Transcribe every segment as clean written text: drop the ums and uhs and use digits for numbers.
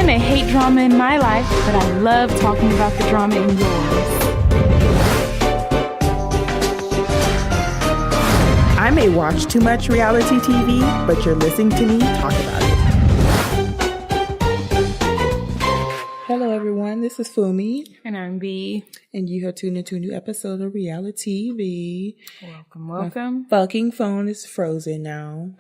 I may hate drama in my life, but I love talking about the drama in yours. I may watch too much reality TV, but you're listening to me talk about it. Hello, everyone. This is Funmi. And I'm B. And you have tuned into a new episode of RealiTEA-V. Welcome. My fucking phone is frozen now.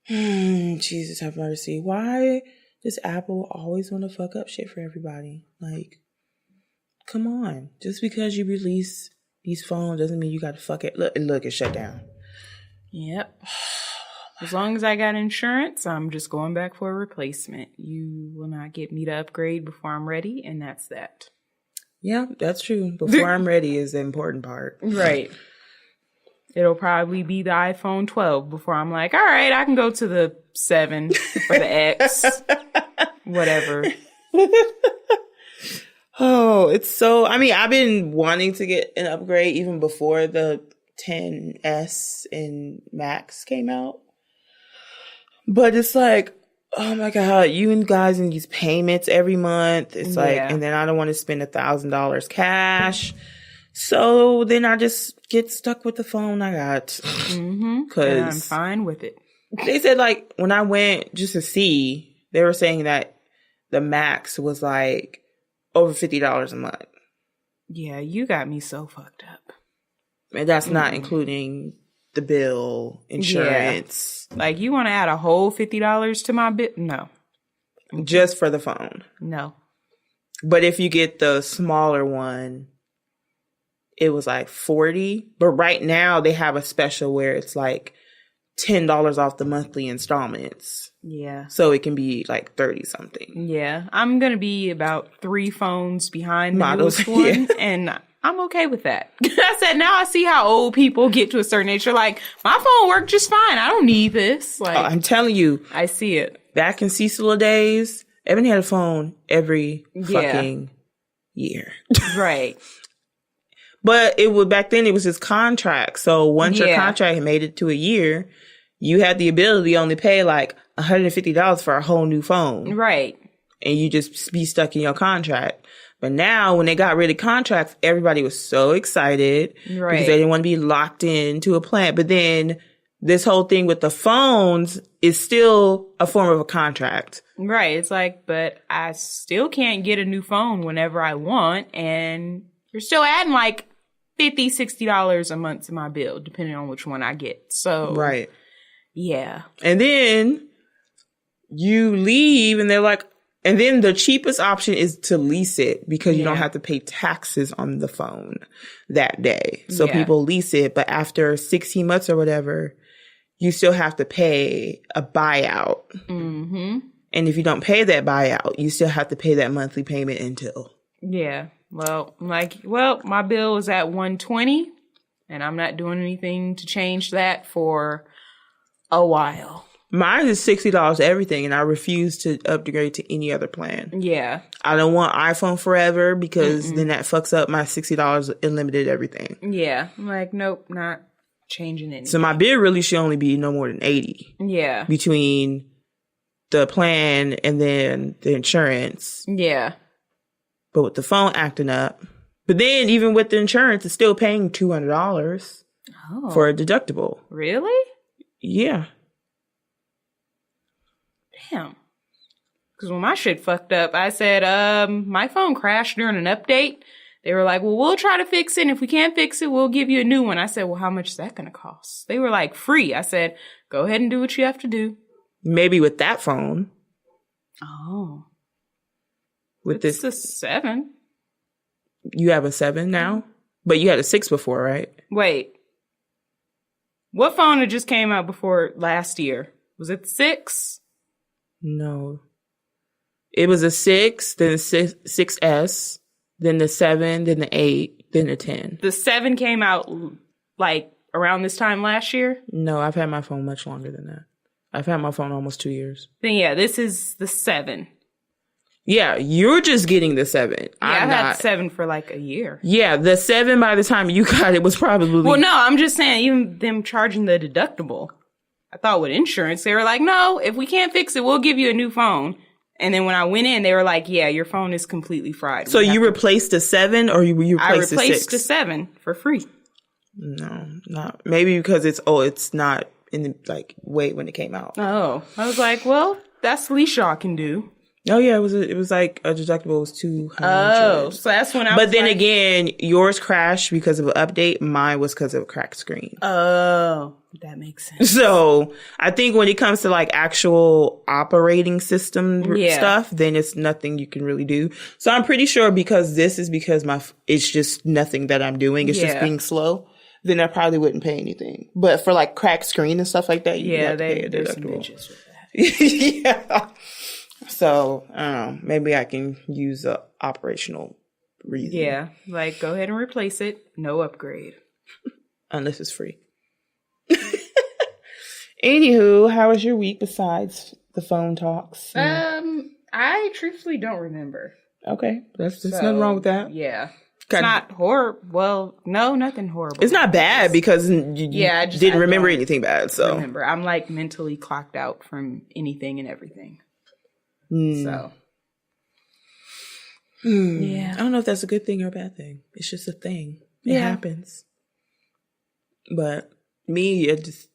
Jesus have mercy. Why does Apple always want to fuck up shit for everybody? Like, come on. Just because you release these phones doesn't mean you got to fuck it. Look, it's shut down. Yep. As long as I got insurance, I'm just going back for a replacement. You will not get me to upgrade before I'm ready, and that's that. Yeah, that's true. Before I'm ready is the important part. Right. It'll probably be the iPhone 12 before I'm like, all right, I can go to the 7 or the X. Whatever. Oh, it's so... I mean, I've been wanting to get an upgrade even before the 10S and Max came out. But it's like, oh my God, you guys in these payments every month. It's like, and then I don't want to spend $1,000 cash. So then I just get stuck with the phone I got. And I'm fine with it. They said, like, when I went just to see, they were saying that the Max was like over $50 a month. Yeah, you got me so fucked up. And that's not including the bill, insurance. Yeah. Like, you want to add a whole $50 to my bill? No. Just for the phone? No. But if you get the smaller one, it was like $40. But right now they have a special where it's like $10 off the monthly installments. Yeah. So it can be like 30 something. Yeah. I'm going to be about 3 phones behind the newest one. And I'm okay with that. I said, now I see how old people get to a certain age. They're like, my phone worked just fine. I don't need this. Like, I'm telling you. I see it. Back in Cecil days, Evan had a phone every fucking year. Right. But it was back then it was just contract. So once your contract had made it to a year, you had the ability to only pay like $150 for a whole new phone. Right. And you just be stuck in your contract. But now, when they got rid of contracts, everybody was so excited because they didn't want to be locked into a plan. But then this whole thing with the phones is still a form of a contract. Right. It's like, but I still can't get a new phone whenever I want. And you're still adding like $50, $60 a month to my bill, depending on which one I get. So, right. Yeah. And then you leave and they're like, and then the cheapest option is to lease it because you don't have to pay taxes on the phone that day. So people lease it. But after 16 months or whatever, you still have to pay a buyout. Mm-hmm. And if you don't pay that buyout, you still have to pay that monthly payment until. Yeah. Well, my bill is at $120 and I'm not doing anything to change that for a while. Mine is $60 everything, and I refuse to upgrade to any other plan. Yeah. I don't want iPhone forever because then that fucks up my $60 unlimited everything. Yeah. I'm like, nope, not changing anything. So my bill really should only be no more than $80. Yeah. Between the plan and then the insurance. Yeah. But with the phone acting up. But then even with the insurance, it's still paying $200 for a deductible. Really? Yeah. Damn. Because when my shit fucked up, I said, my phone crashed during an update. They were like, well, we'll try to fix it. And if we can't fix it, we'll give you a new one. I said, well, how much is that going to cost? They were like, free. I said, go ahead and do what you have to do. Maybe with that phone. Oh. With it's a 7. You have a 7 now? But you had a 6 before, right? Wait. What phone had just came out before last year? Was it the 6? No. It was a 6, then a 6S, then the 7, then the 8, then the 10. The 7 came out like around this time last year? No, I've had my phone much longer than that. I've had my phone almost 2 years. Then yeah, this is the 7. Yeah, you're just getting the 7. Yeah, I've had 7 for like a year. Yeah, the 7 by the time you got it was probably... Well, no, I'm just saying, even them charging the deductible. I thought with insurance, they were like, no, if we can't fix it, we'll give you a new phone. And then when I went in, they were like, yeah, your phone is completely fried. So you replaced the 7 or you replaced the 6? I replaced the 7 for free. No, not. Maybe because it's not in the, like, way when it came out. Oh. I was like, well, that's the least y'all can do. Oh, yeah. It was like a deductible was $200. Oh, so that's when I was But then again, yours crashed because of an update. Mine was because of a cracked screen. Oh, that makes sense. So I think when it comes to like actual operating system stuff, then it's nothing you can really do. So I'm pretty sure because it's just nothing that I'm doing. It's just being slow. Then I probably wouldn't pay anything. But for like cracked screen and stuff like that, you have to pay a there's some deductible. bitches with that. Yeah. So, I don't know. Maybe I can use a operational reason. Yeah. Like, go ahead and replace it. No upgrade. Unless it's free. Anywho, how was your week besides the phone talks? I truthfully don't remember. Okay. There's nothing wrong with that. Yeah. It's not horrible. Well, no, nothing horrible. It's not bad because I didn't remember anything bad. So remember, I'm like mentally clocked out from anything and everything. So, yeah. I don't know if that's a good thing or a bad thing. It's just a thing. It happens. But me, it just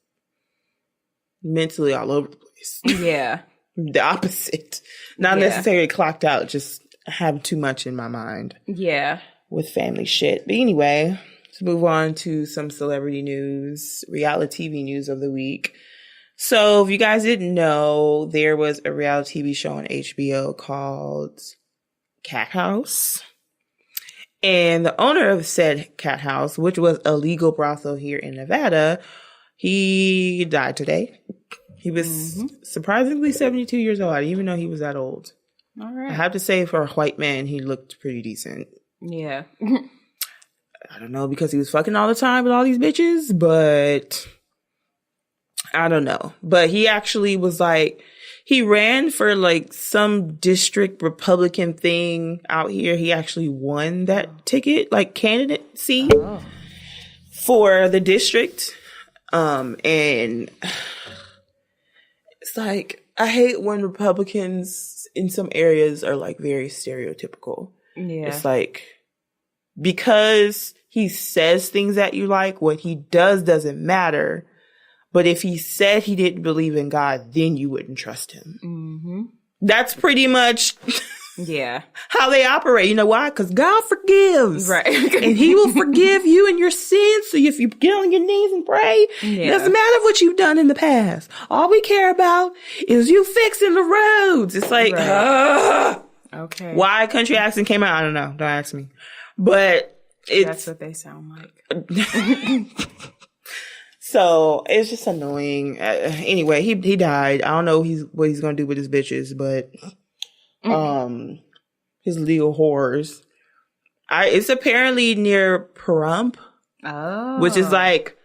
mentally all over the place. Yeah. The opposite. Not necessarily clocked out, just have too much in my mind. Yeah. With family shit. But anyway, let's move on to some celebrity news, reality TV news of the week. So if you guys didn't know, there was a reality TV show on HBO called Cat House. And the owner of said Cat House, which was a legal brothel here in Nevada, he died today. He was surprisingly 72 years old. I didn't even know he was that old. All right. I have to say, for a white man, he looked pretty decent. Yeah. I don't know because he was fucking all the time with all these bitches, but I don't know. But he actually was like, he ran for like some district Republican thing out here. He actually won that ticket, like candidacy for the district. And it's like, I hate when Republicans in some areas are like very stereotypical. Yeah. It's like, because he says things that you like, what he does doesn't matter. But if he said he didn't believe in God, then you wouldn't trust him. Mm-hmm. That's pretty much how they operate. You know why? Because God forgives. Right. And he will forgive you and your sins. So if you get on your knees and pray, it doesn't matter what you've done in the past. All we care about is you fixing the roads. It's like, okay. Why country accent came out? I don't know. Don't ask me. But that's what they sound like. So it's just annoying. Anyway, he died. I don't know what he's gonna do with his bitches, but his legal whores. It's apparently near Pahrump, which is like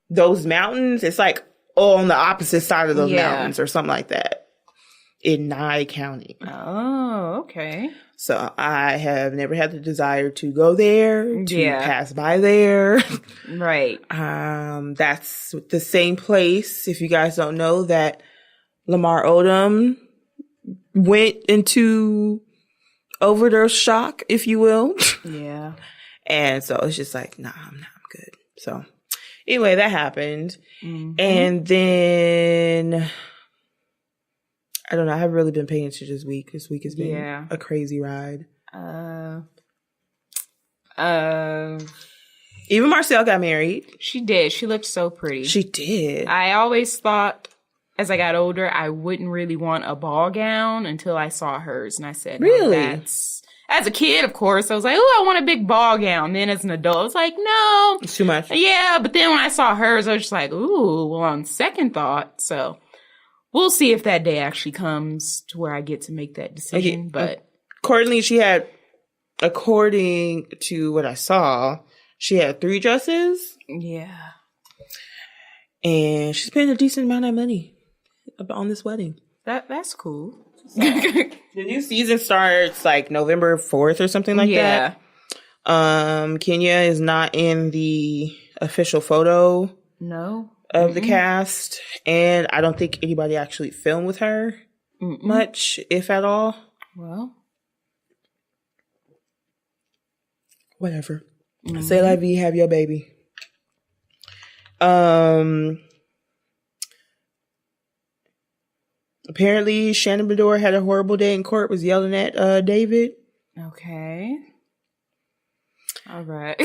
those mountains. It's like on the opposite side of those mountains or something like that in Nye County. Oh, okay. So I have never had the desire to go there, to pass by there. Right. That's the same place, if you guys don't know, that Lamar Odom went into overdose shock, if you will. Yeah. And so it's just like, nah, I'm good. So anyway, that happened. Mm-hmm. And then I don't know. I haven't really been paying attention this week. This week has been a crazy ride. Even Marcel got married. She did. She looked so pretty. She did. I always thought as I got older, I wouldn't really want a ball gown until I saw hers. And I said, really? As a kid, of course, I was like, oh, I want a big ball gown. Then as an adult, I was like, no. It's too much. Yeah. But then when I saw hers, I was just like, ooh, well, on second thought. So we'll see if that day actually comes to where I get to make that decision. But according to what I saw, she had 3 dresses. Yeah. And she spent a decent amount of money on this wedding. That's cool. So, the new season starts like November 4th or something like that. Kenya is not in the official photo. No. Of the cast, and I don't think anybody actually filmed with her. much, if at all. Well, whatever. Say la vie, have your baby. Apparently, Shannon Bedore had a horrible day in court, was yelling at David. Okay. All right.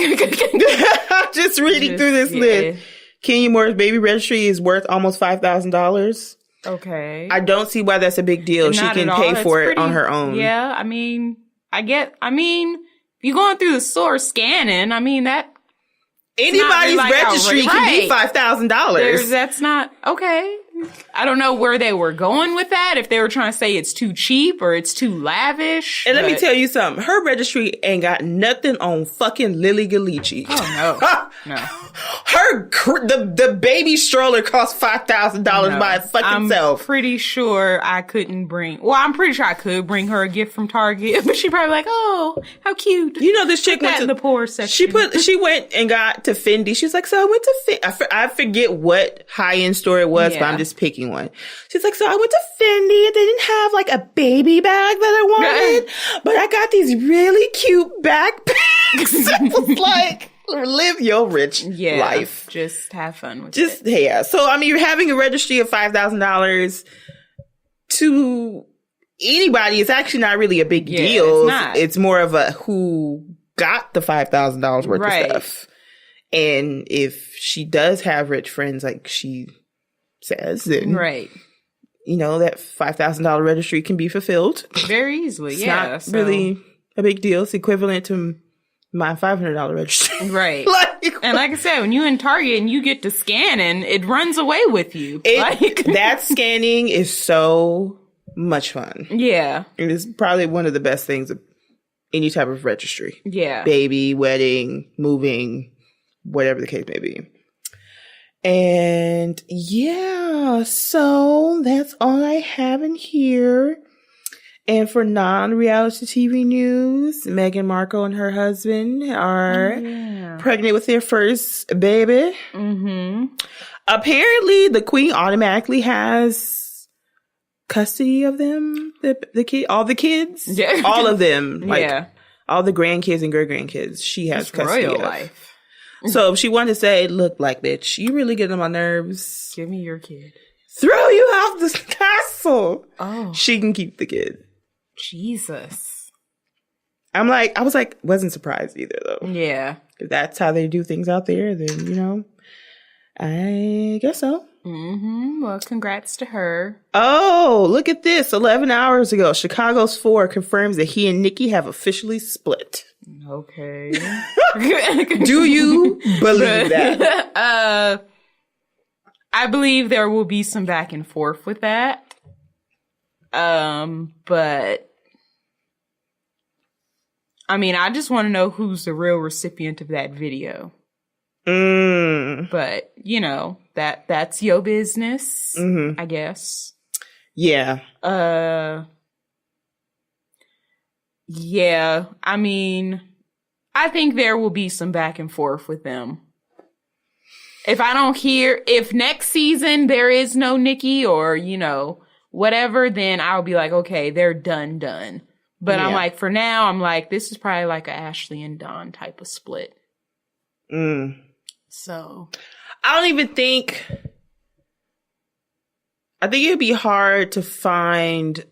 Just reading through this list. Kenya Moore's baby registry is worth almost $5,000. Okay. I don't see why that's a big deal. She can pay for it on her own. Yeah, I mean, if you're going through the store scanning, I mean, that... Anybody's registry can be $5,000. That's not... Okay. I don't know where they were going with that. If they were trying to say it's too cheap or it's too lavish. And let me tell you something. Her registry ain't got nothing on fucking Lily Galici. Oh, no. No. The baby stroller cost $5,000 by its fucking self. I'm pretty sure I couldn't bring... Well, I'm pretty sure I could bring her a gift from Target. But she'd probably be like, oh, how cute. You know, this chick went to the poor section. She went and got to Fendi. She was like, so I went to Fendi. I forget what high-end store it was, but I'm just picking one. She's like, so I went to Fendi. They didn't have like a baby bag that I wanted, but I got these really cute backpacks. I was like, live your rich life. Just have fun with it. Yeah. So, I mean, you're having a registry of $5,000 to anybody. It's actually not really a big deal. It's not. It's more of a who got the $5,000 worth of stuff. And if she does have rich friends, like she says, then you know, that $5,000 registry can be fulfilled very easily. It's not really a big deal. It's equivalent to my $500 registry. Right. And like I said, when you're in Target and you get to scanning, it runs away with you. That scanning is so much fun. Yeah. It is probably one of the best things of any type of registry. Yeah. Baby, wedding, moving, whatever the case may be. And yeah, so that's all I have in here. And for non-reality TV news, Meghan Markle and her husband are pregnant with their first baby. Apparently, the Queen automatically has custody of them, the kid, all the kids, all of them, like all the grandkids and great grandkids. She has custody of. Life. So if she wanted to say, look, like, bitch, you really get on my nerves. Give me your kid. Throw you out the castle. Oh. She can keep the kid. Jesus. I was like, wasn't surprised either, though. Yeah. If that's how they do things out there, then, you know, I guess so. Well, congrats to her. Oh, look at this. 11 hours ago, Chicago's 4 confirms that he and Nikki have officially split. Okay. Do you believe that? I believe there will be some back and forth with that. But I mean, I just want to know who's the real recipient of that video. But, you know, that's your business, I guess. Yeah. Yeah, I mean, I think there will be some back and forth with them. If next season there is no Nikki or, you know, whatever, then I'll be like, okay, they're done. But I'm like, for now, I'm like, this is probably like a Ashley and Dawn type of split. So. I think it'd be hard to find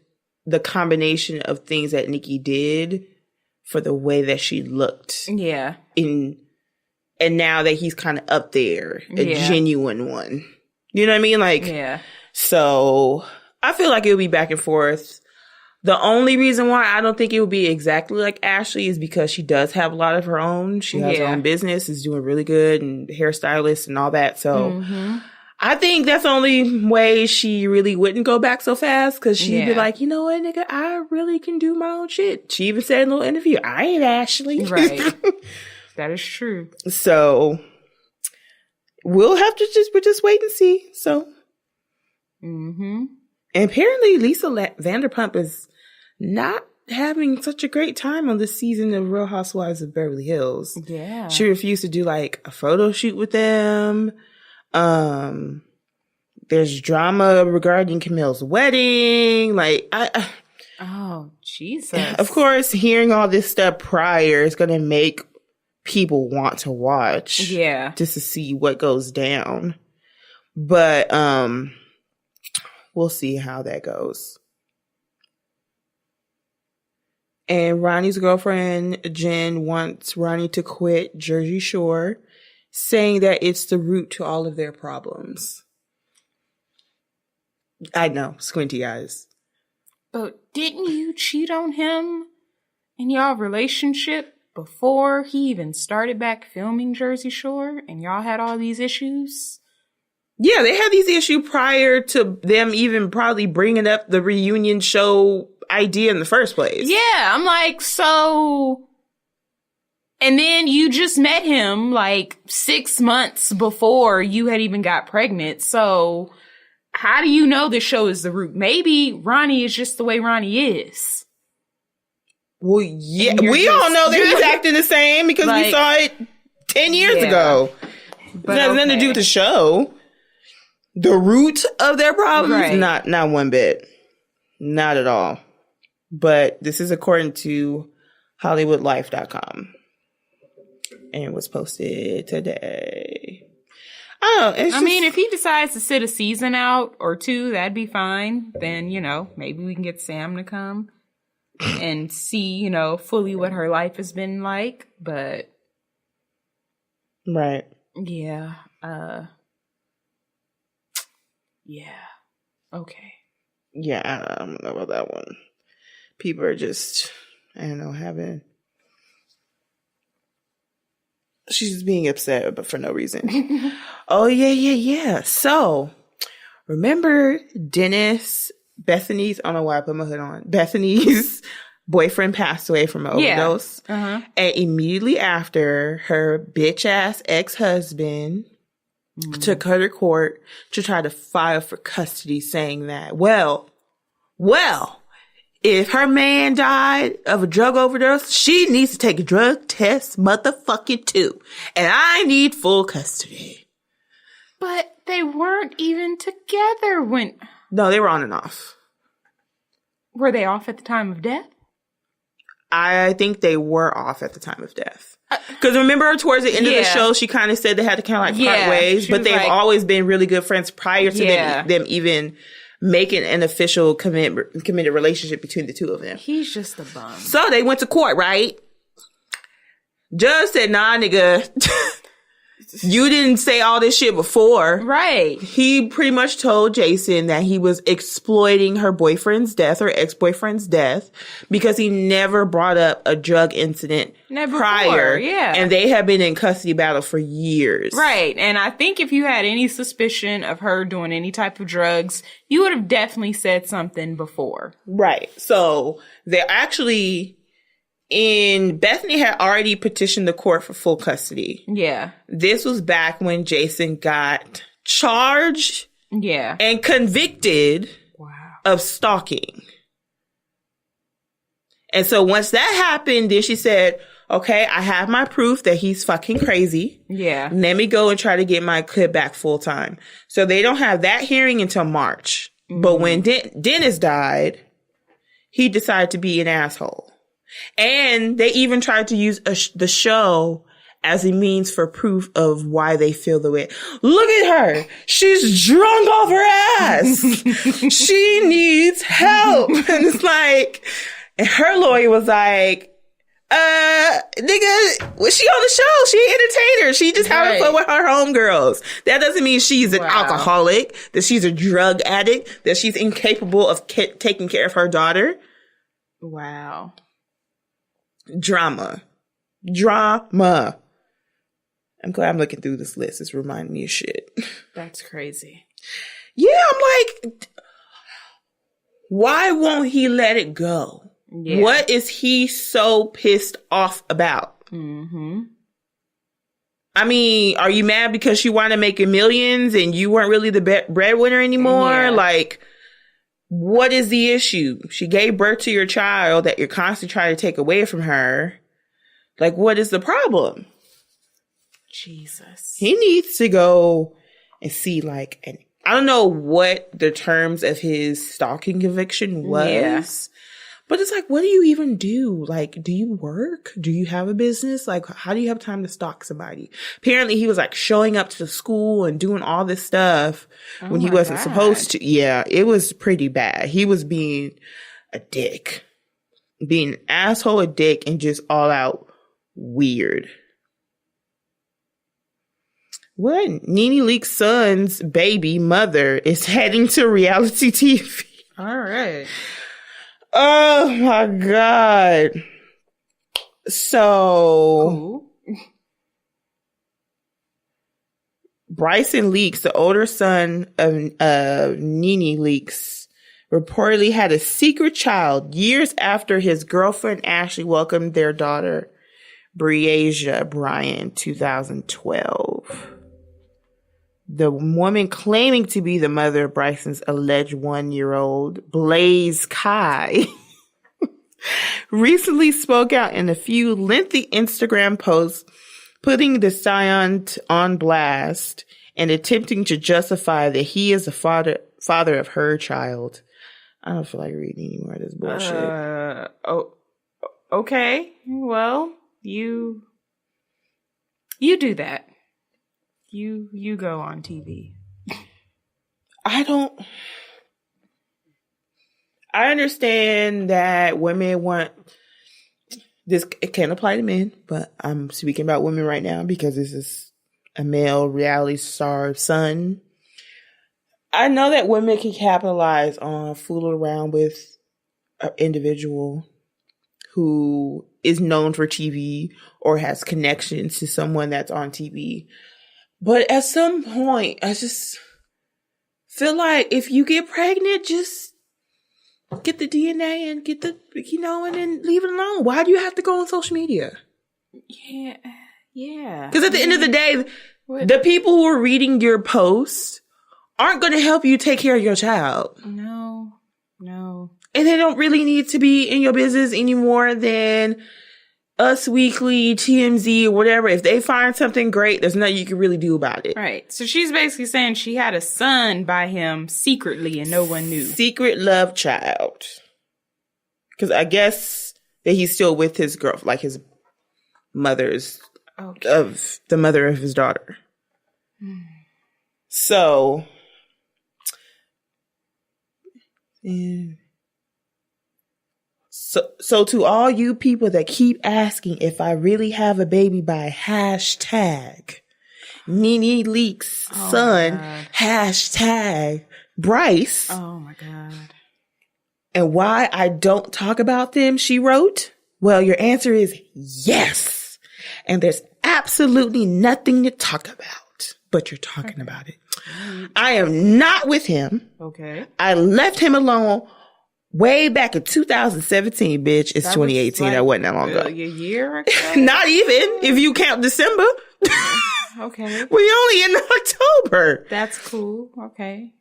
the combination of things that Nikki did for the way that she looked. Yeah. And now that he's kind of up there, a genuine one. You know what I mean? Like, so I feel like it'll be back and forth. The only reason why I don't think it would be exactly like Ashley is because she does have a lot of her own. She has her own business, is doing really good, and hairstylist and all that. So I think that's the only way she really wouldn't go back so fast, because she'd be like, you know what, nigga, I really can do my own shit. She even said in a little interview, I ain't Ashley. Right. That is true. So we'll have to just wait and see. So. And apparently Lisa Vanderpump is not having such a great time on this season of Real Housewives of Beverly Hills. Yeah. She refused to do like a photo shoot with them. There's drama regarding Camille's wedding. Like, oh, Jesus. Of course, hearing all this stuff prior is going to make people want to watch. Yeah. Just to see what goes down. But we'll see how that goes. And Ronnie's girlfriend, Jen, wants Ronnie to quit Jersey Shore, saying that it's the root to all of their problems. I know, squinty eyes. But didn't you cheat on him in y'all relationship before he even started back filming Jersey Shore and y'all had all these issues? Yeah, they had these issues prior to them even probably bringing up the reunion show idea in the first place. Yeah, I'm like, so... And then you just met him like 6 months before you had even got pregnant. So how do you know the show is the root? Maybe Ronnie is just the way Ronnie is. Well, yeah, we all know that he's acting the same because we saw it 10 years ago. But it has nothing to do with the show. The root of their problems? Not one bit. Not at all. But this is according to HollywoodLife.com. And it was posted today. I mean, if he decides to sit a season out or two, that'd be fine. Then, maybe we can get Sam to come and see, fully what her life has been like. But. Right. Yeah. Yeah. Okay. Yeah, I don't know about that one. People are just, I don't know, she's just being upset, but for no reason. Oh, yeah. So, remember Dennis, Bethany's, I don't know why I put my hood on. Bethany's boyfriend passed away from an overdose. Uh-huh. And immediately after, her bitch-ass ex-husband took her to court to try to file for custody, saying that, well, if her man died of a drug overdose, she needs to take a drug test motherfucking too. And I need full custody. But they weren't even together when... No, they were on and off. Were they off at the time of death? I think they were off at the time of death. Because remember, towards the end of the show, she kind of said they had to kind of part ways. But they've always been really good friends prior to them even making an official committed relationship between the two of them. He's just a bum. So they went to court, right? Judge said, nah, nigga. You didn't say all this shit before. Right. He pretty much told Jason that he was exploiting her boyfriend's death or ex-boyfriend's death because he never brought up a drug incident prior. Yeah. And they have been in custody battle for years. Right. And I think if you had any suspicion of her doing any type of drugs, you would have definitely said something before. Right. So they're actually... Bethany had already petitioned the court for full custody. Yeah. This was back when Jason got charged and convicted of stalking. And so once that happened, then she said, okay, I have my proof that he's fucking crazy. Yeah. Let me go and try to get my kid back full time. So they don't have that hearing until March. Mm-hmm. But when Dennis died, he decided to be an asshole. And they even tried to use the show as a means for proof of why they feel the way. Look at her. She's drunk off her ass. She needs help. And it's like, and her lawyer was like, nigga, was she on the show? She an entertainer. She just having fun with her homegirls. That doesn't mean she's an alcoholic, that she's a drug addict, that she's incapable of taking care of her daughter. Wow. Drama. I'm glad I'm looking through this list. It's reminding me of shit. That's crazy. Yeah, I'm like, why won't he let it go? Yeah. What is he so pissed off about? Mm-hmm. I mean, are you mad because she wanted to make millions and you weren't really the breadwinner anymore? Yeah. Like, what is the issue? She gave birth to your child that you're constantly trying to take away from her. Like, what is the problem? Jesus. He needs to go and see, like, an I don't know what the terms of his stalking conviction was. Yeah. But it's like, what do you even do? Like, do you work? Do you have a business? Like, how do you have time to stalk somebody? Apparently, he was like showing up to the school and doing all this stuff when he wasn't supposed to. Yeah, it was pretty bad. He was being a dick, being an asshole, a dick, and just all out weird. What? Nene Leakes' son's baby mother is heading to reality TV. All right. Oh my God. So Bryson Leakes, the older son of Nene Leakes, reportedly had a secret child years after his girlfriend Ashley welcomed their daughter Breasia Bryan, 2012. The woman claiming to be the mother of Bryson's alleged 1-year-old, Blaze Kai, recently spoke out in a few lengthy Instagram posts, putting the scion on blast and attempting to justify that he is the father of her child. I don't feel like reading any more of this bullshit. Okay. Well, you do that. You go on TV. I understand that women want this. It can apply to men, but I'm speaking about women right now because this is a male reality star son. I know that women can capitalize on fooling around with an individual who is known for TV or has connections to someone that's on TV. But at some point, I just feel like if you get pregnant, just get the DNA and get the, and then leave it alone. Why do you have to go on social media? Yeah. Because at the end of the day, the people who are reading your posts aren't going to help you take care of your child. No. And they don't really need to be in your business any more than Us Weekly, TMZ, or whatever. If they find something great, there's nothing you can really do about it. Right. So she's basically saying she had a son by him secretly and no one knew. Secret love child. Because I guess that he's still with his girl, like his mother's, of the mother of his daughter. So, yeah. So to all you people that keep asking if I really have a baby by hashtag Nene Leakes' son, hashtag Bryce. Oh my God. And why I don't talk about them, she wrote. Well, your answer is yes. And there's absolutely nothing to talk about, but you're talking about it. I am not with him. Okay. I left him alone way back in 2017, bitch. It's 2018. That wasn't that long ago. A year ago? Not even, if you count December. Okay. We only in October. That's cool. Okay.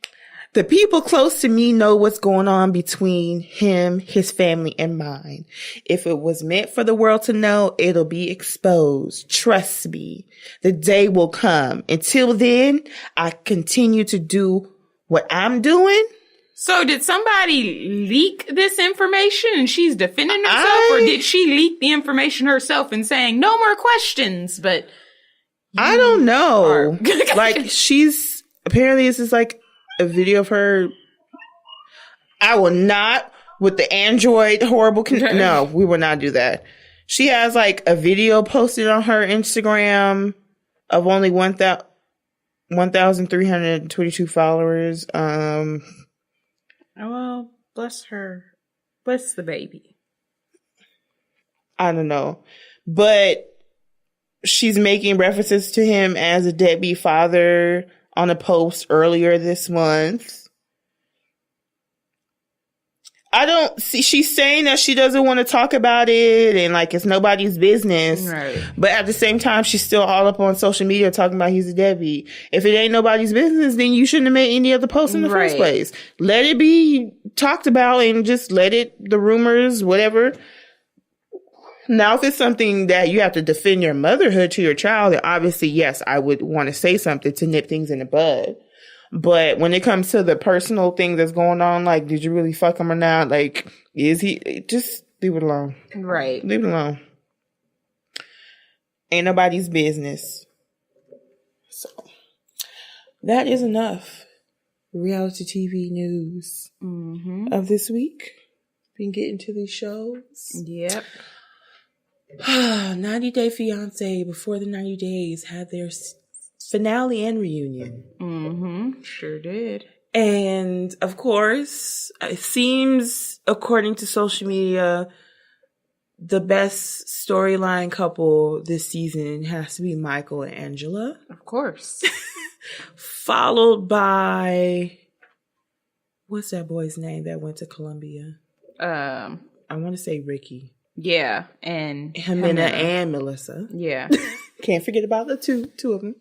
The people close to me know what's going on between him, his family, and mine. If it was meant for the world to know, it'll be exposed. Trust me. The day will come. Until then, I continue to do what I'm doing. So did somebody leak this information and she's defending herself, or did she leak the information herself and saying no more questions? But I don't know. Like, she's apparently this is like a video of her. I will not with the Android horrible. No, we will not do that. She has like a video posted on her Instagram of only 1,322 followers. Well, bless her. Bless the baby. I don't know. But she's making references to him as a deadbeat father on a post earlier this month. I don't see, she's saying that she doesn't want to talk about it and like it's nobody's business. Right. But at the same time, she's still all up on social media talking about he's a deadbeat. If it ain't nobody's business, then you shouldn't have made any other post in the first place. Let it be talked about and just let it, the rumors, whatever. Now, if it's something that you have to defend your motherhood to your child, then obviously, yes, I would want to say something to nip things in the bud. But when it comes to the personal thing that's going on, like, did you really fuck him or not? Like, is he... Just leave it alone. Right. Leave it alone. Ain't nobody's business. So, that is enough reality TV news of this week. We can get into these shows. Yep. 90 Day Fiancé, before the 90 days, had their finale and reunion. Sure did. And, of course, it seems, according to social media, the best storyline couple this season has to be Michael and Angela. Of course. Followed by... What's that boy's name that went to Columbia? I want to say Ricky. Yeah, and Jimena and Melissa. Yeah. Can't forget about the two of them.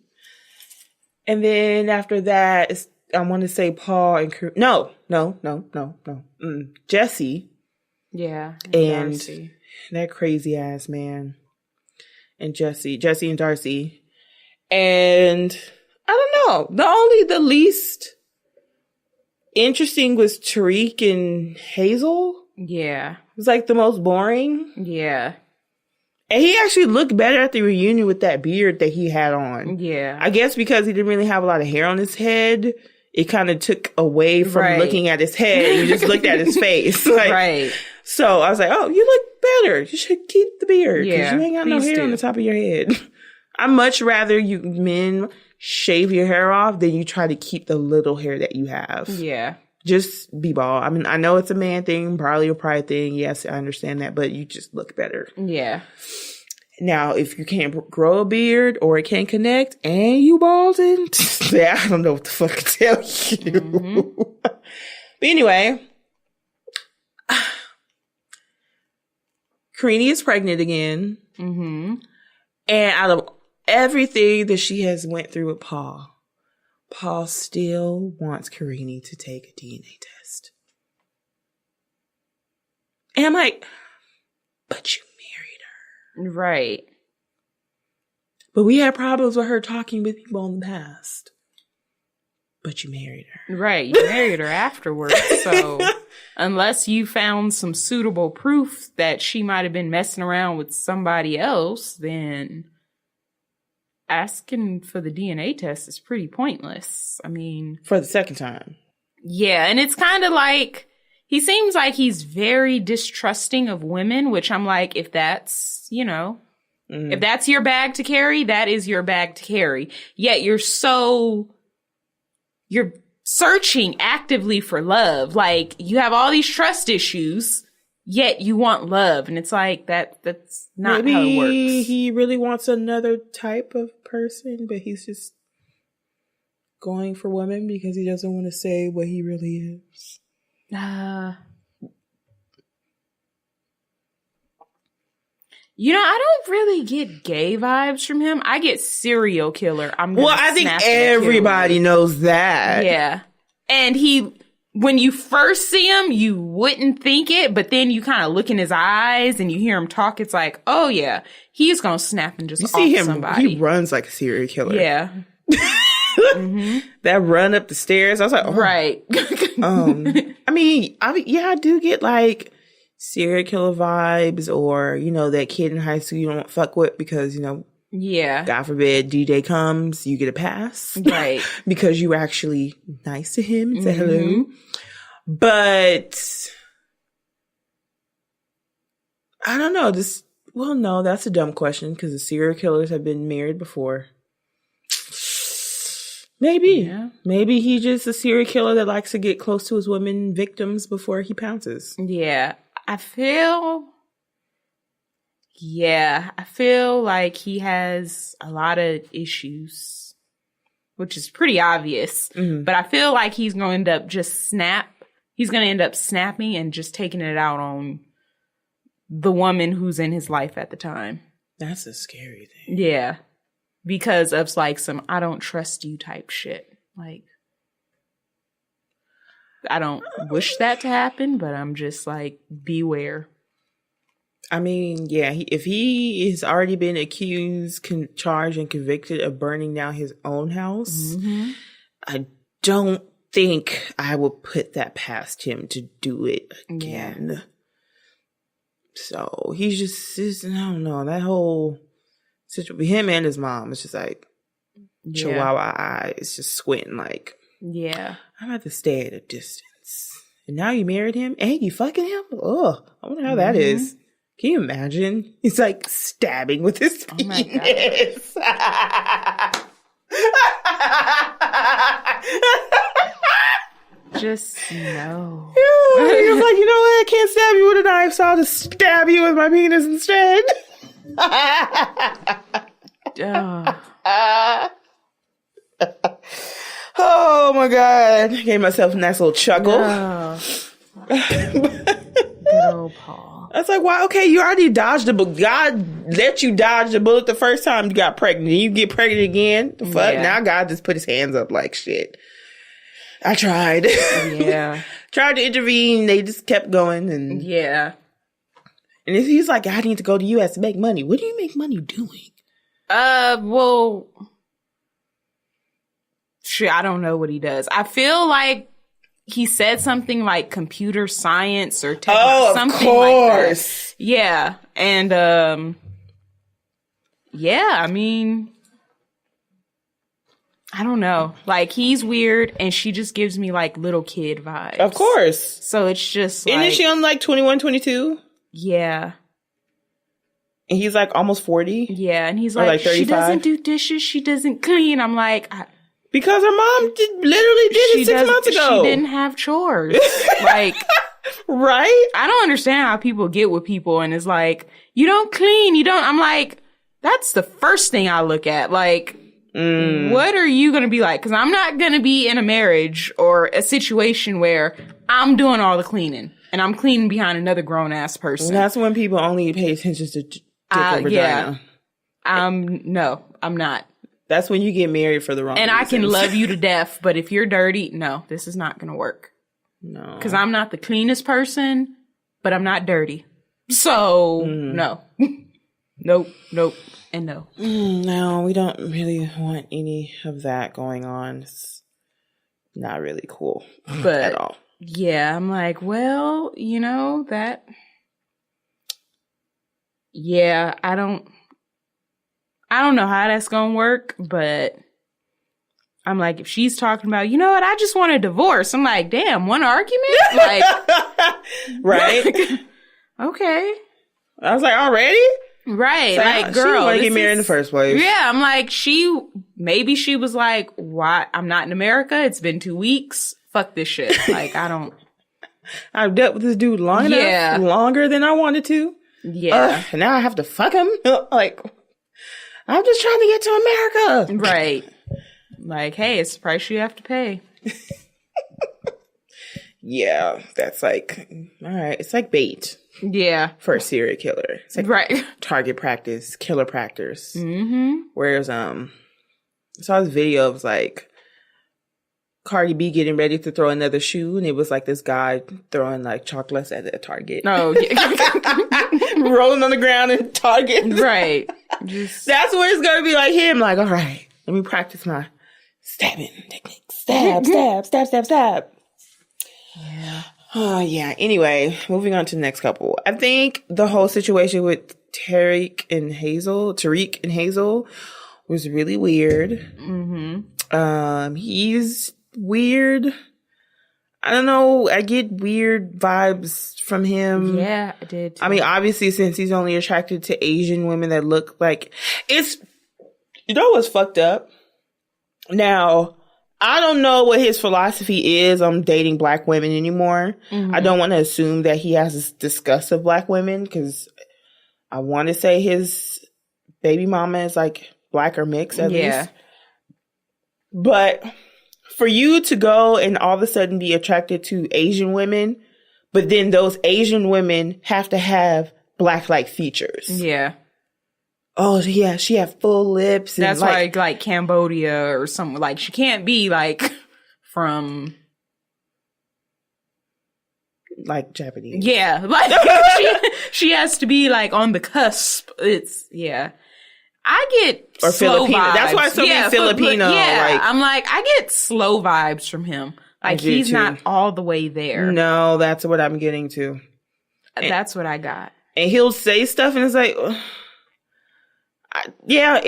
And then after that, I want to say Paul and... No. Jesse. Yeah. And Darcy. That crazy ass man. And Jesse and Darcy. And I don't know. The least interesting was Tariq and Hazel. Yeah. It was like the most boring. Yeah. And he actually looked better at the reunion with that beard that he had on. Yeah. I guess because he didn't really have a lot of hair on his head, it kind of took away from looking at his head. You just looked at his face. Like, so I was like, oh, you look better. You should keep the beard. Because you ain't got no hair on the top of your head. I'd much rather you men shave your hair off than you try to keep the little hair that you have. Yeah. Just be bald. I mean, I know it's a man thing, probably a pride thing. Yes, I understand that, but you just look better. Yeah. Now, if you can't grow a beard or it can't connect and you balding, I don't know what the fuck to tell you. But anyway, Karine is pregnant again. And out of everything that she has went through with Paul still wants Karine to take a DNA test. And I'm like, but you married her. Right. But we had problems with her talking with people in the past. But you married her. Right. You married her afterwards. So unless you found some suitable proof that she might have been messing around with somebody else, then asking for the DNA test is pretty pointless. I mean... For the second time. Yeah, and it's kind of like... He seems like he's very distrusting of women, which I'm like, if that's, if that's your bag to carry, that is your bag to carry. Yet you're searching actively for love. Like, you have all these trust issues, yet you want love. And it's like, that's not how it works. Maybe he really wants another type of person, but he's just going for women because he doesn't want to say what he really is. I don't really get gay vibes from him. I get serial killer. I think everybody knows that. Yeah. And when you first see him, you wouldn't think it, but then you kind of look in his eyes and you hear him talk. It's like, oh yeah, he's going to snap and just see him, somebody. He runs like a serial killer. Yeah. That run up the stairs. I was like, oh. Right. I do get like serial killer vibes, or, that kid in high school you don't fuck with because, yeah, God forbid D-Day comes, you get a pass. Right. because you were actually nice to him and said hello. But I don't know. No, that's a dumb question because the serial killers have been married before. Maybe. Yeah. Maybe he's just a serial killer that likes to get close to his women victims before he pounces. Yeah. I feel like he has a lot of issues, which is pretty obvious. But I feel like he's going to end up snapping and just taking it out on the woman who's in his life at the time. That's a scary thing. Yeah. Because of like some I don't trust you type shit. Like, I don't wish that to happen, but I'm just like, beware. I mean, yeah, if he has already been accused, charged, and convicted of burning down his own house, I don't think I would put that past him to do it again. Yeah. So he's just, I don't know, that whole situation, him and his mom, it's just like Chihuahua eyes, just squinting like, I'm about to stay at a distance. And now you married him and you fucking him? Oh, I wonder how that is. Can you imagine? He's like stabbing with his penis. Oh my God. Just no. Yeah, he was like, you know what? I can't stab you with a knife, so I'll just stab you with my penis instead. Oh my God. Gave myself a nice little chuckle. Good old Paul. I was like, wow, okay, you already dodged the bullet. God let you dodge the bullet the first time you got pregnant. You get pregnant again. The fuck? Now God just put his hands up like shit. I tried. Yeah. Tried to intervene. They just kept going. And and he's like, I need to go to the U.S. to make money. What do you make money doing? Well, shit, I don't know what he does. I feel like he said something like computer science or something like that. Yeah. And, I mean, I don't know. Like, he's weird, and she just gives me, like, little kid vibes. Of course. So it's just like... Isn't she on, like, 21, 22? Yeah. And he's, like, almost 40? Yeah, and he's like, she doesn't do dishes, she doesn't clean. I'm like... Because her mom literally did it 6 months ago. She didn't have chores. Like... Right? I don't understand how people get with people, and it's like, you don't clean, you don't... I'm like, that's the first thing I look at. Like... What are you going to be like? Because I'm not going to be in a marriage or a situation where I'm doing all the cleaning and I'm cleaning behind another grown-ass person. Well, that's when people only pay attention to dick or vagina. No, I'm not. That's when you get married for the wrong reasons. I can love you to death, but if you're dirty, no, this is not going to work. No. Because I'm not the cleanest person, but I'm not dirty. So, no. Nope. And no. No, we don't really want any of that going on. It's not really cool at all. Yeah, I'm like, well, you know, that... Yeah, I don't know how that's gonna work, but I'm like, if she's talking about, you know what, I just want a divorce. I'm like, damn, one argument? Like... Right? Okay. I was like, already? Right. So like, girl. She didn't want to get married in the first place. Yeah. I'm like, maybe she was like, why? I'm not in America. It's been 2 weeks. Fuck this shit. Like, I've dealt with this dude long enough. Longer than I wanted to. Yeah. And now I have to fuck him. Like, I'm just trying to get to America. Right. Like, hey, it's the price you have to pay. Yeah. That's like, all right. It's like bait. Yeah. For a serial killer. It's like target practice, killer practice. Mm-hmm. Whereas, I saw this video of like Cardi B getting ready to throw another shoe, and it was like this guy throwing like chocolates at a Target. Oh, yeah. Rolling on the ground in Target. Right. That's where it's going to be like him. Like, all right, let me practice my stabbing technique. Stab, stab, stab, stab, stab. Yeah. Oh, yeah. Anyway, moving on to the next couple. I think the whole situation with Tariq and Hazel was really weird. Mm-hmm. He's weird. I don't know. I get weird vibes from him. Yeah, I did too. I mean, obviously, since he's only attracted to Asian women that look like... You know what's fucked up? Now... I don't know what his philosophy is on dating black women anymore. Mm-hmm. I don't want to assume that he has this disgust of black women, because I want to say his baby mama is like black or mixed at least. But for you to go and all of a sudden be attracted to Asian women, but then those Asian women have to have black-like features. Yeah. Oh, yeah, she had full lips. And that's why, like, Cambodia or something. Like, she can't be, like, from... Like, Japanese. Yeah. Like, she has to be, like, on the cusp. It's, yeah. I get or slow Filipino. vibes. That's why so many Filipino. I'm like, I get slow vibes from him. Like, he's not all the way there. No, that's what I'm getting to. That's what I got. And he'll say stuff and it's like,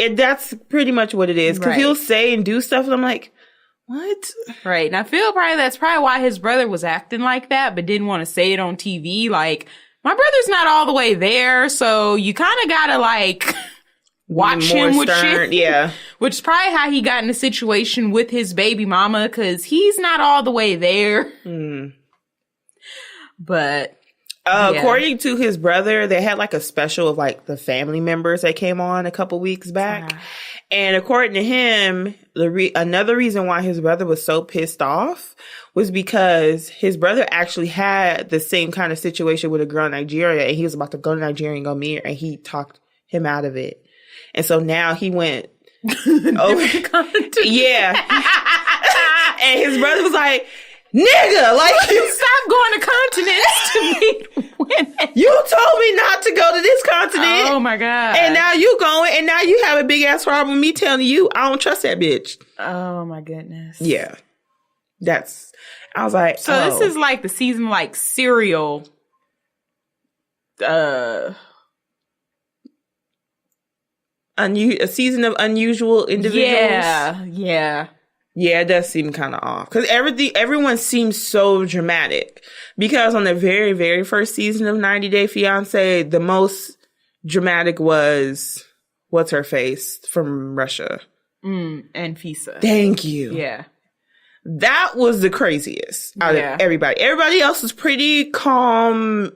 that's pretty much what it is. Because he'll say and do stuff and I'm like, what? Right. And I feel that's probably why his brother was acting like that, but didn't want to say it on TV. Like, my brother's not all the way there, so you kind of got to, like, watch him with shit. Yeah. Which is probably how he got in a situation with his baby mama, because he's not all the way there. But... according to his brother, they had like a special of like the family members that came on a couple weeks back. And according to him, another reason why his brother was so pissed off was because his brother actually had the same kind of situation with a girl in Nigeria, and he was about to go to Nigeria and go meet her, and he talked him out of it. And so now he went over the continent. Yeah. And his brother was like, nigga, like, stop going to continents to meet women. You told me not to go to this continent. Oh my God. And now you going, and now you have a big ass problem with me telling you I don't trust that bitch. Oh my goodness. Yeah. I was like, so this is like the season, like, Serial. A season of unusual individuals. Yeah, it does seem kind of off because everyone seems so dramatic. Because on the very, very first season of 90 Day Fiance, the most dramatic was what's her face from Russia, and Fisa. Thank you. Yeah, that was the craziest out of everybody. Everybody else was pretty calm,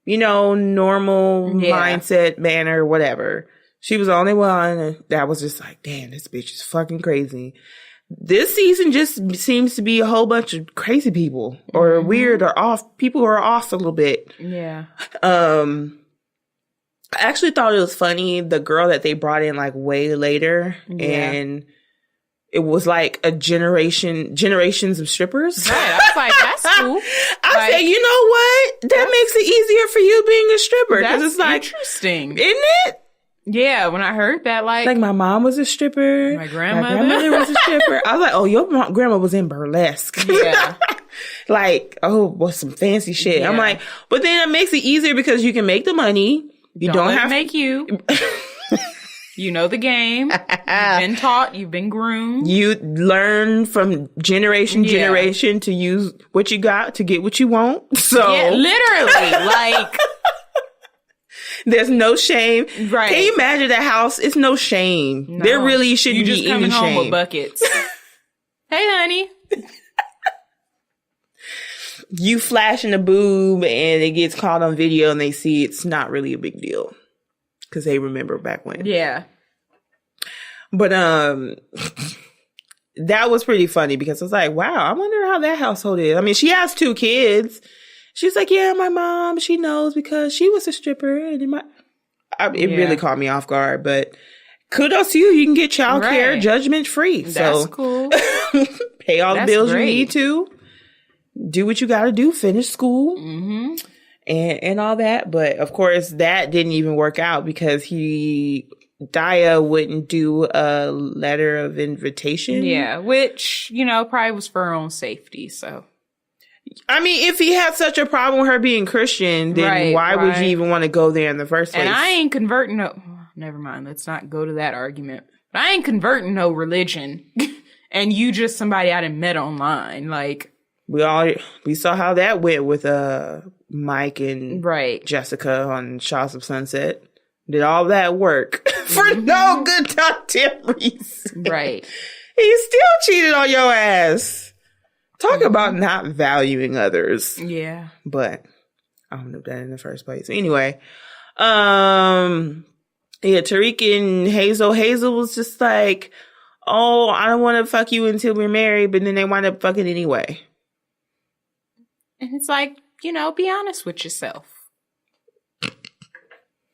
normal mindset, manner, whatever. She was the only one that was just like, damn, this bitch is fucking crazy. This season just seems to be a whole bunch of crazy people or weird or off. People who are off a little bit. Yeah. I actually thought it was funny. The girl that they brought in like way later and it was like a generations of strippers. Right. I was like, that's cool. I said, you know what? That makes it easier for you being a stripper. That's it's like, interesting. Isn't it? Yeah, when I heard that, like my mom was a stripper. My grandmother was a stripper. I was like, oh, your grandma was in burlesque. Yeah. Like, some fancy shit. Yeah. I'm like, but then it makes it easier because you can make the money. You don't have to make you. You know the game. You've been taught. You've been groomed. You learn from generation to use what you got to get what you want. So literally, like. There's no shame. Right. Can you imagine that house? It's no shame. No. There really shouldn't be any shame. You just coming home with buckets. Hey, honey. You flashing a boob and it gets caught on video and they see it's not really a big deal. Because they remember back when. Yeah. But that was pretty funny because I was like, wow, I wonder how that household is. I mean, she has 2 kids. She's like, yeah, my mom, she knows because she was a stripper. And it really caught me off guard. But kudos to you. You can get childcare judgment free. That's cool. Pay all the bills you need to. Do what you got to do. Finish school. Mm-hmm. And all that. But, of course, that didn't even work out because Daya wouldn't do a letter of invitation. Yeah, which, probably was for her own safety, so. I mean, if he had such a problem with her being Christian, then why would you even want to go there in the first place? And I ain't converting never mind. Let's not go to that argument. But I ain't converting no religion. And you just somebody I done met online. Like, we saw how that went with Mike and Jessica on Shaws of Sunset. Did all that work for no good goddamn reason. Right. He still cheated on your ass. Talk about not valuing others. Yeah. But I don't know that in the first place. Anyway, Tariq and Hazel. Hazel was just like, oh, I don't want to fuck you until we're married, but then they wind up fucking anyway. And it's like, be honest with yourself.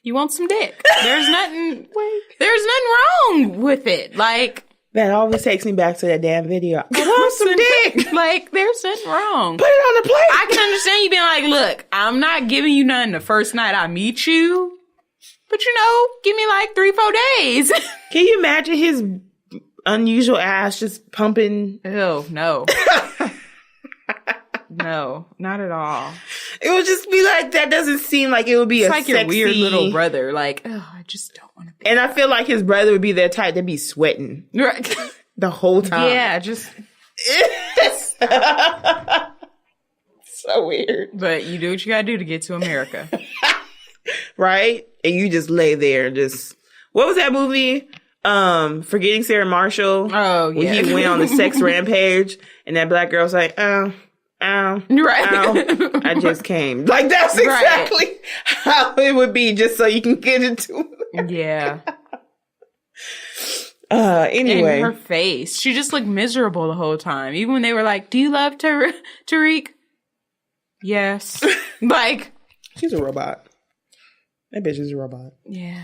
You want some dick. There's nothing wrong with it. Like, that always takes me back to that damn video. I want some dick. Like, there's nothing wrong. Put it on the plate. I can understand you being like, look, I'm not giving you nothing the first night I meet you, But give me like 3-4 days. Can you imagine his unusual ass just pumping? Ew, no. No, not at all. It would just be like, that doesn't seem like it would be it's a like sexy... your weird little brother. Like, I just don't want to be. And I feel like his brother would be that type to be sweating. Right. The whole time. Yeah, just... So weird. But you do what you gotta do to get to America. Right? And you just lay there and just... What was that movie? Forgetting Sarah Marshall. Oh, yeah. When he went on the sex rampage and that black girl's like, right. I just came. Like, that's exactly how it would be, just so you can get into it. Yeah. Anyway. And her face. She just looked miserable the whole time. Even when they were like, do you love Tariq? Yes. Like. She's a robot. That bitch is a robot. Yeah.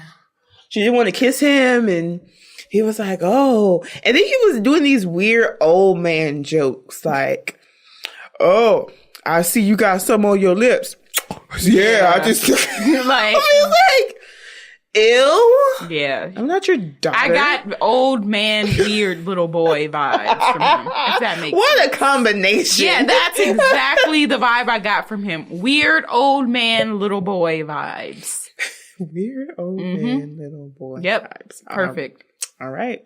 She didn't want to kiss him, and he was like, oh. And then he was doing these weird old man jokes, like, oh, I see you got some on your lips. Yeah. I just... like... I was like, ew. Yeah. I'm not your daughter. I got old man, weird little boy vibes from him, if that makes sense. What a combination. Yeah, that's exactly the vibe I got from him. Weird old man, little boy vibes. Weird old man, little boy. Yep. Vibes. Perfect. All right.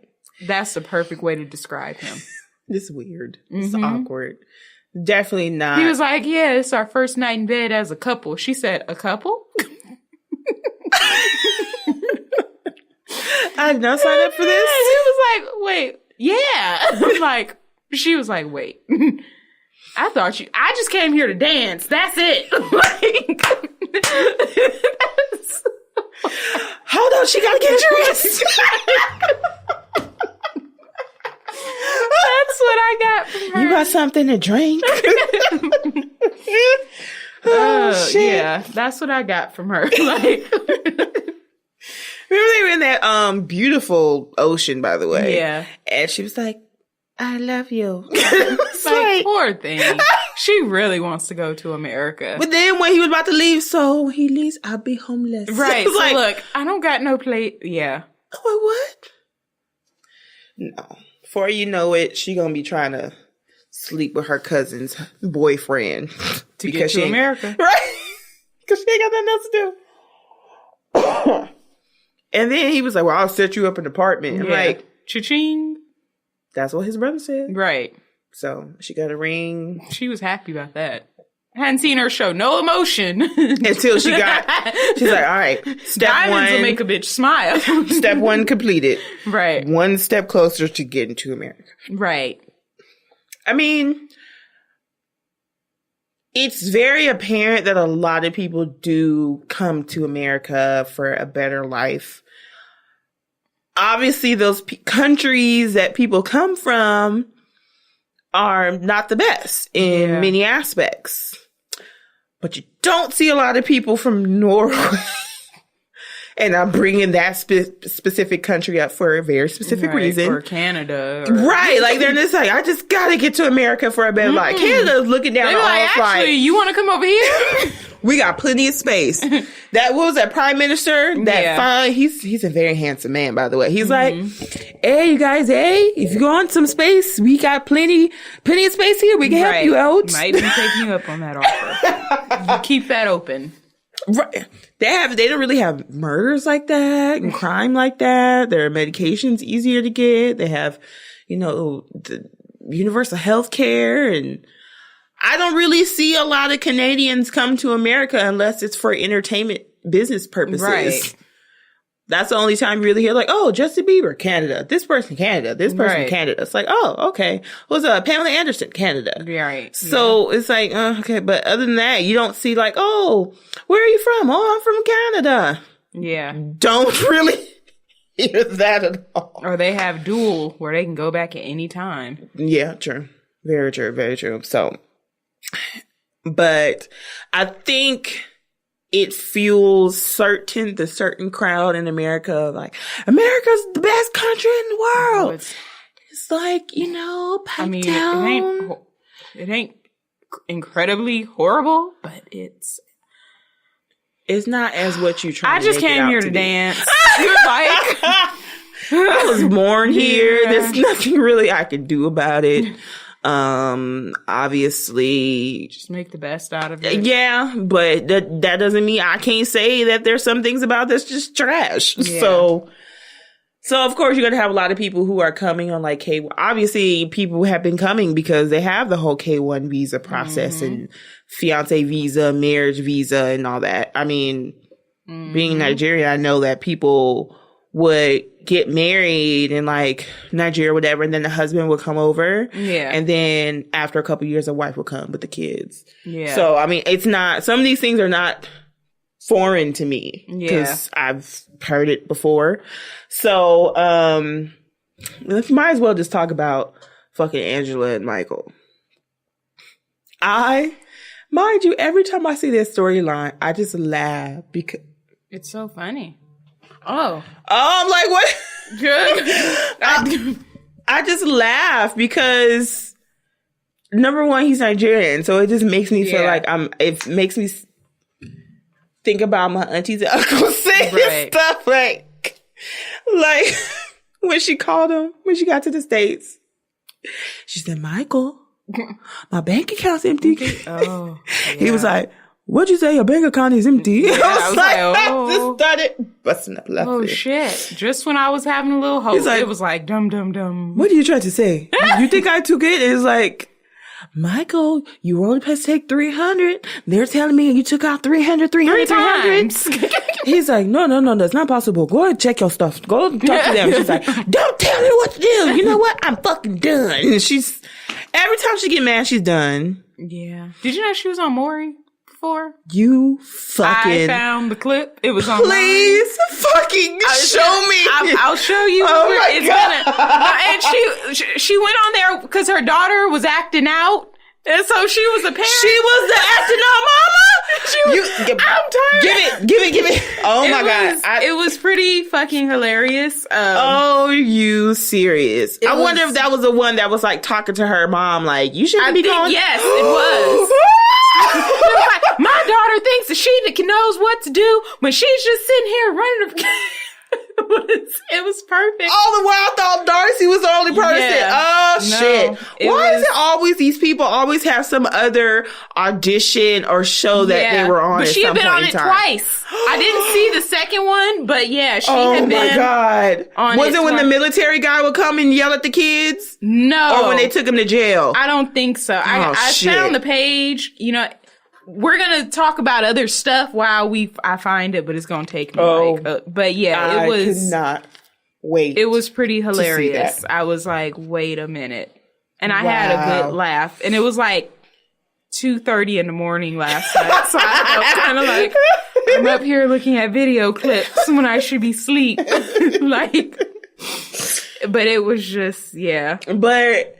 That's the perfect way to describe him. It's weird. It's awkward. Definitely not. He was like, yeah, it's our first night in bed as a couple. She said, a couple? I did not sign up for this. He was like, wait, yeah. Like, she was like, wait. I just came here to dance. That's it. Like, hold on, she gotta get dressed. That's what I got from her. You got something to drink? Shit. Yeah, that's what I got from her. Like, remember they were in that beautiful ocean, by the way. Yeah. And she was like, I love you. It's like, poor thing. She really wants to go to America. But then when he was about to leave, so when he leaves, I'll be homeless. Right. So like, look, I don't got no plate. Yeah. Oh, what? No. Before you know it, she gonna be trying to sleep with her cousin's boyfriend. To get to America. Right? Because she ain't got nothing else to do. And then he was like, well, I'll set you up an apartment. I'm like, cha-ching. That's what his brother said. Right. So she got a ring. She was happy about that. I hadn't seen her show no emotion. Until she's like, all right, step Diamonds one. will make a bitch smile. Step one completed. Right. One step closer to getting to America. Right. I mean, it's very apparent that a lot of people do come to America for a better life. Obviously, those countries that people come from are not the best in many aspects. But you don't see a lot of people from Norway. And I'm bringing that specific country up for a very specific reason. Or Canada. Right. Like, they're just like, I just got to get to America for a better life. Canada's looking down on us actually, you want to come over here? We got plenty of space. What was that prime minister? That fine. He's a very handsome man, by the way. He's like, hey, you guys, if you want some space, we got plenty of space here. We can help you out. Might be taking you up on that offer. Keep that open. Right. They don't really have murders like that and crime like that. Their medication's easier to get. They have, the universal health care, and I don't really see a lot of Canadians come to America unless it's for entertainment business purposes. Right. That's the only time you really hear like, oh, Justin Bieber, Canada. This person, Canada. This person, Canada. It's like, oh, okay. Who's Pamela Anderson, Canada. Right. So it's like, okay. But other than that, you don't see like, oh, where are you from? Oh, I'm from Canada. Yeah. Don't really hear that at all. Or they have dual where they can go back at any time. Yeah, true. Very true. Very true. So, but I think it fuels the certain crowd in America, like, America's the best country in the world. It's like, pipe down. It ain't incredibly horrible, but it's It's not as what you trying I just to make it came out here to be. dance. You was like, I was born here. Yeah. There's nothing really I can do about it. Obviously, just make the best out of it. yeah, but that doesn't mean I can't say that there's some things about that's just trash. Yeah. So of course you're gonna have a lot of people who are coming on like K1. Obviously, people have been coming because they have the whole K1 visa process and fiance visa, marriage visa, and all that. I mean, being Nigerian, I know that people would get married in like Nigeria or whatever, and then the husband would come over. Yeah. And then after a couple of years, the wife would come with the kids. Yeah. So, I mean, it's not, some of these things are not foreign to me. Because I've heard it before. So, let's might as well just talk about fucking Angela and Michael. Mind you, every time I see that storyline, I just laugh because it's so funny. Oh, I'm like, what? Good. I just laugh because number one, he's Nigerian, so it just makes me feel like it makes me think about my aunties and uncles saying stuff like when she called him when she got to the States, she said, "Michael, my bank account's empty." Oh, he was like, "What'd you say? Your bank account is empty?" Yeah, I was like, oh. I just started busting up laughing. Oh shit! Just when I was having a little hope, it was like dum dum dum. What are you trying to say? You think I took it? It's like, Michael, you were only supposed to take 300. They're telling me you took out 300. He's like, no, that's not possible. Go ahead, check your stuff. Go talk to them. She's like, don't tell me what to do. You know what? I'm fucking done. And she's every time she get mad, she's done. Yeah. Did you know she was on Maury before? You fucking. I found the clip. It was on. Please fucking show me. I'll show you. Oh my God. And she went on there because her daughter was acting out. And so she was a parent. She was the acting out mama. I'm tired. Give it. Oh my God. It was pretty fucking hilarious. Oh, you serious? I wonder if that was the one that was like talking to her mom, like, you shouldn't be going. Yes, it was. Like, my daughter thinks that she knows what to do when she's just sitting here running. It was perfect. All the while I thought Darcy was the only person. Yeah. Oh, shit. Why is it always these people always have some other audition or show that they were on? But she had been on it twice. I didn't see the second one, but yeah, she had been. Oh my God. On was it when the military guy would come and yell at the kids? No. Or when they took him to jail? I don't think so. I found the page, we're going to talk about other stuff while I find it, but it's going to take me but yeah, it was. I could not wait. It was pretty hilarious. I was like, wait a minute. And I had a good laugh. And it was like 2:30 in the morning last night. So I was kind of like, I'm up here looking at video clips when I should be asleep. But it was just, yeah. But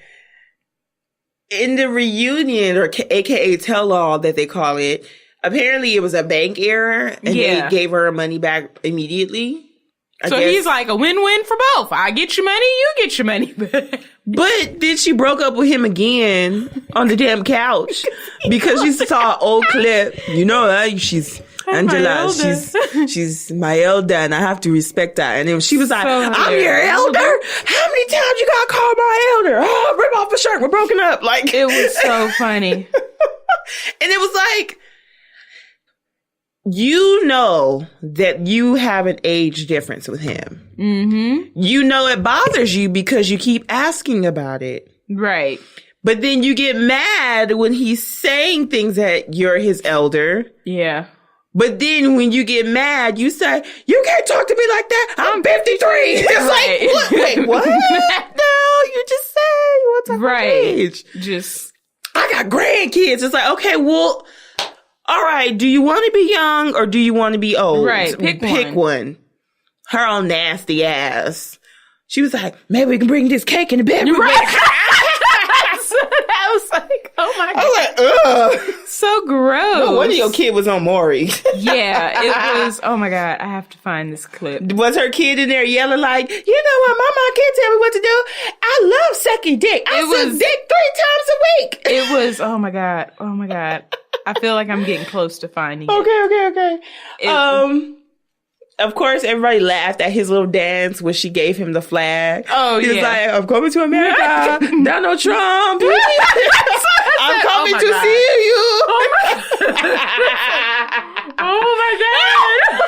in the reunion, or AKA tell-all that they call it, apparently it was a bank error, and they gave her her money back immediately. I guess. He's like a win-win for both. I get your money, you get your money back. But then she broke up with him again on the damn couch because she saw an old clip. She's Angela. She's my elder, and I have to respect that. And then she was like, "I'm your elder. How many times you gotta call my elder? Oh, rip off a shirt. We're broken up." Like, it was so funny, and it was like, that you have an age difference with him. Mm-hmm. It bothers you because you keep asking about it, right? But then you get mad when he's saying things that you're his elder. Yeah. But then when you get mad, you say, "You can't talk to me like that. I'm 53. It's like, what? Wait, what? No, you just say you want to talk about age. I got grandkids. It's like, okay, well, all right. Do you want to be young or do you want to be old? Right. Pick one. Her own nasty ass. She was like, maybe we can bring this cake in the bedroom. Right. I was like, oh my God. I was like, ugh. So gross. No wonder your kid was on Maury. Yeah, it was, oh my God, I have to find this clip. Was her kid in there yelling like, you know what, my mom can't tell me what to do. I love sucking dick. I suck dick 3 times a week. It was, oh my God. I feel like I'm getting close to finding it. Okay. Of course, everybody laughed at his little dance when she gave him the flag. Oh, he was like, I'm coming to America. Donald Trump. I'm coming to see you. Oh my God.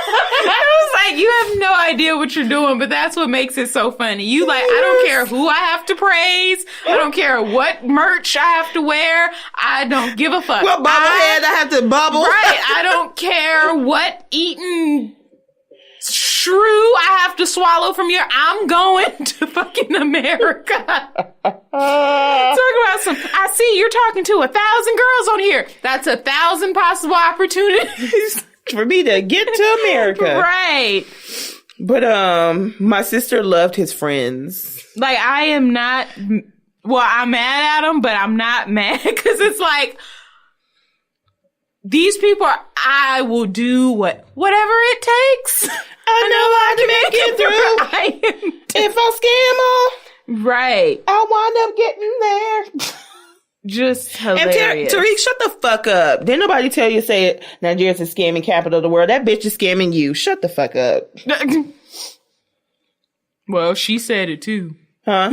I was like, you have no idea what you're doing, but that's what makes it so funny. You like, I don't care who I have to praise. I don't care what merch I have to wear. I don't give a fuck. What bobblehead I have to bubble. Right. I don't care what eating shrew I have to swallow from here. I'm going to fucking America. Talk about some. I see you're talking to 1,000 girls on here. That's 1,000 possible opportunities for me to get to America. Right. But my sister loved his friends. Like, I am not. Well, I'm mad at him, but I'm not mad because it's like, these people, I will do whatever it takes. I know I can make it through. If I scam them, right, I'll wind up getting there. Just hilarious. And Tariq, shut the fuck up. Didn't nobody tell you say Nigeria's the scamming capital of the world? That bitch is scamming you. Shut the fuck up. Well, she said it too. Huh?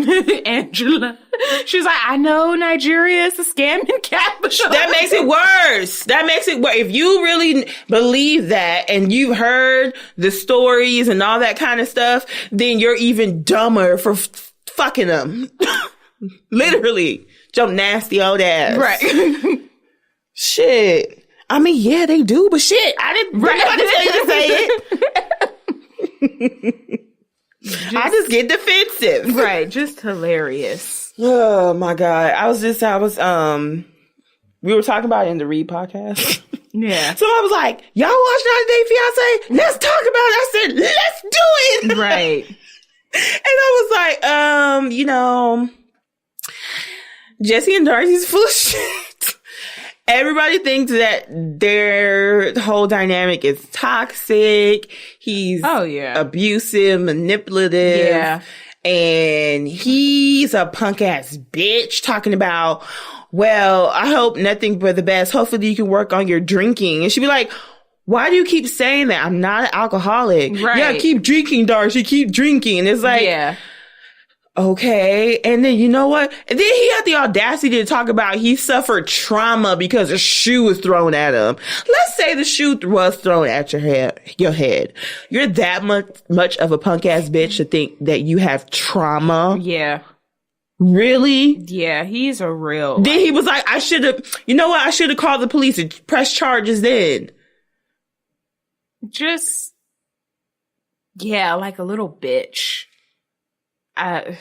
Angela. She's like, I know Nigeria is the scamming capital. That makes it worse. That makes it worse. If you really believe that and you've heard the stories and all that kind of stuff, then you're even dumber for fucking them. Literally. Your nasty old ass. Right. Shit. I mean, yeah, they do, but shit, I didn't tell you to say it. I just get defensive. Right. Just hilarious. Oh my God. We were talking about it in the Read podcast. Yeah. So I was like, y'all watch 90 Day Fiancé? Let's talk about it. I said, let's do it. Right. And I was like, Jesse and Darcy's full of shit. Everybody thinks that their whole dynamic is toxic. He's abusive, manipulative. Yeah. And he's a punk ass bitch talking about, well, I hope nothing but the best. Hopefully you can work on your drinking. And she'd be like, why do you keep saying that? I'm not an alcoholic. Right. Yeah, keep drinking, Darcy. Keep drinking. And it's like, yeah. Okay. And then you know what? And then he had the audacity to talk about he suffered trauma because a shoe was thrown at him. Let's say the shoe was thrown at your head. You're that much of a punk ass bitch to think that you have trauma. Yeah. Really? Yeah, he's a real. Then he was like, I should have called the police and pressed charges then. Just, yeah, like a little bitch. I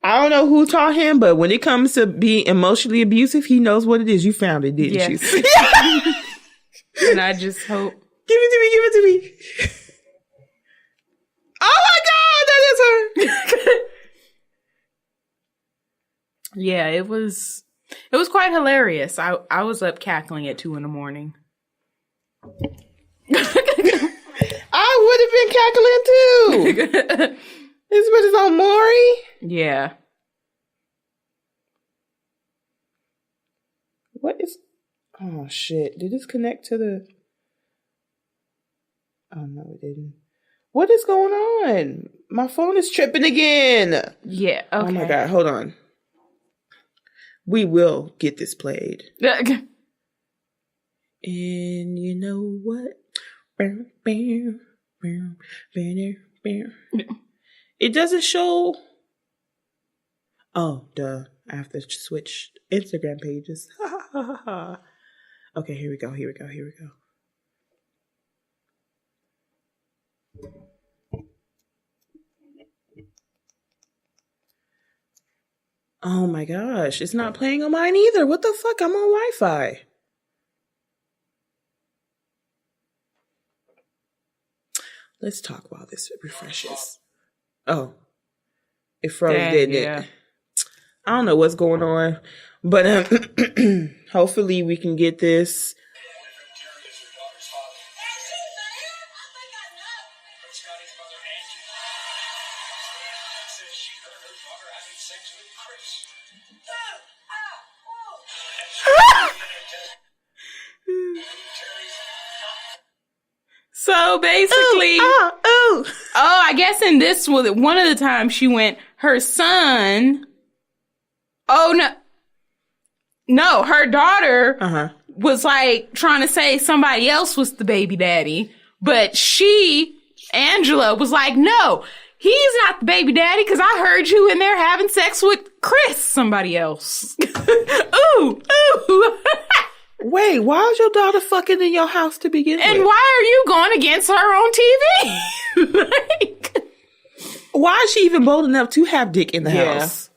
don't know who taught him, but when it comes to being emotionally abusive, he knows what it is. You found it, didn't you? And I just hope. Give it to me. Oh my God, that is her. Yeah, it was quite hilarious. I was up cackling at 2 a.m. I would have been cackling too. This bitch is on Maury. Yeah. What is? Oh shit! Did this connect to the? Oh no, it didn't. What is going on? My phone is tripping again. Yeah. Okay. Oh my God! Hold on. We will get this played. And you know what? It doesn't show. Oh, duh. I have to switch Instagram pages. Okay, here we go. Oh my gosh. It's not playing on mine either. What the fuck? I'm on Wi-Fi. Let's talk while this refreshes. Oh, it froze, didn't it? I don't know what's going on, but hopefully we can get this. So basically, I guess in this one of the times she went, her son. Oh no, her daughter was like trying to say somebody else was the baby daddy, but Angela was like, no, he's not the baby daddy because I heard you in there having sex with Chris, somebody else. Ooh. Wait, why is your daughter fucking in your house to begin with? And why are you going against her on TV? Why is she even bold enough to have dick in the house?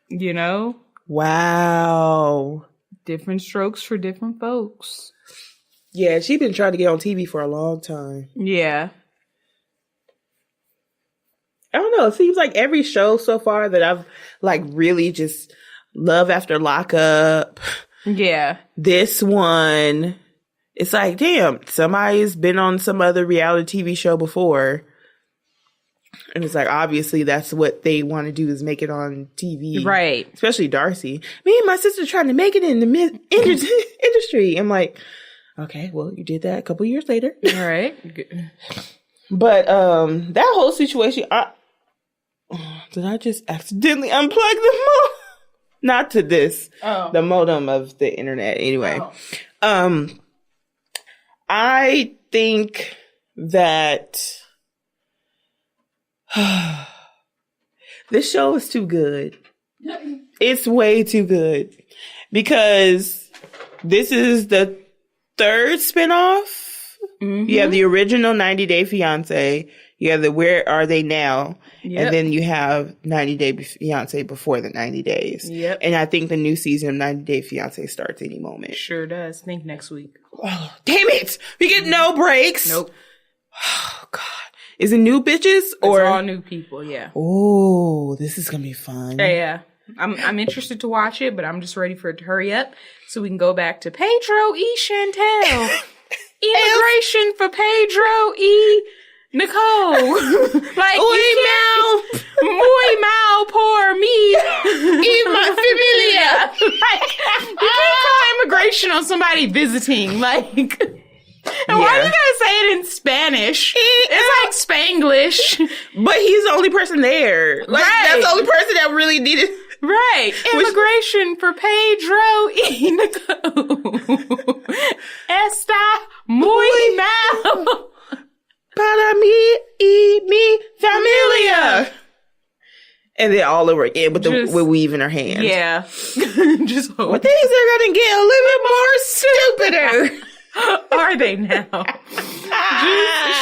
You know? Wow. Different strokes for different folks. Yeah, she's been trying to get on TV for a long time. Yeah. I don't know. It seems like every show so far that I've like really just Love After Lockup. Yeah. This one, it's like, damn, somebody's been on some other reality TV show before. And it's like, obviously, that's what they want to do is make it on TV. Right. Especially Darcy. Me and my sister trying to make it in the industry. I'm like, okay, well, you did that a couple years later. All right. But that whole situation, did I just accidentally unplug the modem? Not to this. Oh. The modem of the internet. Anyway. Oh. I think that this show is too good. It's way too good. Because this is the third spinoff. Mm-hmm. You have the original 90 Day Fiancé. You have the Where Are They Now? Yep. And then you have 90 Day Fiancé before the 90 days. Yep. And I think the new season of 90 Day Fiancé starts any moment. Sure does. I think next week. Oh, damn it. We get no breaks. Nope. Oh, God. Is it new bitches or? It's all new people, yeah. Oh, this is going to be fun. Yeah. I'm interested to watch it, but I'm just ready for it to hurry up so we can go back to Pedro E. Chantel. Immigration for Pedro E. Nicole. Like, muy mal. Muy mal por me. Y my familia. Like, you can't call immigration on somebody visiting. Like, and why do you gotta say it in Spanish? It's like Spanglish. But he's the only person there. Like, that's the only person that really needed. Right. Immigration for Pedro y Nicole. Está muy mal. Para mí y mi familia. And then all over again with with weave in her hand. Yeah. Just hope. Well, things are going to get a little bit more stupider. Are they now?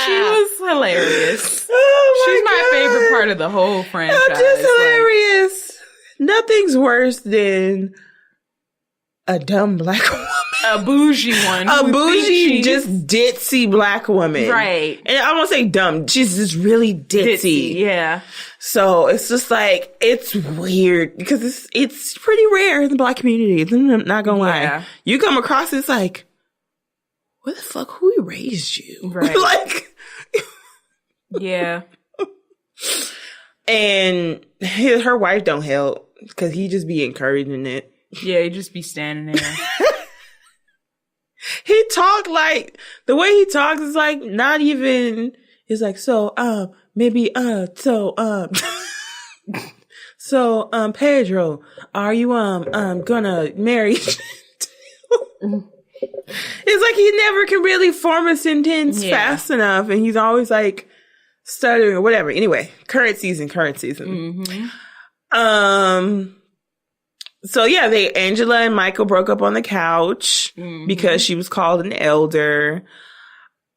She was hilarious. Oh She's my my favorite part of the whole franchise. Just hilarious. Nothing's worse than a dumb black woman. A bougie one. A bougie, just ditzy black woman. Right. And I won't say dumb. She's just really ditzy. Yeah. So it's just like, it's weird because it's pretty rare in the black community. I'm not gonna lie. You come across it's like, what the fuck? Who raised you? Right. Like, yeah. And her wife don't help because he just be encouraging it. Yeah, he just be standing there. He talked like, the way he talks is like, not even, it's like, maybe, Pedro, are you, gonna marry? It's like he never can really form a sentence fast enough. And he's always like stuttering or whatever. Anyway, current season. Mm-hmm. So yeah, Angela and Michael broke up on the couch because she was called an elder.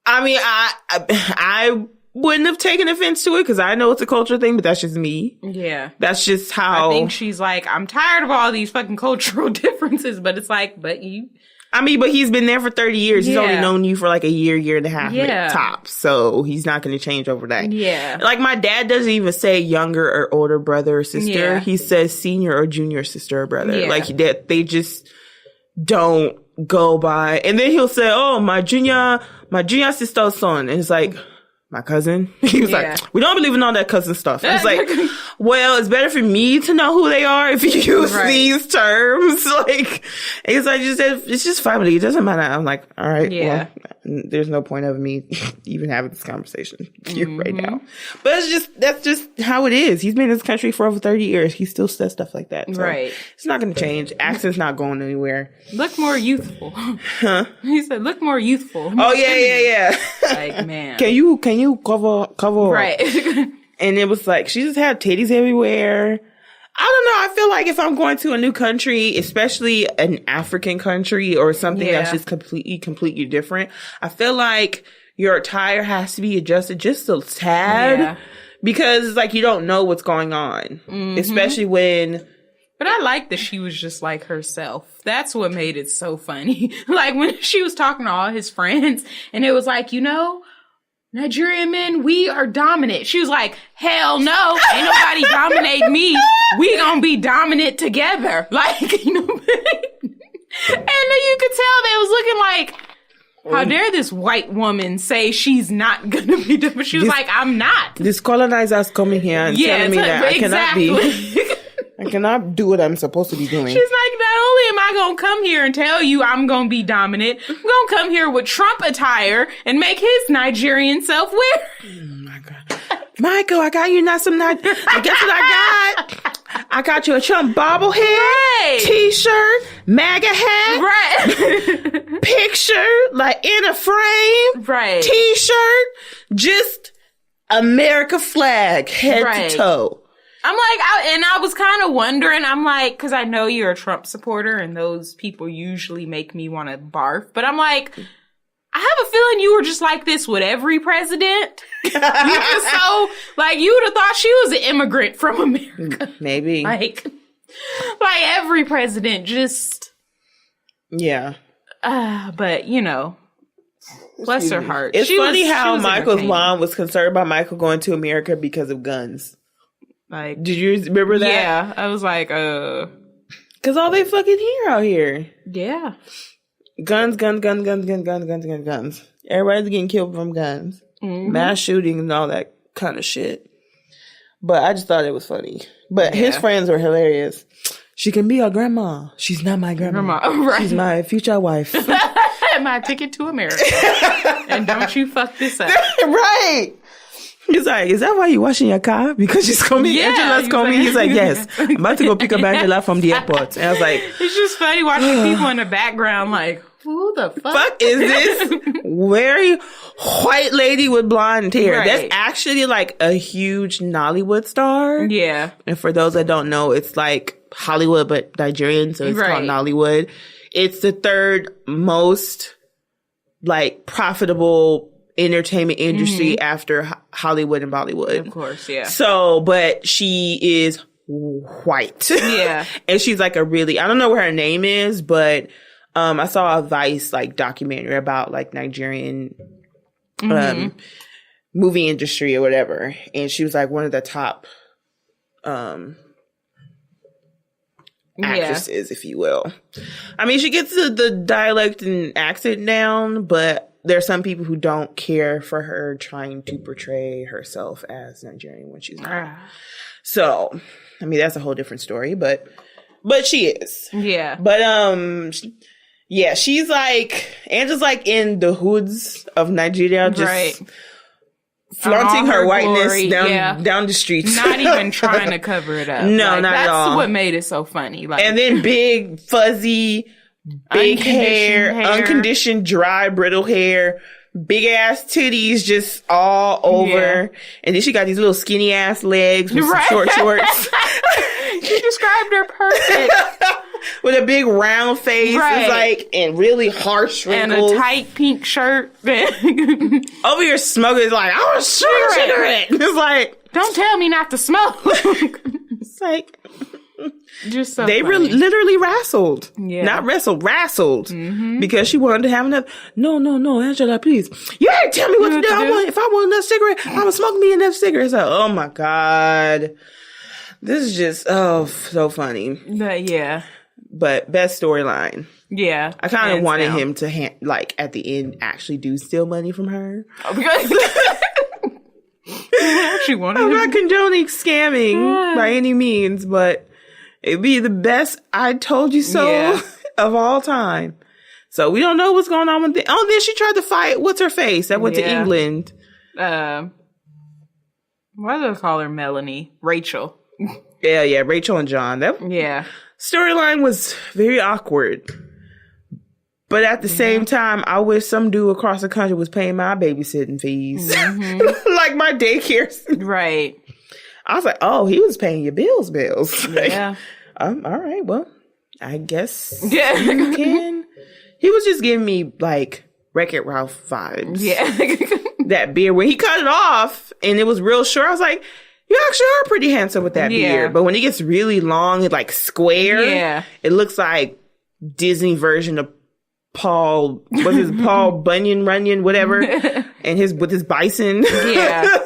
I mean, I wouldn't have taken offense to it because I know it's a cultural thing, but that's just me. Yeah. That's just how. I think she's like, I'm tired of all these fucking cultural differences, but it's like, but he's been there for 30 years. He's only known you for like a year and a half tops. So he's not going to change over that. Yeah. Like my dad doesn't even say younger or older brother or sister. Yeah. He says senior or junior sister or brother. Yeah. Like they just don't go by. And then he'll say, oh, my junior sister's son. And it's like, my cousin. He was like, we don't believe in all that cousin stuff. I was like, well, it's better for me to know who they are if you use these terms. Like, it's like, it's just family. It doesn't matter. I'm like, all right, well, there's no point of me even having this conversation with you right now. But that's just how it is. He's been in this country for over 30 years. He still says stuff like that. So it's not going to change. Accent's not going anywhere. Look more youthful. Huh? He said, look more youthful. Oh, yeah. Like, man. Can you cover right. And it was like, she just had titties everywhere. I don't know. I feel like if I'm going to a new country, especially an African country or something that's just completely different, I feel like your attire has to be adjusted just a tad because it's like you don't know what's going on, especially when. But I like that she was just like herself. That's what made it so funny. Like when she was talking to all his friends and it was like, Nigerian men, we are dominant. She was like, hell no, ain't nobody dominate me. We gonna be dominant together. Like, and then you could tell they was looking like, how dare this white woman say she's not gonna be dominant? She was like, I'm not. This colonizers coming here and telling me that I cannot be. I cannot do what I'm supposed to be doing. She's like, not only am I going to come here and tell you I'm going to be dominant, I'm going to come here with Trump attire and make his Nigerian self wear. Oh, my God. Michael, I got you guess what I got? I got you a Trump bobblehead, T-shirt, MAGA hat, picture, like in a frame, T-shirt, just America flag, head to toe. I'm like, I was kind of wondering, I'm like, because I know you're a Trump supporter and those people usually make me want to barf, but I'm like, I have a feeling you were just like this with every president. You would have thought she was an immigrant from America. Maybe. Like every president just. Yeah. But, bless her heart. It's funny how Michael's mom was concerned about Michael going to America because of guns. Like, did you remember that? Yeah, I was like, because all they fucking hear out here. Yeah. Guns. Everybody's getting killed from guns. Mass shooting and all that kind of shit. But I just thought it was funny. But his friends were hilarious. She can be our grandma. She's not my grandma. Right. She's my future wife. My ticket to America. And don't you fuck this up. Right. He's like, is that why you're washing your car? Because she's coming. Yeah, Angela's coming. He's like, yes. I'm about to go pick up Angela from the airport. And I was like, it's just funny watching people in the background like, who the fuck is this very white lady with blonde hair? Right. That's actually like a huge Nollywood star. Yeah. And for those that don't know, it's like Hollywood, but Nigerian. So it's called Nollywood. It's the third most like profitable entertainment industry after Hollywood and Bollywood. Of course, yeah. So, but she is white. Yeah. And she's like I don't know what her name is, but I saw a Vice like documentary about like Nigerian movie industry or whatever. And she was like one of the top actresses, if you will. I mean, she gets the dialect and accent down, but there are some people who don't care for her trying to portray herself as Nigerian when she's not. So, I mean, that's a whole different story, but she is. Yeah. But, yeah, she's like, Angela's like in the hoods of Nigeria, just flaunting her whiteness down the streets. Not even trying to cover it up. No, not at all. That's what made it so funny. Like, and then big, fuzzy, big hair, unconditioned, dry, brittle hair, big ass titties just all over. Yeah. And then she got these little skinny ass legs with some short shorts. You described her perfect. With a big round face, it's like, and really harsh wrinkles. And a tight pink shirt. Over here smoking, it's like, I want to smoke a cigarette. It's like, don't tell me not to smoke. It's like, just so they funny. literally wrestled. Yeah. Not wrestled, because she wanted to have another. No, Angela, please. You ain't tell me what to do. If I want another cigarette, I'm going to smoke me another cigarette. It's like, oh my God. This is just, so funny. Yeah. But best storyline. Yeah. I kind of wanted him to, like, at the end, actually do steal money from her. She wanted I'm him. not condoning scamming by any means, but it'd be the best I told you so of all time. So we don't know what's going on with it. Oh, then she tried to fight. What's her face? That went to England. Why do they call her Melanie? Rachel. Yeah. Rachel and John. That storyline was very awkward. But at the same time, I wish some dude across the country was paying my babysitting fees. Like my daycare. Right. I was like, oh, he was paying your bills. Yeah. All right, well, I guess you can. He was just giving me like Wreck-It Ralph vibes. Yeah. That beard, when he cut it off and it was real short, I was like, you actually are pretty handsome with that beard. But when it gets really long and like square, it looks like Disney version of Paul Bunyan, whatever, and with his bison. Yeah.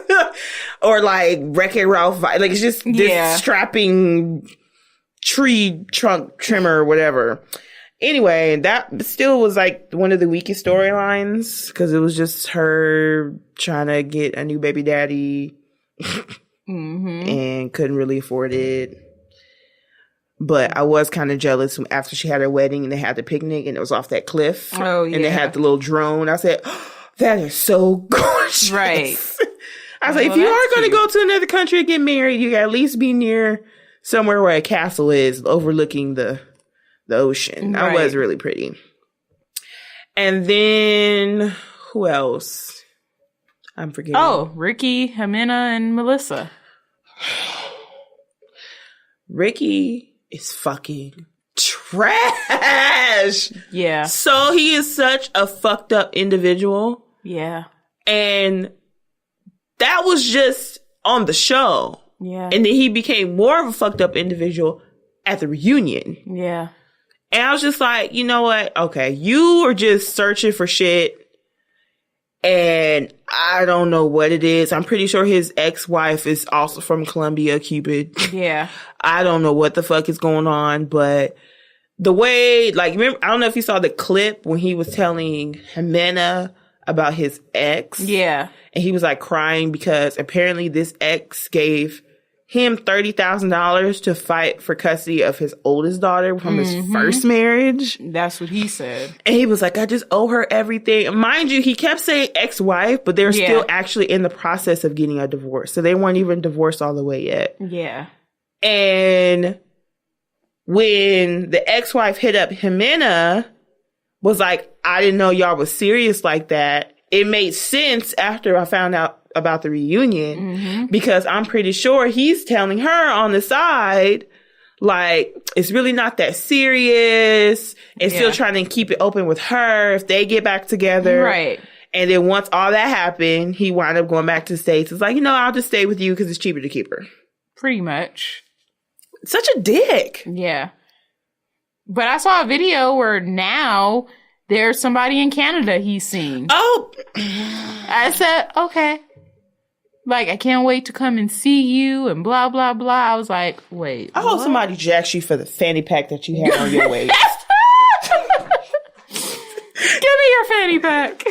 Or like Wreck-It Ralph, like it's just this strapping tree trunk trimmer or whatever. Anyway, that still was like one of the weakest storylines because it was just her trying to get a new baby daddy and couldn't really afford it. But I was kind of jealous after she had her wedding and they had the picnic and it was off that cliff. Oh, yeah. And they had the little drone. I said, oh, that is so gorgeous. Right. I was like, if you are going to go to another country and get married, you got to at least be near somewhere where a castle is overlooking the ocean. That was really pretty. And then who else? I'm forgetting. Oh, Ricky, Jimena, and Melissa. Ricky is fucking trash. Yeah. So he is such a fucked up individual. Yeah. And that was just on the show. Yeah. And then he became more of a fucked up individual at the reunion. Yeah. And I was just like, you know what? Okay, you are just searching for shit. And I don't know what it is. I'm pretty sure his ex-wife is also from Colombia, Cupid. Yeah. I don't know what the fuck is going on, but the way, like, remember, I don't know if you saw the clip when he was telling Jimena about his ex. Yeah. And he was like crying because apparently this ex gave him $30,000 to fight for custody of his oldest daughter from his first marriage. That's what he said. And he was like, I just owe her everything. Mind you, he kept saying ex-wife, but they're still actually in the process of getting a divorce. So they weren't even divorced all the way yet. Yeah. And when the ex-wife hit up Jimena, was like, I didn't know y'all was serious like that. It made sense after I found out about the reunion because I'm pretty sure he's telling her on the side, like, it's really not that serious and still trying to keep it open with her if they get back together. Right. And then once all that happened, he wound up going back to the States. It's like, I'll just stay with you because it's cheaper to keep her. Pretty much. Such a dick. Yeah. But I saw a video where now there's somebody in Canada he's seen. Oh. I said, okay. Like, I can't wait to come and see you and blah, blah, blah. I was like, wait. I hope somebody jacks you for the fanny pack that you had on your waist. Give me your fanny pack.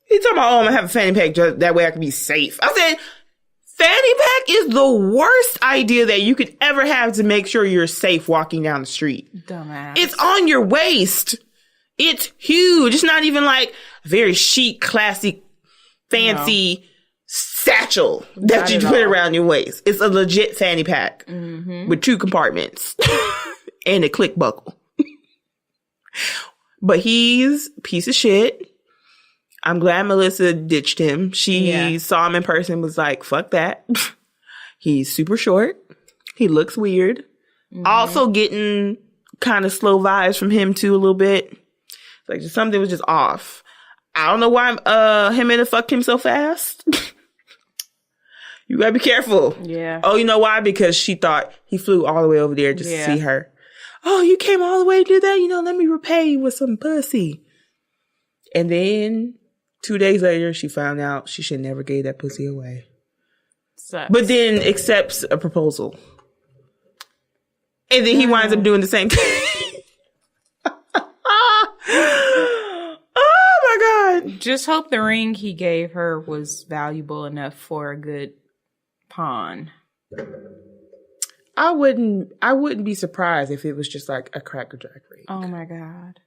He talking about, I'm going to have a fanny pack just that way I can be safe. I said, fanny pack is the worst idea that you could ever have to make sure you're safe walking down the street. Dumbass. It's on your waist. It's huge. It's not even like very chic, classy, fancy satchel that you put around your waist. It's a legit fanny pack with 2 compartments and a click buckle. But he's a piece of shit. I'm glad Melissa ditched him. She saw him in person, was like, fuck that. He's super short. He looks weird. Also getting kind of slow vibes from him too a little bit. Like just something was just off. I don't know why Jimena fucked him so fast. You gotta be careful. Yeah. Oh, you know why? Because she thought he flew all the way over there just to see her. Oh, you came all the way to do that? Let me repay you with some pussy. And then 2 days later, she found out she should never gave that pussy away. Sucks. But then accepts a proposal. And then he winds up doing the same thing. Just hope the ring he gave her was valuable enough for a good pawn. I wouldn't be surprised if it was just like a Cracker Jack ring. Oh my God.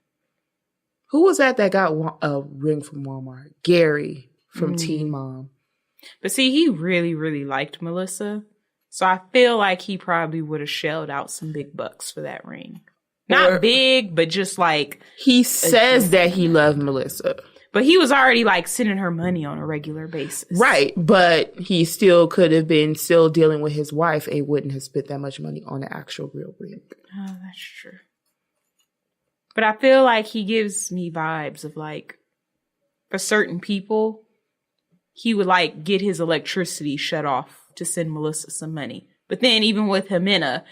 Who was that got a ring from Walmart? Gary from Teen Mom. But see, he really, really liked Melissa. So I feel like he probably would have shelled out some big bucks for that ring. Not big, but just like... He says that he loved Melissa. But he was already like sending her money on a regular basis. Right. But he still could have been still dealing with his wife and wouldn't have spent that much money on the actual real ring. Oh, that's true. But I feel like he gives me vibes of like, for certain people, he would like get his electricity shut off to send Melissa some money. But then even with Jimena,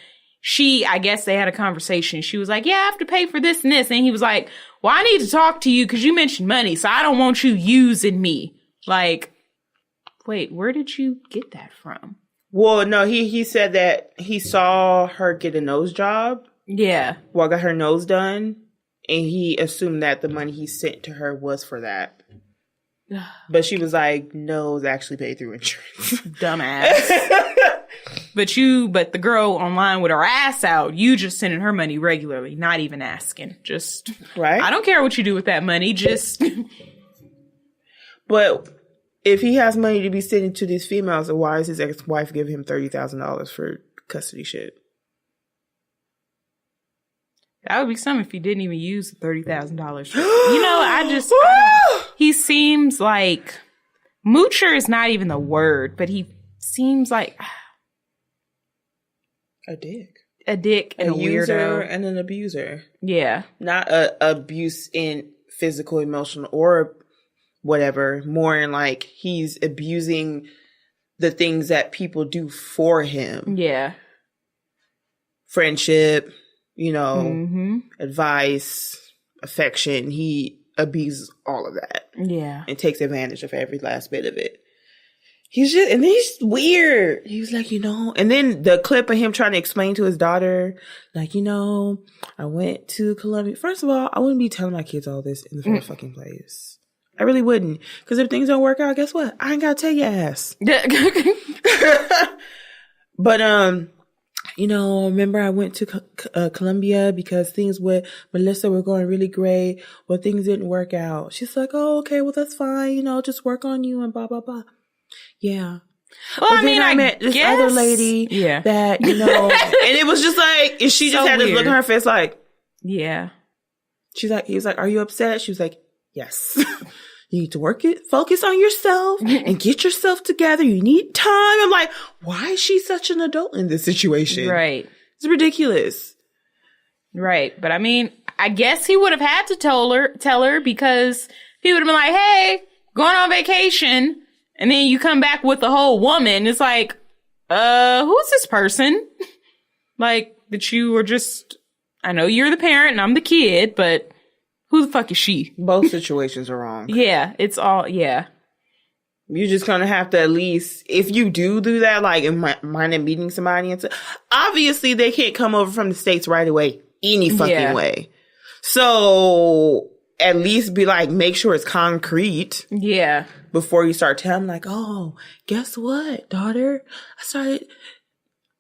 I guess they had a conversation. She was like, yeah, I have to pay for this and this. And he was like, well, I need to talk to you because you mentioned money. So I don't want you using me. Like, wait, where did you get that from? Well, no, he said that he saw her get a nose job. Yeah. Well, got her nose done. And he assumed that the money he sent to her was for that. But she was like, no, it's actually paid through insurance. Dumbass. But the girl online with her ass out, you just sending her money regularly, not even asking. Just, right? I don't care what you do with that money, just. But if he has money to be sending to these females, then why is his ex-wife giving him $30,000 for custody shit? That would be something if he didn't even use the $30,000. He seems like, moocher is not even the word, but he seems like a dick. A dick and a user weirdo. And an abuser. Yeah. Not abuse in physical, emotional, or whatever. More in like he's abusing the things that people do for him. Yeah. Friendship, advice, affection. He abuses all of that. Yeah. And takes advantage of every last bit of it. He's weird. He was like, and then the clip of him trying to explain to his daughter, like, I went to Colombia. First of all, I wouldn't be telling my kids all this in the first fucking place. I really wouldn't. Because if things don't work out, guess what? I ain't got to tell your ass. But, remember I went to Colombia because things with Melissa were going really great. Well, things didn't work out. She's like, oh, okay, well, that's fine. Just work on you and blah, blah, blah. Yeah. Well, I met this other lady that, and it was just like, and she just had this look on her face like, yeah. He was like, are you upset? She was like, yes. You need to focus on yourself and get yourself together. You need time. I'm like, why is she such an adult in this situation? Right. It's ridiculous. Right. But I mean, I guess he would have had to tell her because he would have been like, hey, going on vacation. And then you come back with the whole woman. It's like, who's this person? Like, that you were just, I know you're the parent and I'm the kid, but who the fuck is she? Both situations are wrong. Yeah, it's all, yeah. You're just gonna have to at least, if you do that, like, in mind meeting somebody, and obviously they can't come over from the States right away, any fucking way. So, at least be like, make sure it's concrete. Yeah. Before you start telling, like, oh, guess what, daughter? I started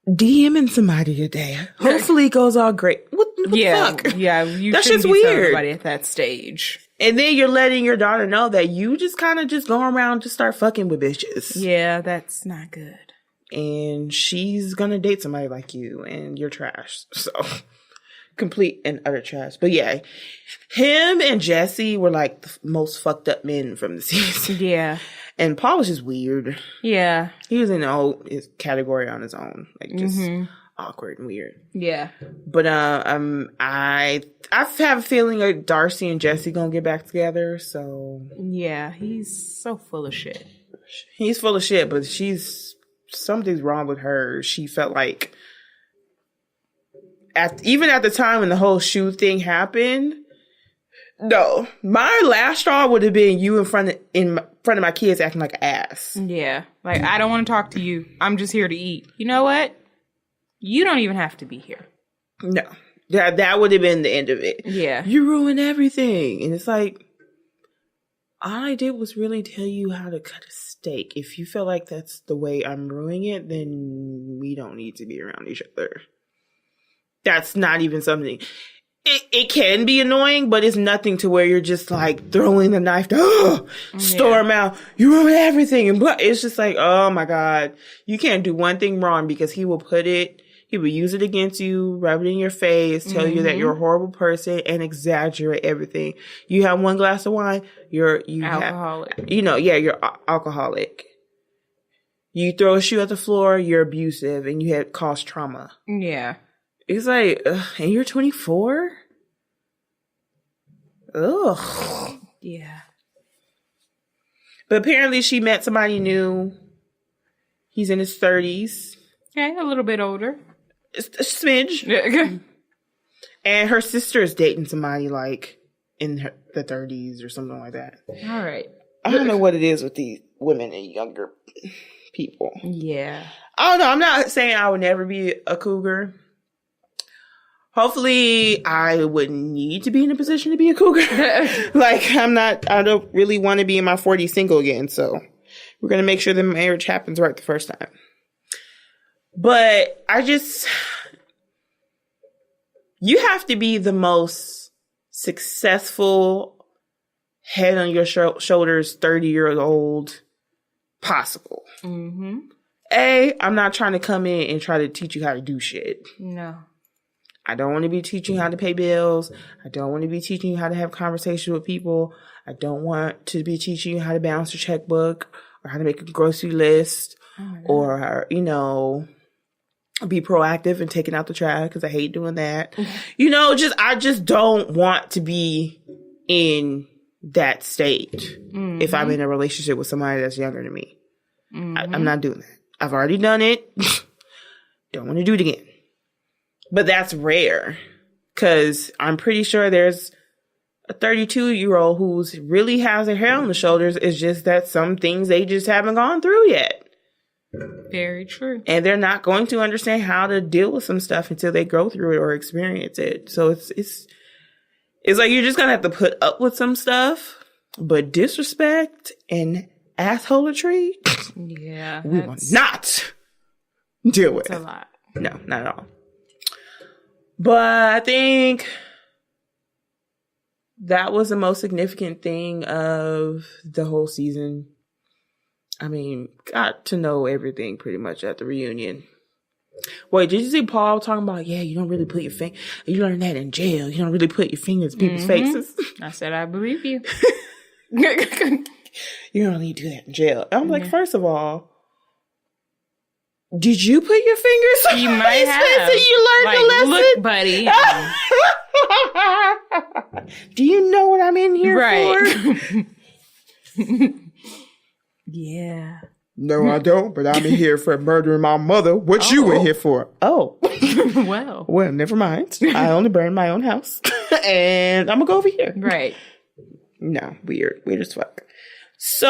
DMing somebody today. Hopefully it goes all great. What the fuck? Yeah, that's just weird. Everybody at that stage. And then you're letting your daughter know that you just kind of just go around to start fucking with bitches. Yeah, that's not good. And she's gonna date somebody like you, and you're trash. So, complete and utter trash. But yeah, him and Jesse were like the most fucked up men from the season. Yeah. And Paul was just weird. Yeah. He was in his category on his own. Like, just awkward and weird. Yeah. But I have a feeling like Darcy and Jesse gonna get back together, so. Yeah, he's so full of shit. He's full of shit, but something's wrong with her. She felt like, even at the time when the whole shoe thing happened, no, my last straw would have been you in front of my kids acting like an ass. Yeah. Like, I don't want to talk to you. I'm just here to eat. You know what? You don't even have to be here. No. That would have been the end of it. Yeah. You ruined everything. And it's like, all I did was really tell you how to cut a steak. If you feel like that's the way I'm ruining it, then we don't need to be around each other. That's not even something. It can be annoying, but it's nothing to where you're just like throwing the knife to storm out. You ruined everything. And it's just like, oh my God. You can't do one thing wrong because he will use it against you, rub it in your face, tell you that you're a horrible person, and exaggerate everything. You have one glass of wine, you're alcoholic. You're alcoholic. You throw a shoe at the floor, you're abusive, and you had caused trauma. Yeah. It's like, and you're 24? Ugh. Yeah. But apparently she met somebody new. He's in his 30s. Okay, a little bit older. A smidge. And her sister is dating somebody like in the 30s or something like that. All right. I don't know what it is with these women and younger people. Yeah. I don't know. I'm not saying I would never be a cougar. Hopefully, I wouldn't need to be in a position to be a cougar. I don't really want to be in my 40s single again. So we're going to make sure the marriage happens right the first time. But you have to be the most successful, head on your shoulders, 30-year-old possible. Mm-hmm. I'm not trying to come in and try to teach you how to do shit. No. I don't want to be teaching you how to pay bills. I don't want to be teaching you how to have conversations with people. I don't want to be teaching you how to balance your checkbook or how to make a grocery list or, be proactive and taking out the trash because I hate doing that. I just don't want to be in that state if I'm in a relationship with somebody that's younger than me. I'm not doing that. I've already done it. Don't want to do it again. But that's rare because I'm pretty sure there's a 32-year-old who's really has their hair on the shoulders. It's just that some things they just haven't gone through yet. Very true. And they're not going to understand how to deal with some stuff until they go through it or experience it. So it's like you're just going to have to put up with some stuff, but disrespect and assholery, yeah, we will not deal with. It's a lot. No, not at all. But I think that was the most significant thing of the whole season. I mean, got to know everything pretty much at the reunion. Wait, did you see Paul talking about, you don't really put your finger, you learned that in jail. You don't really put your fingers in people's faces. I said, I believe you. You don't need to do that in jail. I'm like, first of all, did you put your fingers on you might have. And you learned the lesson? Look, buddy. Do you know what I'm in here for? Yeah. No, I don't, but I'm in here for murdering my mother. What you in here for? Oh. Well, never mind. I only burned my own house. And I'm going to go over here. Right. No, weird. Weird as fuck. So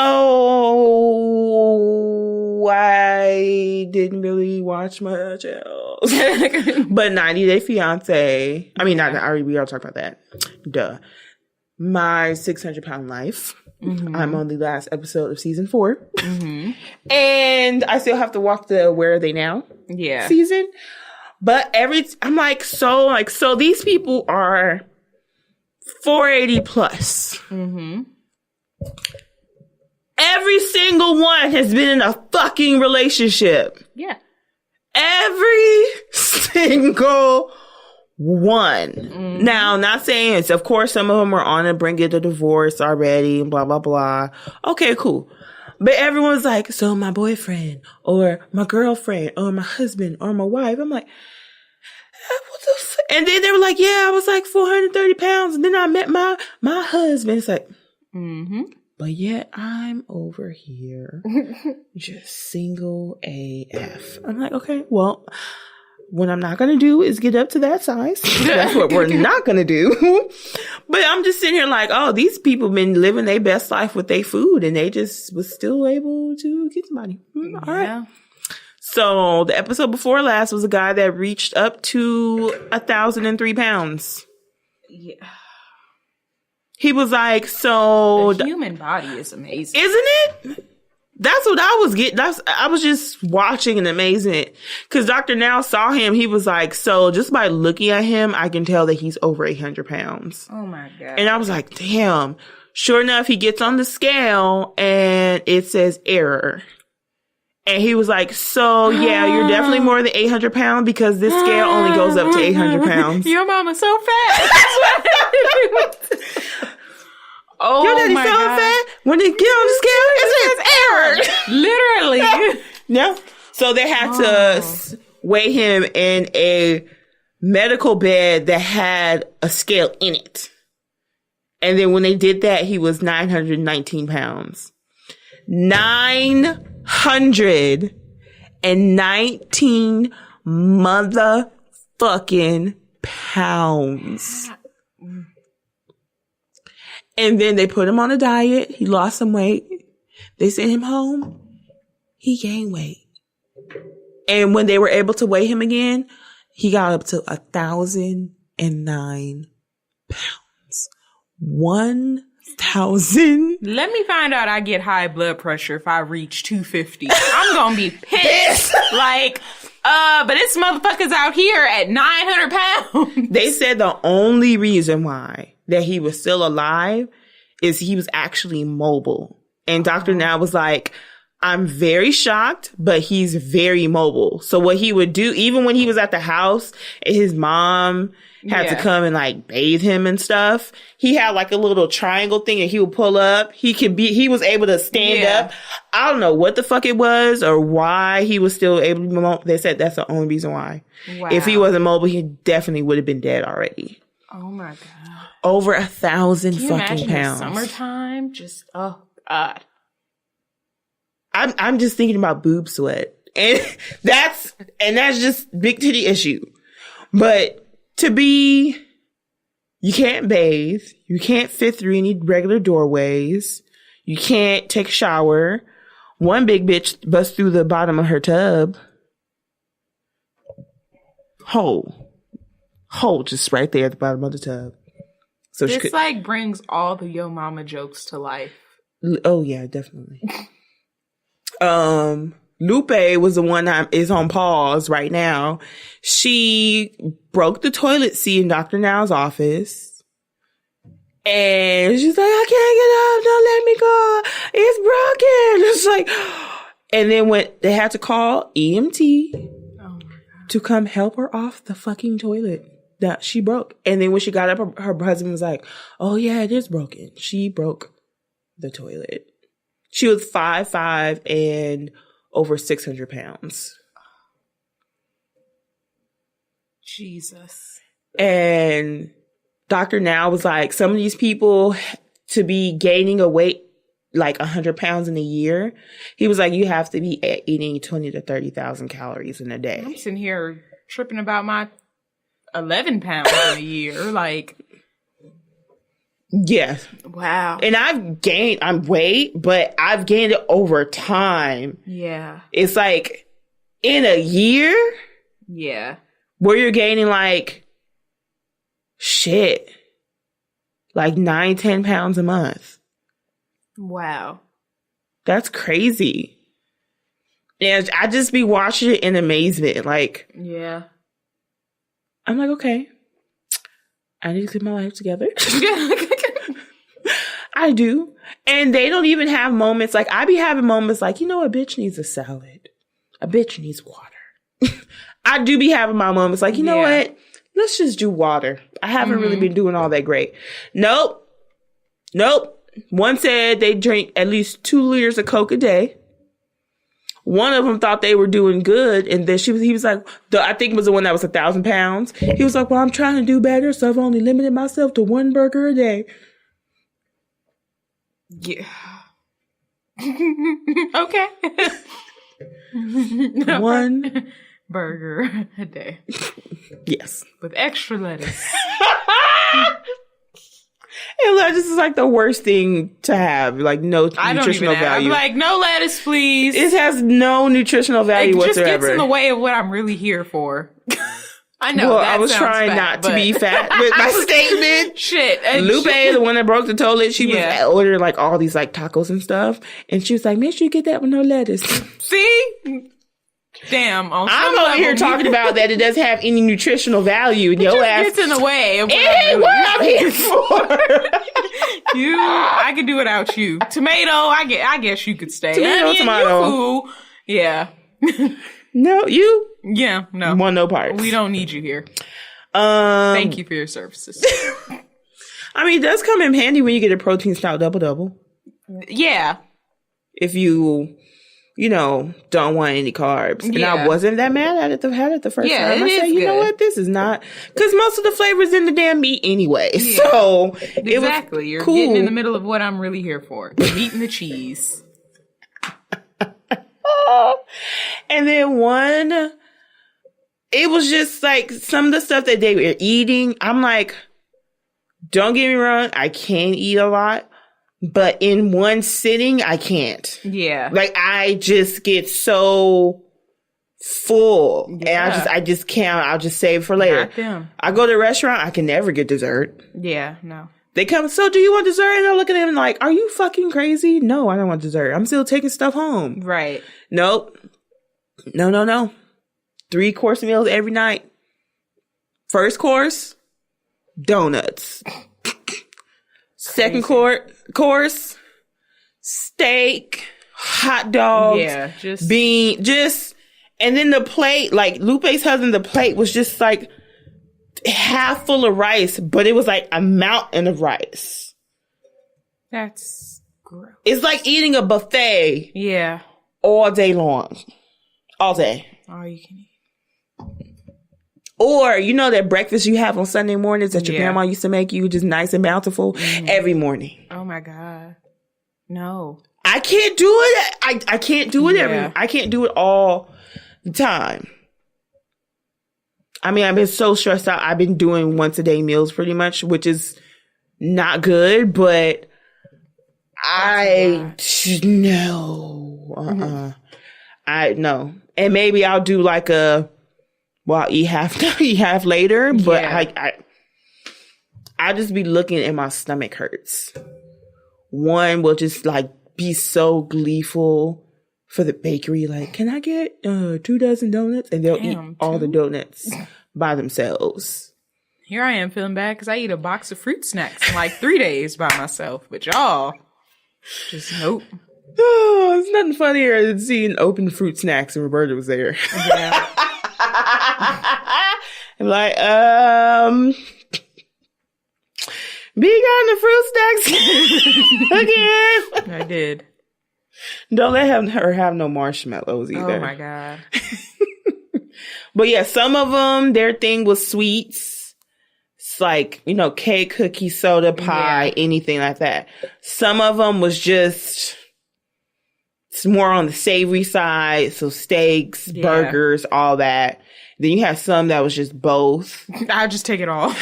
I didn't really watch much else. But 90 Day Fiance. I mean, we all talked about that. Duh. My 600-pound life. Mm-hmm. I'm on the last episode of season 4. Mm-hmm. And I still have to walk the Where Are They Now season. But I'm like, so these people are 480 plus. Mm-hmm. Every single one has been in a fucking relationship. Yeah. Every single one. Mm-hmm. Now, I'm not saying it's, of course, some of them are on the brink of the divorce already and blah, blah, blah. Okay, cool. But everyone's like, so my boyfriend or my girlfriend or my husband or my wife. I'm like, what the fuck? And then they were like, I was like 430 pounds. And then I met my husband. It's like, but yet I'm over here just single AF. I'm like, okay, well, what I'm not going to do is get up to that size. That's what we're not going to do. But I'm just sitting here like, oh, these people been living their best life with their food and they just was still able to get somebody. All right. So the episode before last was a guy that reached up to 1,003 pounds. Yeah. He was like, so... The human body is amazing. Isn't it? That's what I was getting. I was just watching in amazement. Because Dr. Now saw him. He was like, so just by looking at him, I can tell that he's over 800 pounds. Oh, my God. And I was like, damn. Sure enough, he gets on the scale and it says error. And he was like, so, yeah, you're definitely more than 800 pounds because this scale only goes up to 800 pounds. Your mama's so fat. Oh, your daddy my so God. fat. When they get on the scale, it says error. Literally. No. So they had to weigh him in a medical bed that had a scale in it. And then when they did that, he was 919 pounds. 919 motherfucking pounds. And then they put him on a diet. He lost some weight. They sent him home. He gained weight. And when they were able to weigh him again, he got up to 1,009 pounds. 1,000. Let me find out I get high blood pressure if I reach 250. I'm gonna be pissed. Like, but this motherfucker's out here at 900 pounds. They said the only reason why that he was still alive is he was actually mobile. And Dr. Now was like, I'm very shocked, but he's very mobile. So what he would do, even when he was at the house and his mom had to come and like bathe him and stuff, he had like a little triangle thing and he would pull up. He was able to stand up. I don't know what the fuck it was or why he was still able to be mobile. They said that's the only reason why. Wow. If he wasn't mobile, he definitely would have been dead already. Oh my God. Over 1,000 fucking pounds. Summertime, just oh God. I'm just thinking about boob sweat, and that's just big titty issue. But you can't bathe, you can't fit through any regular doorways, you can't take a shower. One big bitch busts through the bottom of her tub. Hole just right there at the bottom of the tub. So this like brings all the Yo Mama jokes to life. Oh yeah, definitely. Lupe was the one that is on pause right now. She broke the toilet seat in Dr. Now's office. And she's like, I can't get up. Don't let me go. It's broken. It's like, and then when they had to call EMT to come help her off the fucking toilet that she broke. And then when she got up, her husband was like, oh yeah, it is broken. She broke the toilet. She was 5'5" and over 600 pounds. Jesus. And Dr. Now was like, some of these people to be gaining a weight like 100 pounds in a year, he was like, you have to be eating 20 to 30,000 calories in a day. I'm sitting here tripping about my 11 pounds in a year. Like, yeah. Wow. And I'm weight, but I've gained it over time. Yeah. It's like in a year. Yeah. Where you're gaining like 9-10 pounds a month. Wow. That's crazy. And I just be watching it in amazement. Like, yeah. I'm like, okay, I need to get my life together. I do. And they don't even have moments. Like, I be having moments like, you know, a bitch needs a salad. A bitch needs water. I do be having my moments like, you know what? Let's just do water. I haven't really been doing all that great. Nope. One said they drink at least 2 liters of Coke a day. One of them thought they were doing good. And then he was like, I think it was the one that was 1,000 pounds. He was like, well, I'm trying to do better. So I've only limited myself to 1 burger a day. Yeah. Okay. 1 burger a day. Yes. With extra lettuce. And lettuce is like the worst thing to have. Like, no nutritional value. I'm like, no lettuce, please. It has no nutritional value whatsoever. It just gets in the way of what I'm really here for. I know. Well, that I was sounds trying fat, not to be fat with my statement. Shit. Lupe, the one that broke the toilet, she was ordering like all these like tacos and stuff. And she was like, make sure you get that with no lettuce. See? Damn. I'm over here talking about that it doesn't have any nutritional value. And your ass gets in the way of what I'm here for. I could do without you. Tomato, I guess you could stay. Tomato. Yeah. No, you? Yeah, no. Want no parts. We don't need you here. Thank you for your services. I mean, it does come in handy when you get a protein stout double. Yeah. If you don't want any carbs. And I wasn't that mad at it the first time. I said, you know what? This is not, because most of the flavor's in the damn meat anyway. Yeah. So exactly. You're getting in the middle of what I'm really here for. The meat and the cheese. And then it was just like some of the stuff that they were eating. I'm like, don't get me wrong, I can eat a lot, but in one sitting, I can't. Yeah. Like, I just get so full. Yeah. And I just can't. I'll just save for later. Not them. I go to a restaurant, I can never get dessert. Yeah, no. They come, so do you want dessert? And I look at them like, are you fucking crazy? No, I don't want dessert. I'm still taking stuff home. Right. Nope. No. 3-course meals every night. First course, donuts. Second course, steak, hot dogs, and then the plate, like Lupe's husband, the plate was just like half full of rice, but it was like a mountain of rice. That's gross. It's like eating a buffet. Yeah. All day long. All day. All you can eat. Or, that breakfast you have on Sunday mornings that your grandma used to make you, just nice and bountiful, every morning. Oh my God. No. I can't do it. I can't do it I can't do it all the time. I mean, I've been so stressed out. I've been doing once a day meals pretty much, which is not good, but I no. And maybe I'll do like I'll eat half later, but I just be looking and my stomach hurts. One will just like be so gleeful for the bakery, like, can I get 2 dozen donuts? And they'll eat all the donuts by themselves. Here I am feeling bad because I eat a box of fruit snacks in like 3 days by myself, but y'all just nope. Oh, it's nothing funnier than seeing open fruit snacks and Roberta was there. Yeah. I'm like, big on the fruit snacks again. I did. Don't let her have no marshmallows either. Oh my God. But yeah, some of them, their thing was sweets. It's like, cake, cookie, soda, pie, anything like that. Some of them was just, it's more on the savory side. So steaks, burgers, all that. Then you have some that was just both. I just take it all.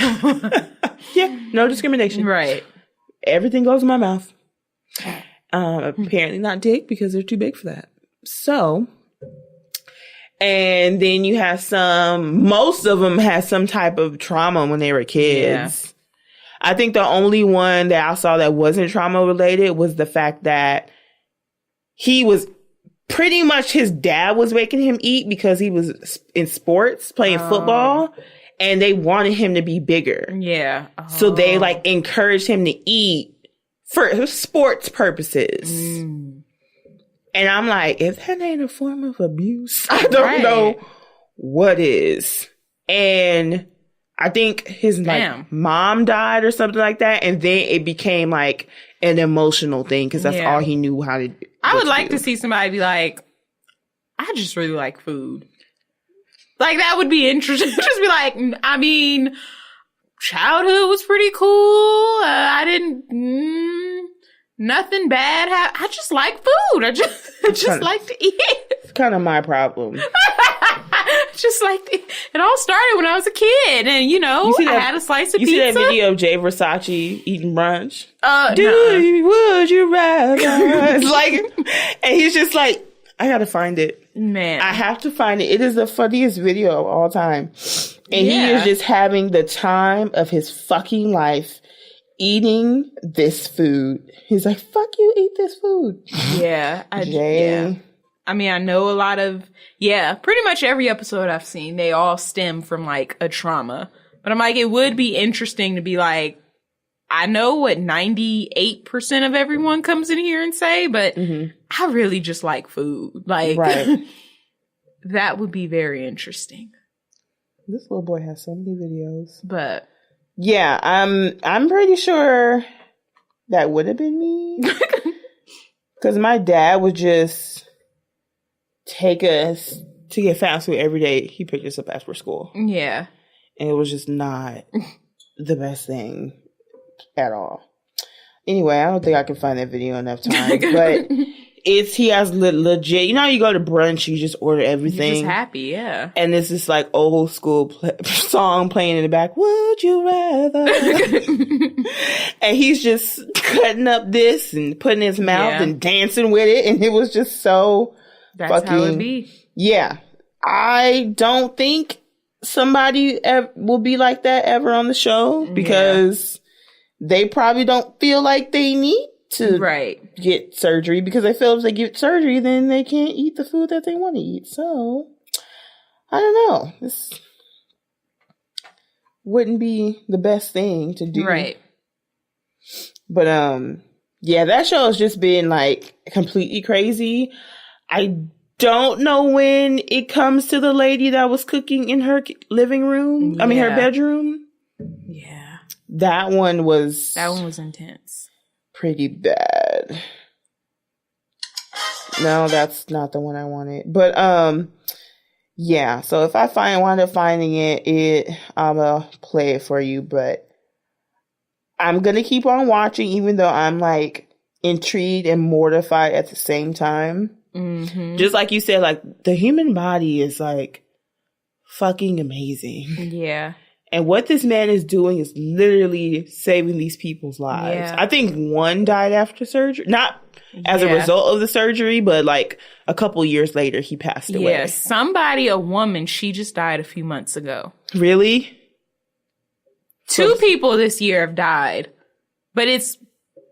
Yeah, no discrimination. Right. Everything goes in my mouth. Apparently not dick because they're too big for that. So, and then you have most of them had some type of trauma when they were kids. Yeah. I think the only one that I saw that wasn't trauma related was the fact that he was pretty much his dad was making him eat because he was in sports playing football and they wanted him to be bigger. Yeah. So they like encouraged him to eat for sports purposes. And I'm like, if that ain't a form of abuse, I don't know what is. And I think his mom died or something like that. And then it became like an emotional thing because that's all he knew how to do. I would like to see somebody be like, I just really like food. Like, that would be interesting. Just be like, I mean, childhood was pretty cool. I didn't, nothing bad happened. I just like food. I just like to eat. It's kind of my problem. Just like, it all started when I was a kid. And, I had a slice of pizza. You see that video of Jay Versace eating brunch? Would you rather? It's like, and he's just like, I gotta find it. Man. I have to find it. It is the funniest video of all time. And he is just having the time of his fucking life eating this food. He's like, fuck you, eat this food. Yeah. I mean, I know a lot of, pretty much every episode I've seen, they all stem from like a trauma. But I'm like, it would be interesting to be like, I know what 98% of everyone comes in here and say, but I really just like food. Like, that would be very interesting. This little boy has so many videos. But yeah, I'm pretty sure that would have been me. Because my dad would just take us to get fast food every day. He picked us up after school. Yeah. And it was just not the best thing at all. Anyway, I don't think I can find that video enough times. But he has legit, you know how you go to brunch, you just order everything. You're just happy, yeah. And it's this like old school song playing in the back. Would you rather? And he's just cutting up this and putting in his mouth and dancing with it. And it was just so That's how it be. Yeah. I don't think somebody will be like that ever on the show because they probably don't feel like they need to get surgery because they feel if they get surgery, then they can't eat the food that they want to eat. So, I don't know. This wouldn't be the best thing to do. Right. But, that show has just been, like, completely crazy. I don't know when it comes to the lady that was cooking in her living room. I mean, her bedroom. Yeah. That one was intense. Pretty bad. No, that's not the one I wanted. But, so if I wind up finding it, I'm gonna play it for you, but I'm gonna keep on watching even though I'm like intrigued and mortified at the same time. Mm-hmm. Just like you said, like the human body is like fucking amazing. Yeah. And what this man is doing is literally saving these people's lives. Yeah. I think one died after surgery. Not as a result of the surgery, but like a couple years later, he passed away. Yeah, a woman, she just died a few months ago. Really? 2 people this year have died. But it's a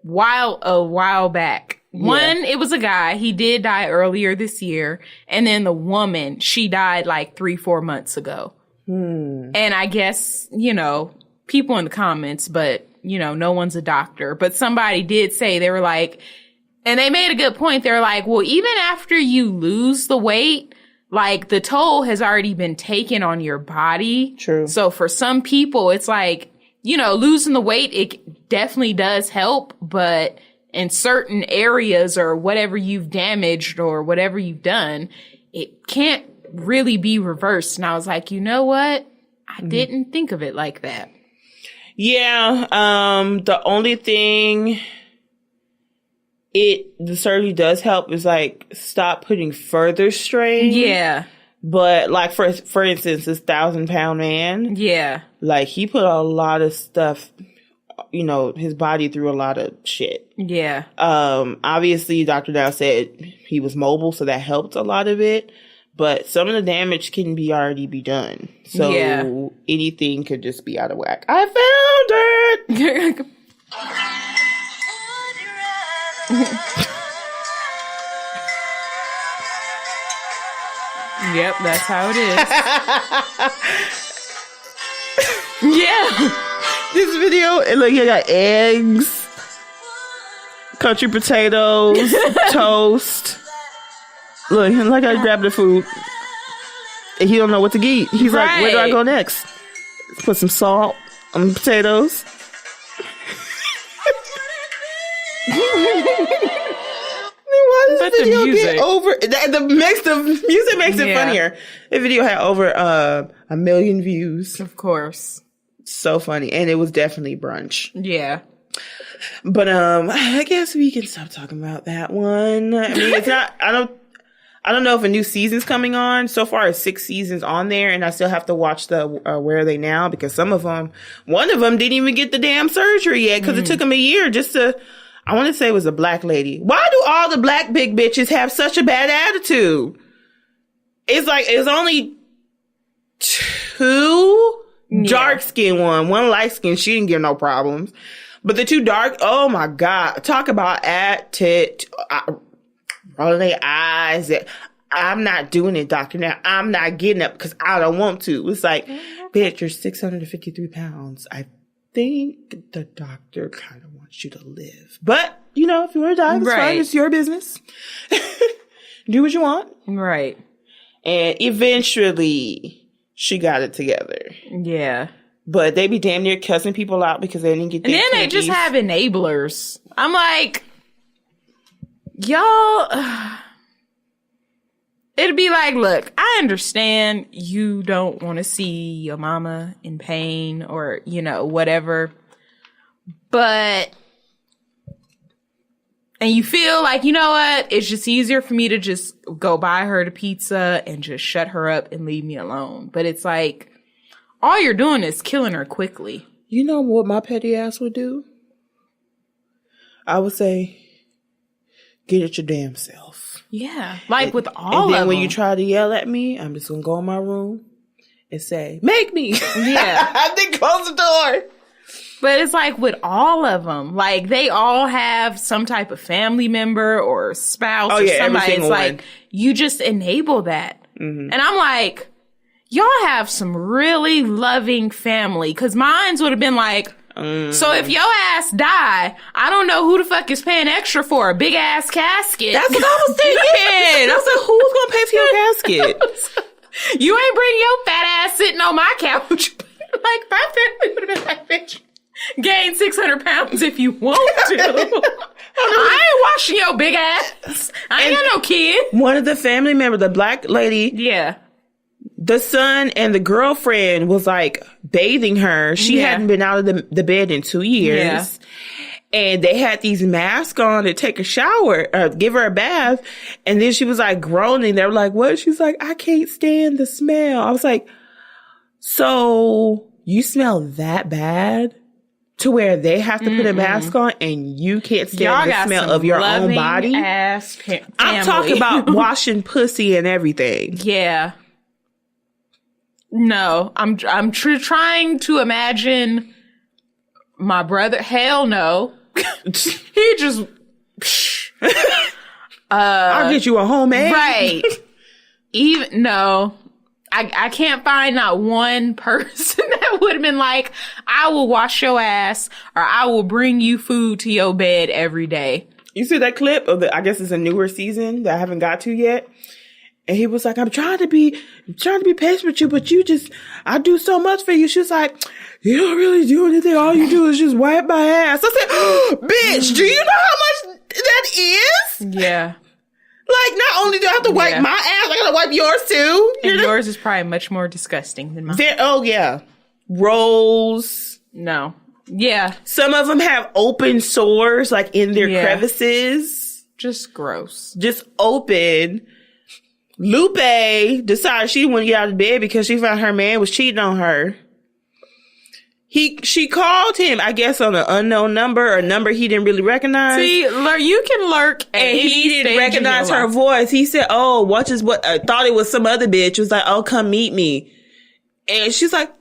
while back. Yeah. One, it was a guy. He did die earlier this year. And then the woman, she died like 3-4 months ago. And I guess, people in the comments, but, no one's a doctor. But somebody did say, they were like, and they made a good point. They're like, well, even after you lose the weight, like the toll has already been taken on your body. True. So for some people, it's like, losing the weight, it definitely does help. But in certain areas or whatever you've damaged or whatever you've done, it can't really be reversed. And I was like, you know what? I didn't think of it like that. Yeah. The only thing the surgery does help is like stop putting further strain. Yeah. But like for instance, this 1,000-pound man. Yeah. Like he put a lot of stuff, his body through a lot of shit. Yeah. Obviously Dr. Dow said he was mobile, so that helped a lot of it. But some of the damage can already be done. So anything could just be out of whack. I found it! Yep, that's how it is. Yeah. This video, look, you got eggs, country potatoes, toast. Look, like I grabbed the food. And he don't know what to eat. He's like, where do I go next? Put some salt on the potatoes. Why does the video get over? The music makes it funnier. The video had over 1 million views. Of course. So funny. And it was definitely brunch. Yeah. But I guess we can stop talking about that one. I mean, it's not, I don't know if a new season's coming on. So far, it's 6 seasons on there, and I still have to watch the Where Are They Now? Because one of them didn't even get the damn surgery yet because it took them a year just to, I want to say it was a black lady. Why do all the black big bitches have such a bad attitude? It's like, it's only two dark-skinned one light-skinned. She didn't give no problems. But the two dark, oh my God. Talk about rolling their eyes. I'm not doing it, doctor. Now, I'm not getting up because I don't want to. It's like, bitch, you're 653 pounds. I think the doctor kind of wants you to live. But, you know, if you want to die, it's fine. It's your business. Do what you want. Right. And eventually, she got it together. Yeah. But they be damn near cussing people out because they didn't get their And then they just have enablers. I'm like, y'all... It'd be like, look, I understand you don't want to see your mama in pain or, you know, whatever. But, and you feel like, you know what? It's just easier for me to just go buy her the pizza and just shut her up and leave me alone. But it's like, all you're doing is killing her quickly. You know what my petty ass would do? I would say, get it your damn self. Yeah, like with all of them. And then when you try to yell at me, I'm just going to go in my room and say, make me. Yeah. Then close the door. But it's like with all of them, like they all have some type of family member or spouse or somebody. It's like, you just enable that. Mm-hmm. And I'm like, y'all have some really loving family. Because mines would have been like, so if your ass die, I don't know who the fuck is paying extra for a big ass casket. That's what I was thinking. I was like, who's gonna pay for your casket? You ain't bring your fat ass sitting on my couch. Like, my family would have been like, bitch, gain 600 pounds if you want to. I ain't washing your big ass. I ain't got no kid. One of the family members, the black lady. Yeah. The son and the girlfriend was like bathing her. She hadn't been out of the bed in 2 years. Yeah. And they had these masks on to take a shower or give her a bath. And then she was like groaning. They were like, what? She's like, I can't stand the smell. I was like, so you smell that bad to where they have to put a mask on and you can't stand the smell of your own body? I'm talking about washing pussy and everything. Yeah. No, I'm trying to imagine my brother. Hell no. He just, I'll get you a homemade. Right. Even, no, I can't find not one person that would have been like, I will wash your ass or I will bring you food to your bed every day. You see that clip of I guess it's a newer season that I haven't got to yet. And he was like, I'm trying to be patient with you, but I do so much for you. She was like, you don't really do anything. All you do is just wipe my ass. I said, oh, bitch, do you know how much that is? Yeah. Like, not only do I have to wipe my ass, I gotta wipe yours too. And yours is probably much more disgusting than mine. Oh, yeah. Rolls. No. Yeah. Some of them have open sores, like in their crevices. Just gross. Just open. Lupe decided she wouldn't get out of bed because she found her man was cheating on her. She called him, I guess, on an unknown number or a number he didn't really recognize. See, you can lurk, and he didn't recognize her voice. He said, "Oh, what? I thought it was some other bitch." Was like, "Oh, come meet me," and she's like,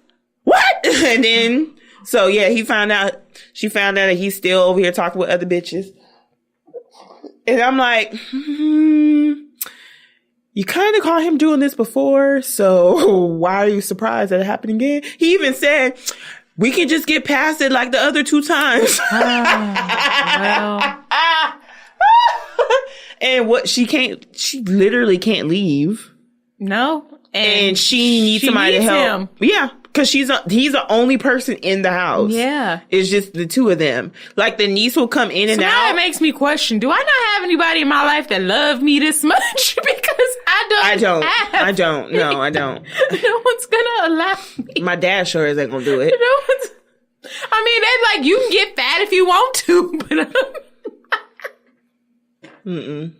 "What?" And then, so yeah, she found out that he's still over here talking with other bitches, and I'm like, You kind of caught him doing this before, so why are you surprised that it happened again? He even said, we can just get past it like the other 2 times. Well. And she literally can't leave. No. And she needs somebody to help. Him. Yeah. Because he's the only person in the house. Yeah. It's just the 2 of them. Like, the niece will come in and out. Now it makes me question, do I not have anybody in my life that love me this much? Because I don't. No, I don't. No one's gonna allow me. My dad sure isn't gonna do it. I mean, they're like, you can get fat if you want to, but And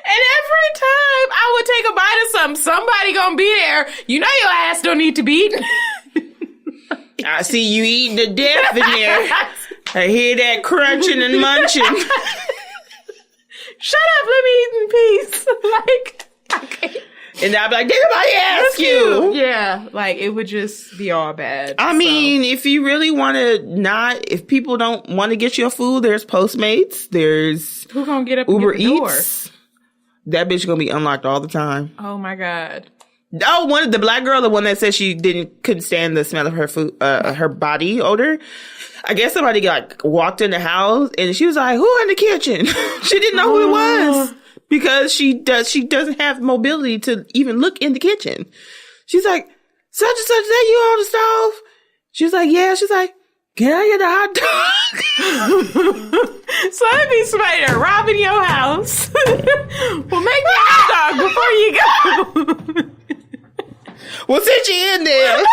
every time I would take a bite of something, somebody gonna be there. You know your ass don't need to be eaten. I see you eating to death in there. I hear that crunching and munching. Shut up, let me eat in peace. Like, okay. And I'd be like, did nobody ask you? Yeah, like it would just be all bad. I mean, if you really want to if people don't want to get your food, there's Postmates, there's who gonna get up Uber and get the Eats. Door? That bitch gonna be unlocked all the time. Oh my God. Oh, one of the black girl, the one that said she couldn't stand the smell of her food, her body odor. I guess somebody walked in the house and she was like, "Who in the kitchen?" She didn't know who it was because she doesn't have mobility to even look in the kitchen. She's like, "Such and such, is that you on the stove?" She's like, "Yeah." She's like, "Can I get a hot dog?" So that'd be somebody that robbing your house. Well, make me a hot dog before you go. Well, since you're in there.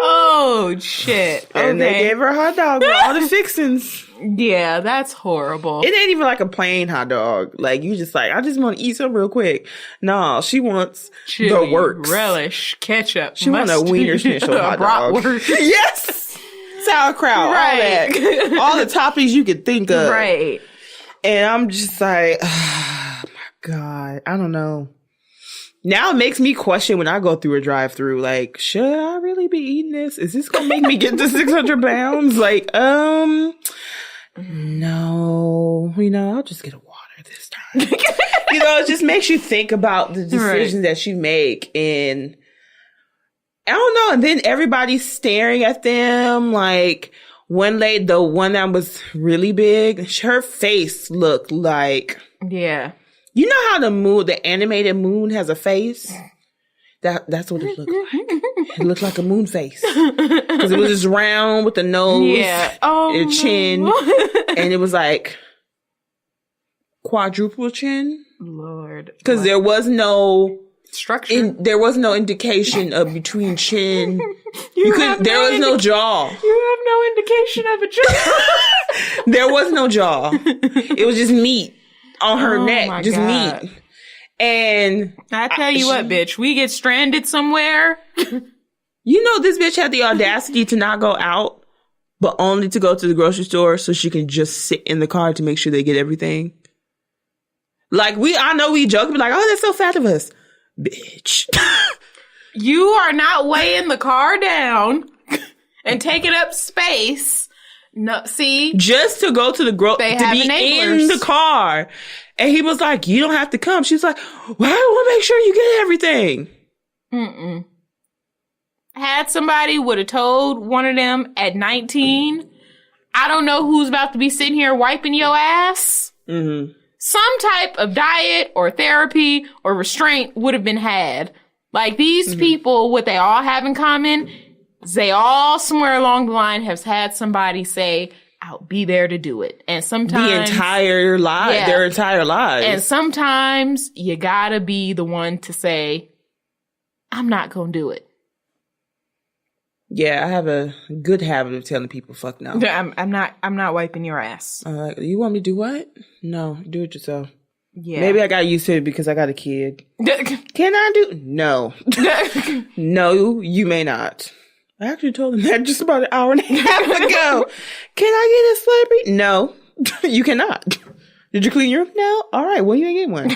Oh, shit. And they gave her a hot dog with all the fixings. Yeah, that's horrible. It ain't even like a plain hot dog. Like, you just like, I just want to eat some real quick. No, she wants chili, the works. Relish, ketchup, she wants a wiener schnitzel hot dog. Yes! Sauerkraut, right. All that. All the toppings you could think of. Right. And I'm just like, oh my God, I don't know. Now it makes me question when I go through a drive-through, like, should I really be eating this? Is this gonna make me get to 600 pounds? Like, no, I'll just get a water this time. It just makes you think about the decisions that you make. And I don't know. And then everybody's staring at them. Like, the one that was really big, her face looked like... Yeah. You know how the animated moon has a face? That's what it looked like. It looked like a moon face. Because it was just round with the nose, and chin, and it was like quadruple chin. Lord. Because there was no structure. There was no indication of between chin. There was no jaw. You have no indication of a jaw. There was no jaw. It was just meat on her neck. Just God. meat. And I tell you what, bitch, we get stranded somewhere. You know, this bitch had the audacity to not go out, but only to go to the grocery store so she can just sit in the car to make sure they get everything. Like, I know we joke, but like, oh, that's so fat of us. Bitch. You are not weighing the car down and taking up space. No, see? Just to go to the to be in the car. And he was like, you don't have to come. She was like, well, I want to make sure you get everything. Had somebody would have told one of them at 19, I don't know who's about to be sitting here wiping your ass. Mm-hmm. Some type of diet or therapy or restraint would have been had. Like, these people, what they all have in common, they all somewhere along the line have had somebody say, I'll be there to do it. And sometimes their entire lives. And sometimes you gotta be the one to say, I'm not gonna do it. Yeah, I have a good habit of telling people, fuck no. I'm not wiping your ass. You want me to do what? No, do it yourself. Yeah. Maybe I got used to it because I got a kid. Can I do? No. No, you may not. I actually told him that just about an hour and a half ago. Can I get a Slurpee? No, you cannot. Did you clean your room? No. All right. Well, you ain't get one.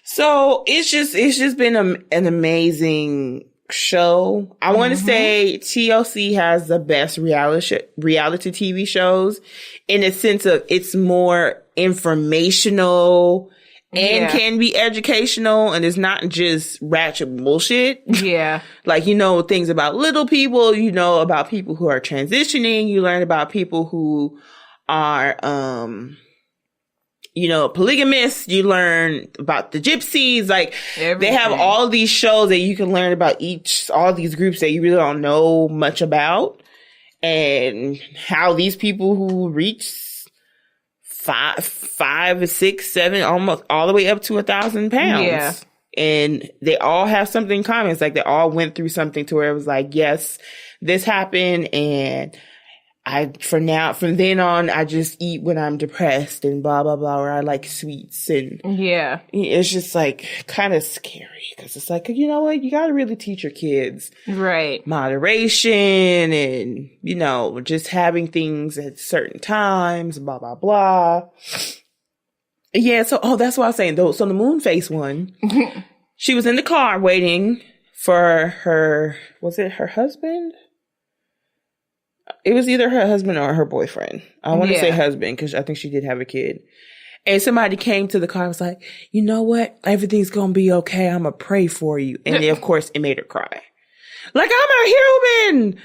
So it's just been an amazing show. I want to say TLC has the best reality TV shows in a sense of it's more informational and can be educational, and it's not just ratchet bullshit. Yeah. Like, you know, things about little people, you know, about people who are transitioning, you learn about people who are, you know, polygamists, you learn about the gypsies, like, everything. They have all these shows that you can learn about all these groups that you really don't know much about, and how these people who reach 5, 6, 7, almost all the way up to 1,000 pounds. Yeah. And they all have something in common. It's like they all went through something to where it was like, yes, this happened and from then on, I just eat when I'm depressed and blah, blah, blah, or I like sweets. And yeah, it's just like kind of scary because it's like, you know what? You got to really teach your kids right, moderation and, you know, just having things at certain times, blah, blah, blah. Yeah. So, that's what I was saying though. So the moon face one, she was in the car waiting for was it her husband? It was either her husband or her boyfriend. I want to say husband because I think she did have a kid. And somebody came to the car and was like, you know what? Everything's going to be okay. I'm going to pray for you. And then, of course, it made her cry. Like, I'm a human.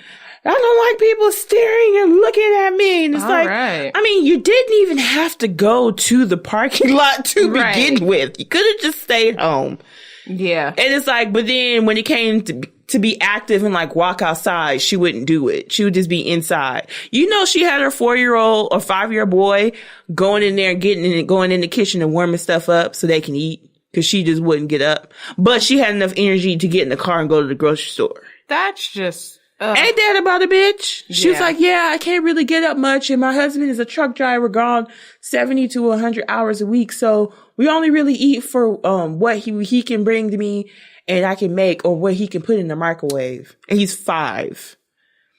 I don't like people staring and looking at me. And it's right. I mean, you didn't even have to go to the parking lot to begin with. You could have just stayed home. Yeah. And it's like, but then when it came to be active and like walk outside, she wouldn't do it. She would just be inside. You know, she had her 4-year-old or 5-year-old boy going in there, going in the kitchen and warming stuff up so they can eat because she just wouldn't get up. But she had enough energy to get in the car and go to the grocery store. That's just... Ain't that about a bitch? She was like, yeah, I can't really get up much. And my husband is a truck driver gone 70 to 100 hours a week. So we only really eat for what he can bring to me and I can make or what he can put in the microwave. And he's 5.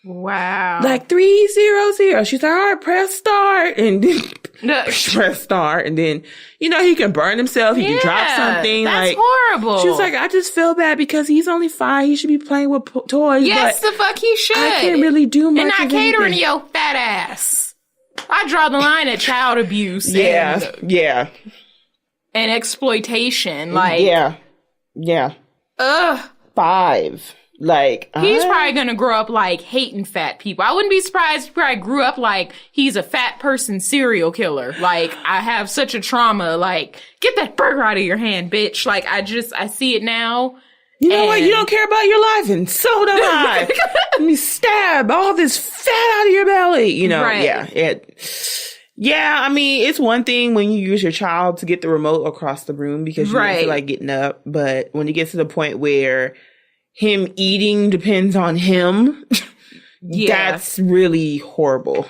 Wow. Like 300. She's like, all right, press start. And then press start. And then, you know, he can burn himself. He can drop something. That's horrible. She was like, I just feel bad because he's only 5. He should be playing with toys. Yes, the fuck he should. I can't really do much. And not catering to your fat ass. I draw the line at child abuse. Yeah. And exploitation. Like. Yeah. Ugh. 5. Like, he's probably gonna grow up like hating fat people. I wouldn't be surprised if he probably grew up like he's a fat person serial killer. Like, I have such a trauma. Like, get that burger out of your hand, bitch. Like, I see it now. You know what? You don't care about your life, and so do I. Let me stab all this fat out of your belly. You know, Yeah, I mean, it's one thing when you use your child to get the remote across the room because you don't feel like getting up. But when it gets to the point where him eating depends on him, that's really horrible.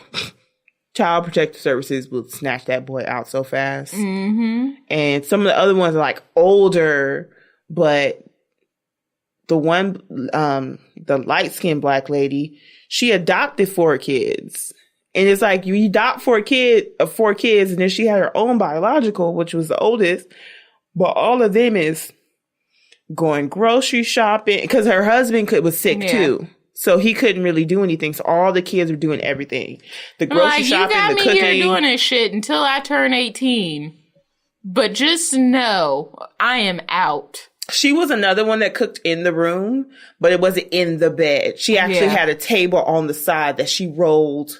Child Protective Services will snatch that boy out so fast. Mm-hmm. And some of the other ones are like older, but the one, the light-skinned black lady, she adopted 4 kids. And it's like you adopt 4 kids, and then she had her own biological, which was the oldest. But all of them is going grocery shopping because her husband was sick too, so he couldn't really do anything. So all the kids were doing everything: the grocery shopping, the cooking. You got me here doing this shit until I turn 18. But just know, I am out. She was another one that cooked in the room, but it wasn't in the bed. She actually had a table on the side that she rolled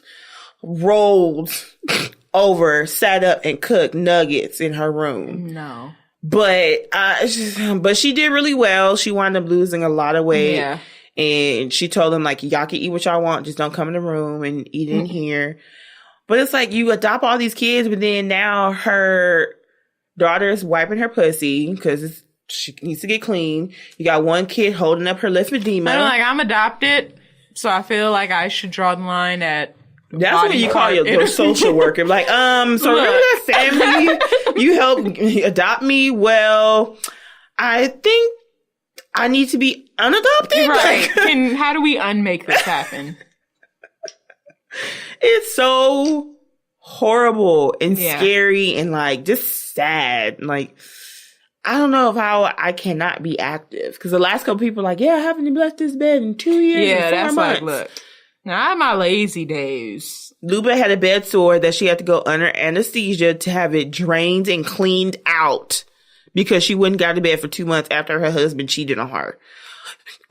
over, sat up, and cooked nuggets in her room. No. But she did really well. She wound up losing a lot of weight. Yeah. And she told them, like, y'all can eat what y'all want. Just don't come in the room and eat in here. But it's like you adopt all these kids, but then now her daughter's wiping her pussy because she needs to get clean. You got one kid holding up her lymphedema. I'm adopted, so I feel like I should draw the line at... That's what you call your social worker. Like, so remember that family you helped adopt me? Well, I think I need to be unadopted. Right. And how do we unmake this happen? It's so horrible and scary and like just sad. Like, I don't know how I cannot be active. Because the last couple people are like, I haven't left this bed in 2 years. Yeah, that's months. like, look. Now, I have my lazy days. Luba had a bed sore that she had to go under anesthesia to have it drained and cleaned out because she wouldn't got to bed for 2 months after her husband cheated on her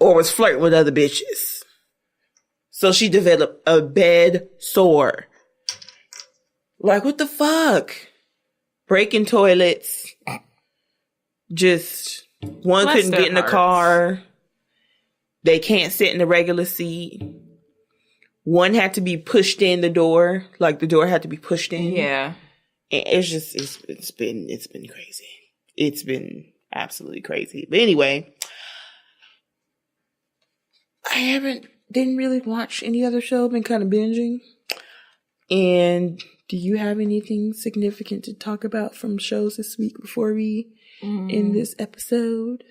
or was flirting with other bitches. So she developed a bed sore. Like, what the fuck? Breaking toilets. Just one couldn't get in the car. They can't sit in the regular seat. One had to be pushed in the door. Like the door had to be pushed in. Yeah. And it's been crazy. It's been absolutely crazy. But anyway, I didn't really watch any other show. Been kind of binging. And do you have anything significant to talk about from shows this week before we end this episode?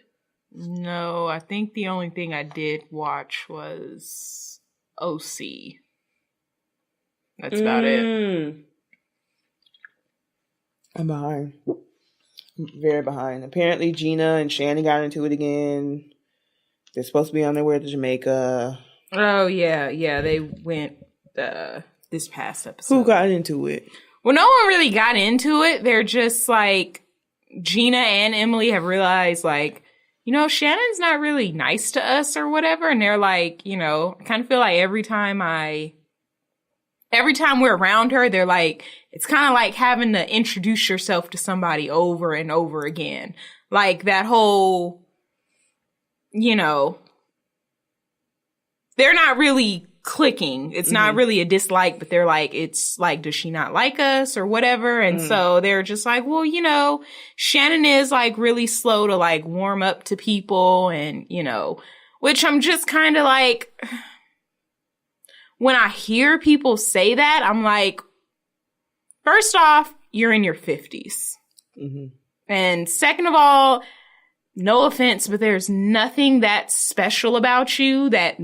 No, I think the only thing I did watch was OC. That's about it. I'm behind. I'm very behind. Apparently Gina and Shannon got into it again. They're supposed to be on their way to Jamaica. Oh, yeah. Yeah, they went this past episode. Who got into it? Well, no one really got into it. They're just like, Gina and Emily have realized, like, you know, Shannon's not really nice to us or whatever. And they're like, you know, I kind of feel like every time we're around her, they're like, it's kind of like having to introduce yourself to somebody over and over again. Like that whole, you know, they're not really clicking. It's not really a dislike, but they're like, it's like, does she not like us or whatever? And so they're just like, well, you know, Shannon is like really slow to like warm up to people and, you know, which I'm just kind of like, when I hear people say that, I'm like, first off, you're in your 50s. And second of all, no offense, but there's nothing that special about you that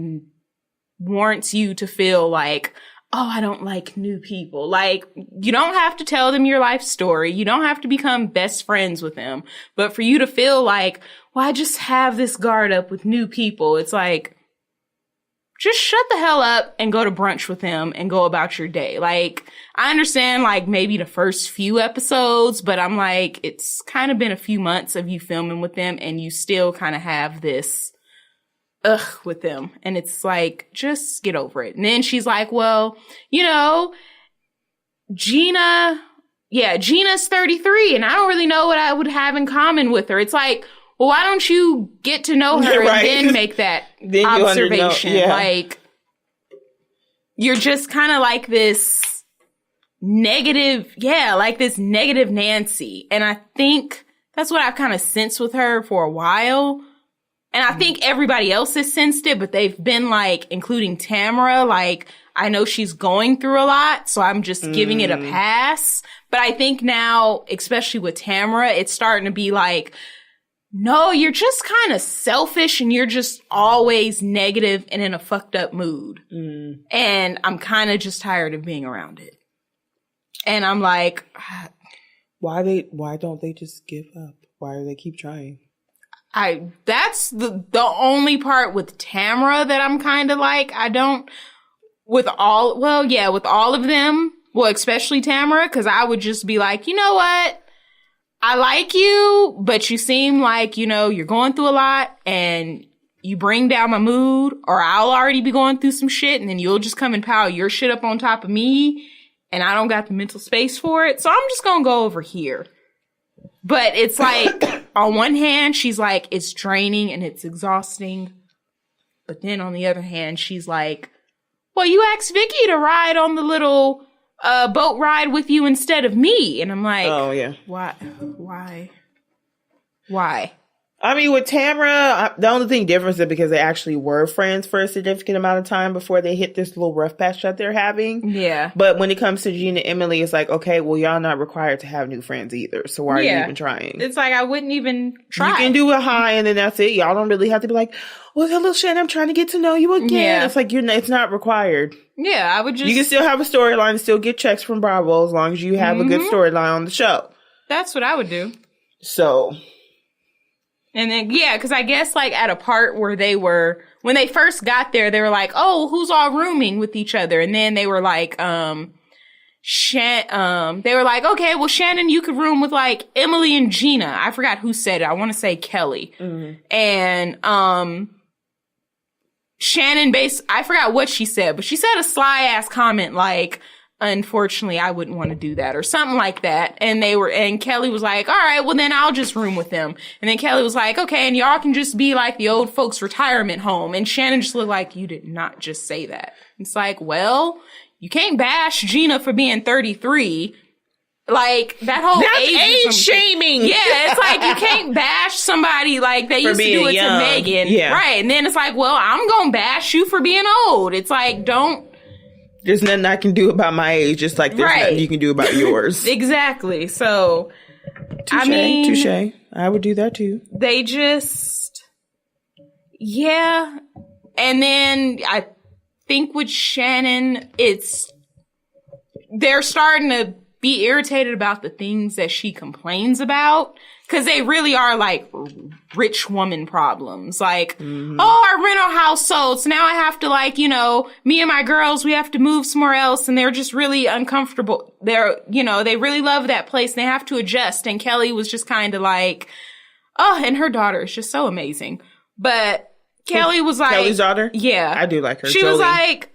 warrants you to feel like, oh, I don't like new people. Like, you don't have to tell them your life story. You don't have to become best friends with them. But for you to feel like, well, I just have this guard up with new people. It's like, just shut the hell up and go to brunch with them and go about your day. Like, I understand, like, maybe the first few episodes, but I'm like, it's kind of been a few months of you filming with them and you still kind of have this with them. And it's like, just get over it. And then she's like, well, you know, Gina's 33 and I don't really know what I would have in common with her. It's like, well, why don't you get to know her and then make that observation? Like, you're just kind of like this negative, like this negative Nancy. And I think that's what I've kind of sensed with her for a while. And I think everybody else has sensed it, but they've been like, including Tamara, like, I know she's going through a lot, so I'm just giving it a pass. But I think now, especially with Tamara, it's starting to be like, no, you're just kind of selfish and you're just always negative and in a fucked up mood. And I'm kind of just tired of being around it. And I'm like, why don't they just give up? Why do they keep trying? That's the only part with Tamara that I'm kind of like, with all of them, well, especially Tamara, because I would just be like, you know what? I like you, but you seem like, you know, you're going through a lot and you bring down my mood, or I'll already be going through some shit and then you'll just come and pile your shit up on top of me and I don't got the mental space for it. So I'm just going to go over here. But it's like, on one hand, she's like, it's draining and it's exhausting. But then on the other hand, she's like, well, you asked Vicky to ride on the little boat ride with you instead of me. And I'm like, oh, yeah. Why? I mean, with Tamara, the only thing different is because they actually were friends for a significant amount of time before they hit this little rough patch that they're having. Yeah. But when it comes to Gina and Emily, it's like, okay, well, y'all not required to have new friends either. So why are you even trying? It's like, I wouldn't even try. You can do a hi and then that's it. Y'all don't really have to be like, well, hello, Shannon, I'm trying to get to know you again. Yeah. It's like, it's not required. Yeah, I would just... You can still have a storyline and still get checks from Bravo as long as you have a good storyline on the show. That's what I would do. So... And then, because I guess, like, at a part where when they first got there, they were like, oh, who's all rooming with each other? And then they were like, they were like, okay, well, Shannon, you could room with, like, Emily and Gina. I forgot who said it. I want to say Kelly. And, Shannon I forgot what she said, but she said a sly ass comment like, unfortunately, I wouldn't want to do that or something like that. And Kelly was like, all right, well then I'll just room with them. And then Kelly was like, okay, and y'all can just be like the old folks retirement home. And Shannon just looked like, you did not just say that. It's like, well, you can't bash Gina for being 33. Like, that whole age shaming. Yeah, it's like, you can't bash somebody like they used to do it to Megan. Yeah. Right. And then it's like, well, I'm gonna bash you for being old. It's like, don't There's nothing I can do about my age, just like there's nothing you can do about yours. Exactly. So, touche. I would do that too. They just, yeah. And then I think with Shannon, they're starting to be irritated about the things that she complains about. Cause they really are like rich woman problems. Like, our rental house sold. So now I have to like, me and my girls, we have to move somewhere else. And they're just really uncomfortable. They really love that place and they have to adjust. And Kelly was just kind of like, and her daughter is just so amazing. But Kelly was like, Kelly's daughter? Yeah. I do like her. She was like,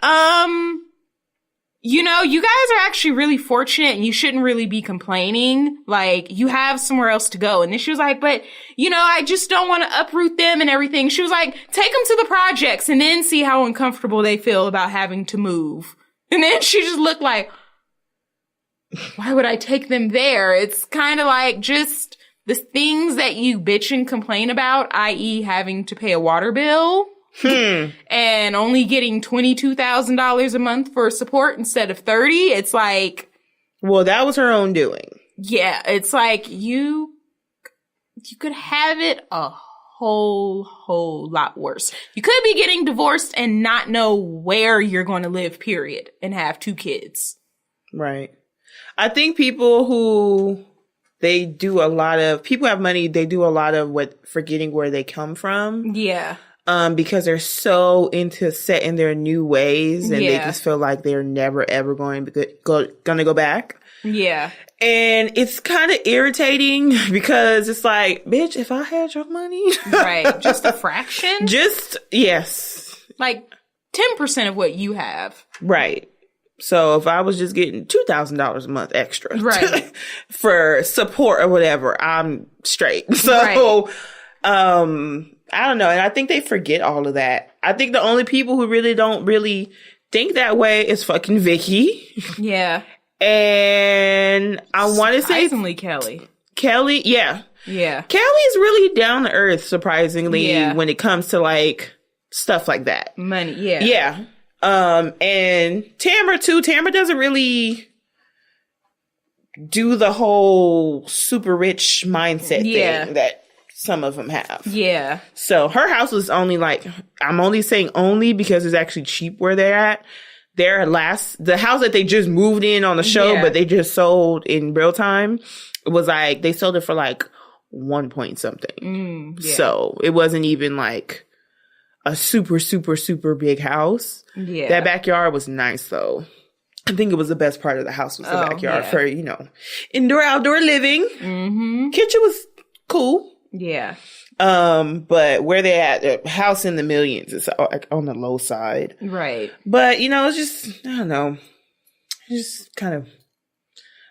you guys are actually really fortunate and you shouldn't really be complaining. Like, you have somewhere else to go. And then she was like, but, I just don't want to uproot them and everything. She was like, take them to the projects and then see how uncomfortable they feel about having to move. And then she just looked like, why would I take them there? It's kind of like just the things that you bitch and complain about, i.e. having to pay a water bill. And only getting $22,000 a month for support instead of 30. It's like, well, that was her own doing. Yeah, it's like you could have it a whole lot worse. You could be getting divorced and not know where you're going to live, period, and have 2 kids. Right. I think people who people have money, they do a lot of forgetting where they come from. Yeah. Because they're so into set in their new ways and they just feel like they're never ever going to go back. Yeah. And it's kind of irritating because it's like, bitch, if I had your money. Right. Just a fraction? Yes. Like 10% of what you have. Right. So if I was just getting $2,000 a month extra for support or whatever, I'm straight. So, I don't know. And I think they forget all of that. I think the only people who really don't really think that way is fucking Vicky. Yeah. And I want to say... Surprisingly, Kelly. Kelly, yeah. Yeah. Kelly's really down to earth, surprisingly, when it comes to, like, stuff like that. Money, yeah. Yeah. And Tamara, too. Tamara doesn't really do the whole super rich mindset thing that some of them have. Yeah. So her house was only like, I'm only saying only because it's actually cheap where they're at. The house that they just moved in on the show, but they just sold in real time, was like, they sold it for like 1 point something. So it wasn't even like a super, super, super big house. Yeah. That backyard was nice though. I think it was the best part of the house was the backyard for, indoor, outdoor living. Mm-hmm. Kitchen was cool. Yeah. But where they at, a house in the millions, it's like on the low side. Right. But, it's just, I don't know. Just kind of,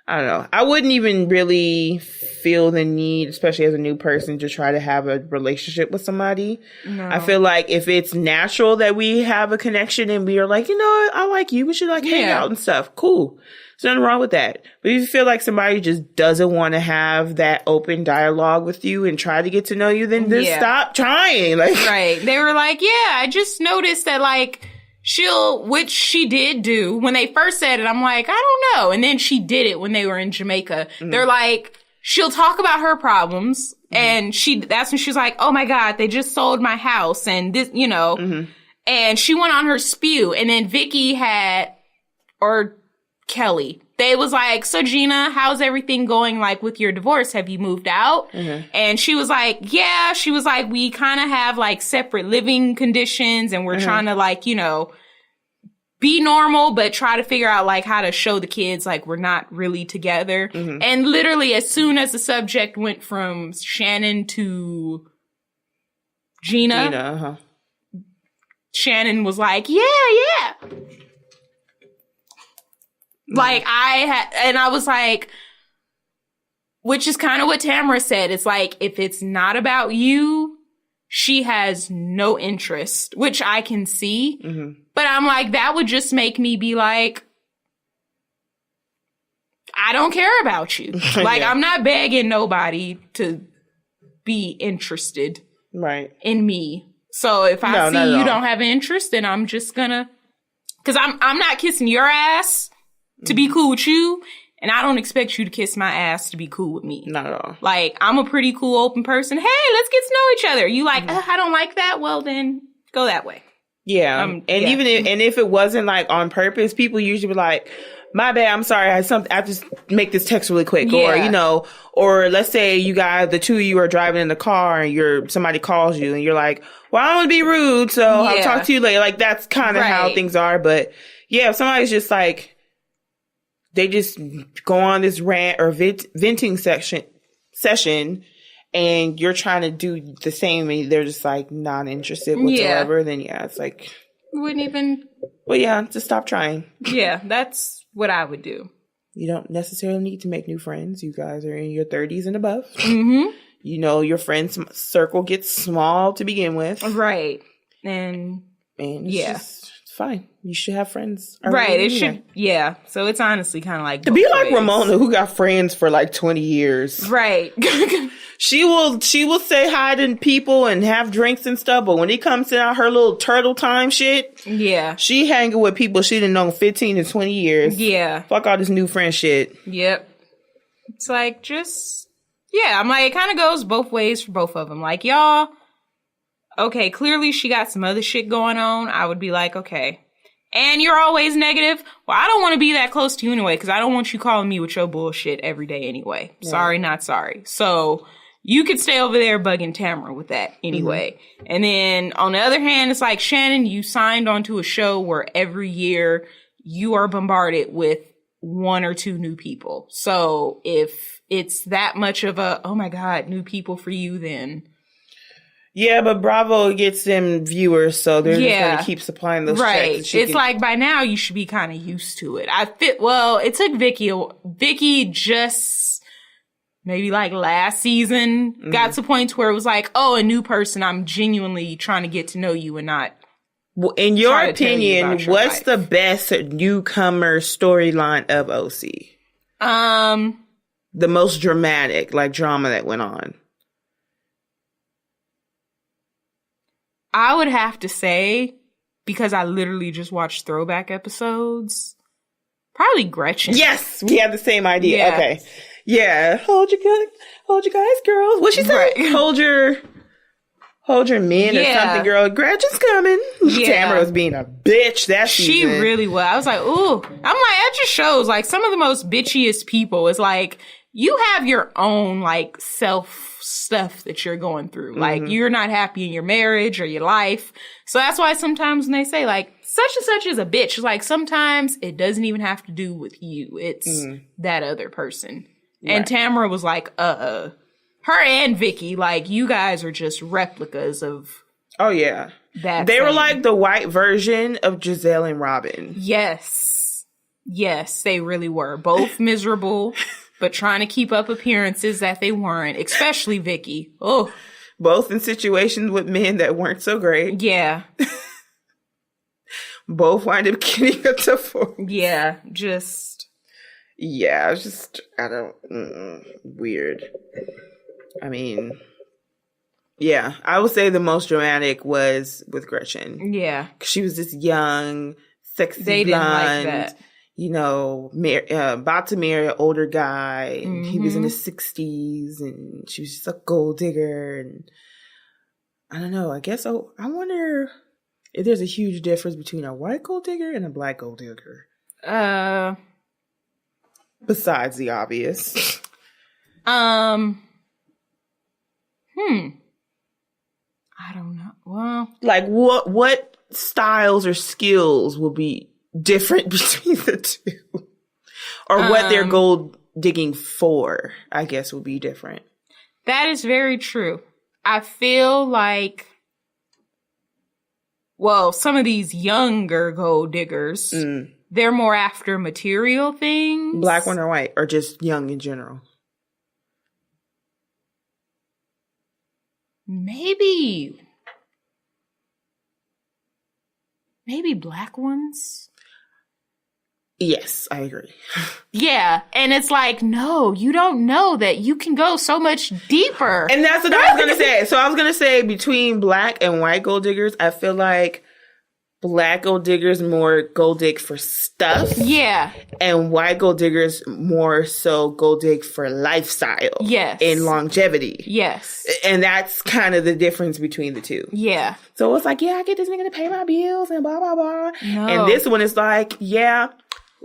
I don't know. I wouldn't even really feel the need, especially as a new person, to try to have a relationship with somebody. No. I feel like if it's natural that we have a connection and we are like, I like you, we should like hang out and stuff. Cool. There's nothing wrong with that. But if you feel like somebody just doesn't want to have that open dialogue with you and try to get to know you, then just stop trying. Right. They were like, I just noticed that like which she did do when they first said it. I'm like, I don't know. And then she did it when they were in Jamaica. Mm-hmm. They're like, she'll talk about her problems. Mm-hmm. And that's when she's like, oh my God, they just sold my house. And this, mm-hmm. And she went on her spew. And then Vicky or Kelly, they was like, so Gina, how's everything going like with your divorce? Have you moved out? Mm-hmm. And she was like, yeah. She was like, we kind of have like separate living conditions and we're trying to like, be normal, but try to figure out like how to show the kids like we're not really together. Mm-hmm. And literally as soon as the subject went from Shannon to Gina, Shannon was like, yeah. Like I was like, which is kind of what Tamara said. It's like, if it's not about you, she has no interest, which I can see. Mm-hmm. But I'm like, that would just make me be like, I don't care about you. Like, I'm not begging nobody to be interested in me. So if I see you don't have interest, then I'm just gonna Because I'm not kissing your ass to be cool with you, and I don't expect you to kiss my ass to be cool with me. Not at all. Like, I'm a pretty cool, open person. Hey, let's get to know each other. You like, I don't like that? Well, then go that way. Yeah. Even if it wasn't like on purpose, people usually be like, my bad, I'm sorry, I just make this text really quick. Or, you know, or let's say the two of you are driving in the car and somebody calls you and you're like, well, I don't want to be rude, so I'll talk to you later. Like, that's kind of how things are. But yeah, if somebody's just like, they just go on this rant or venting session and you're trying to do the same and they're just like not interested whatsoever, then it's like, wouldn't even. Well, yeah, just stop trying. Yeah, that's what I would do. You don't necessarily need to make new friends. You guys are in your 30s and above. Mm-hmm. You know, your friends circle gets small to begin with. Right. And it's just fine. You should have friends. Right. It should. Yeah. So it's honestly kind of like. To be like Ramona, who got friends for like 20 years. Right. She will say hi to people and have drinks and stuff, but when it comes to her little turtle time shit, she hanging with people she didn't know 15 to 20 years. Yeah. Fuck all this new friend shit. Yep. It's like I'm like, it kind of goes both ways for both of them. Like, y'all, okay, clearly she got some other shit going on. I would be like, okay. And you're always negative. Well, I don't want to be that close to you anyway, because I don't want you calling me with your bullshit every day anyway. Yeah. Sorry, not sorry. So you could stay over there bugging Tamara with that anyway. Mm-hmm. And then on the other hand, it's like, Shannon, you signed onto a show where every year you are bombarded with one or two new people. So if it's that much of a, oh my God, new people for you, then. Yeah, but Bravo gets them viewers, so they're just going to keep supplying those checks. It's like by now you should be kind of used to it. It took Vicky just maybe like last season got to points where it was like, oh, a new person, I'm genuinely trying to get to know you and not. Well, in your opinion, what's the best newcomer storyline of OC? The most dramatic, like drama that went on. I would have to say, because I literally just watched throwback episodes, probably Gretchen. Yes, we have the same idea. Yeah. Okay. Yeah. Hold your guys, girls. What'd she say? Right. Hold your men or something, girl. Gretchen's coming. Yeah. Tamara was being a bitch that season. She really was. I was like, ooh. I'm like, that just shows, like, some of the most bitchiest people is like, you have your own, like, self stuff that you're going through. Mm-hmm. Like, you're not happy in your marriage or your life. So that's why sometimes when they say, like, such and such is a bitch, it's like, sometimes it doesn't even have to do with you. It's that other person. Right. And Tamara was like, her and Vicky, like, you guys are just replicas of. Oh, yeah. That they were like the white version of Giselle and Robin. Yes. Yes, they really were. Both miserable. But trying to keep up appearances that they weren't, especially Vicky. Oh, both in situations with men that weren't so great. Yeah. Both wind up getting a divorce. Yeah, weird. I mean, yeah, I would say the most dramatic was with Gretchen. Yeah. 'Cause she was this young, sexy blonde. Like that. You know, about to marry an older guy, and he was in his 60s, and she was just a gold digger, and I don't know, I wonder if there's a huge difference between a white gold digger and a black gold digger. Besides the obvious. I don't know. Well, like what styles or skills will be different between the two, or what they're gold digging for, I guess, will be different. That is very true. I feel like, well, some of these younger gold diggers, they're more after material things. Black one or white, or just young in general? Maybe black ones. Yes, I agree. Yeah, and it's like, no, you don't know that you can go so much deeper. And that's what I was going to say. So I was going to say between black and white gold diggers, I feel like Black gold diggers more gold dig for stuff. Yeah. And white gold diggers more so gold dig for lifestyle. Yes. And longevity. Yes. And that's kind of the difference between the two. Yeah. So it's like, yeah, I get this nigga to pay my bills and blah, blah, blah. No. And this one is like, yeah,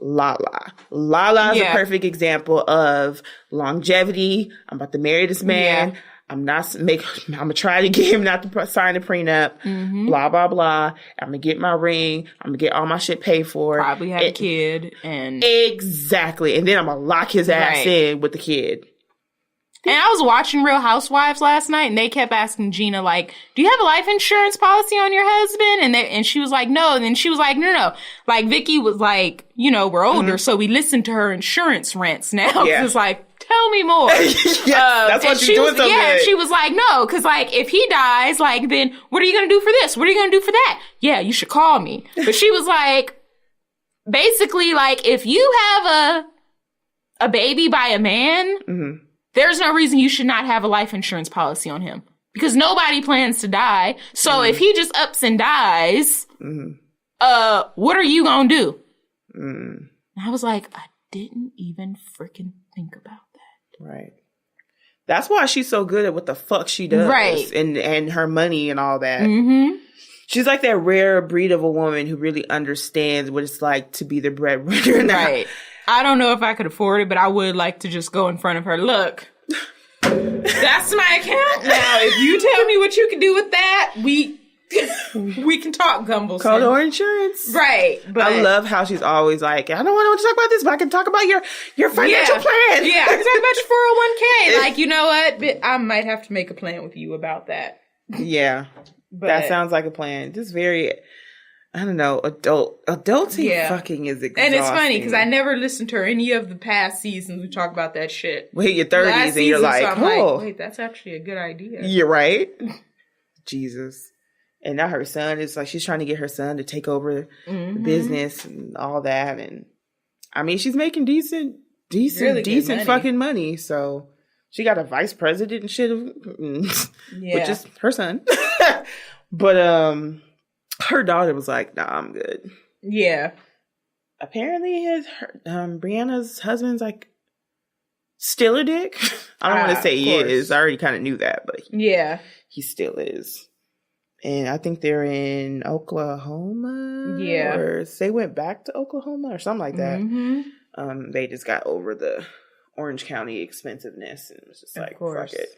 Lala. Lala is a perfect example of longevity. I'm about to marry this man. Yeah. I'm gonna try to get him not to sign a prenup, blah, blah, blah. I'm gonna get my ring. I'm gonna get all my shit paid for. Probably have a kid. And exactly. And then I'm gonna lock his ass in with the kid. And I was watching Real Housewives last night, and they kept asking Gina, like, do you have a life insurance policy on your husband? And she was like, no. And then she was like, no. Like, Vicky was like, you know, we're older, so we listen to her insurance rants now. Yeah. It's like, tell me more. Yes, that's what she's doing so good. She was like, no, because, like, if he dies, like, then what are you going to do for this? What are you going to do for that? Yeah, you should call me. But she was like, basically, like, if you have a baby by a man, there's no reason you should not have a life insurance policy on him. Because nobody plans to die. So if he just ups and dies, what are you going to do? And I was like, I didn't even freaking think about that. Right. That's why she's so good at what the fuck she does. Right. And her money and all that. She's like that rare breed of a woman who really understands what it's like to be the breadwinner. Right. I don't know if I could afford it, but I would like to just go in front of her. Look, that's my account now. If you tell me what you can do with that, we can talk, Gumbles. Call her insurance. Right. But I love how she's always like, I don't want to talk about this, but I can talk about your financial plan. Yeah, I can talk about your 401k. Like, you know what? I might have to make a plan with you about that. Yeah. But that sounds like a plan. Just very, I don't know, adulting fucking is exhausting. And it's funny because I never listened to any of the past seasons we talk about that shit. We hit your 30s and you're like, like, wait, that's actually a good idea. You're right. Jesus. And now her son is like, she's trying to get her son to take over the business and all that. And I mean, she's making decent fucking money. So she got a vice president and shit, which is her son. But her daughter was like, nah, I'm good. Yeah. Apparently Brianna's husband's like still a dick. I don't want to say he is. I already kind of knew that, but he still is. And I think they're in Oklahoma. Yeah. Or they went back to Oklahoma or something like that. They just got over the Orange County expensiveness and it was just like, fuck it.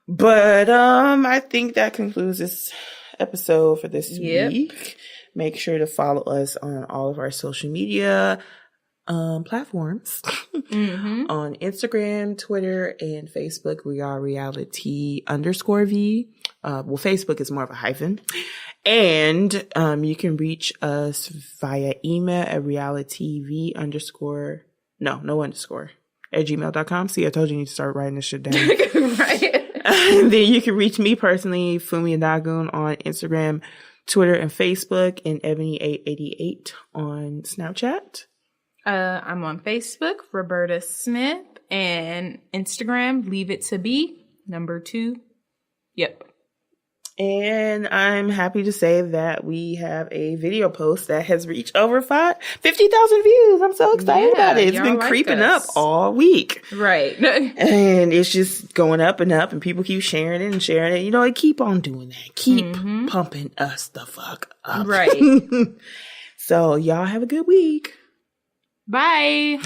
But I think that concludes this episode for this week. Make sure to follow us on all of our social media platforms. On Instagram, Twitter, and Facebook, we are RealiTEA_V. Facebook is more of a hyphen. And you can reach us via email at RealiTEA_V_ at gmail.com. See, I told you you need to start writing this shit down. Right. And then you can reach me personally, Funmi Adagun, on Instagram, Twitter, and Facebook, and Ebony888 on Snapchat. I'm on Facebook, Roberta Smith, and Instagram, Leave It to Be, #2. Yep. And I'm happy to say that we have a video post that has reached over 50,000 views. I'm so excited about it. It's been creeping up all week. Right. And it's just going up and up and people keep sharing it and sharing it. You know, keep on doing that. Keep pumping us the fuck up. Right. So y'all have a good week. Bye.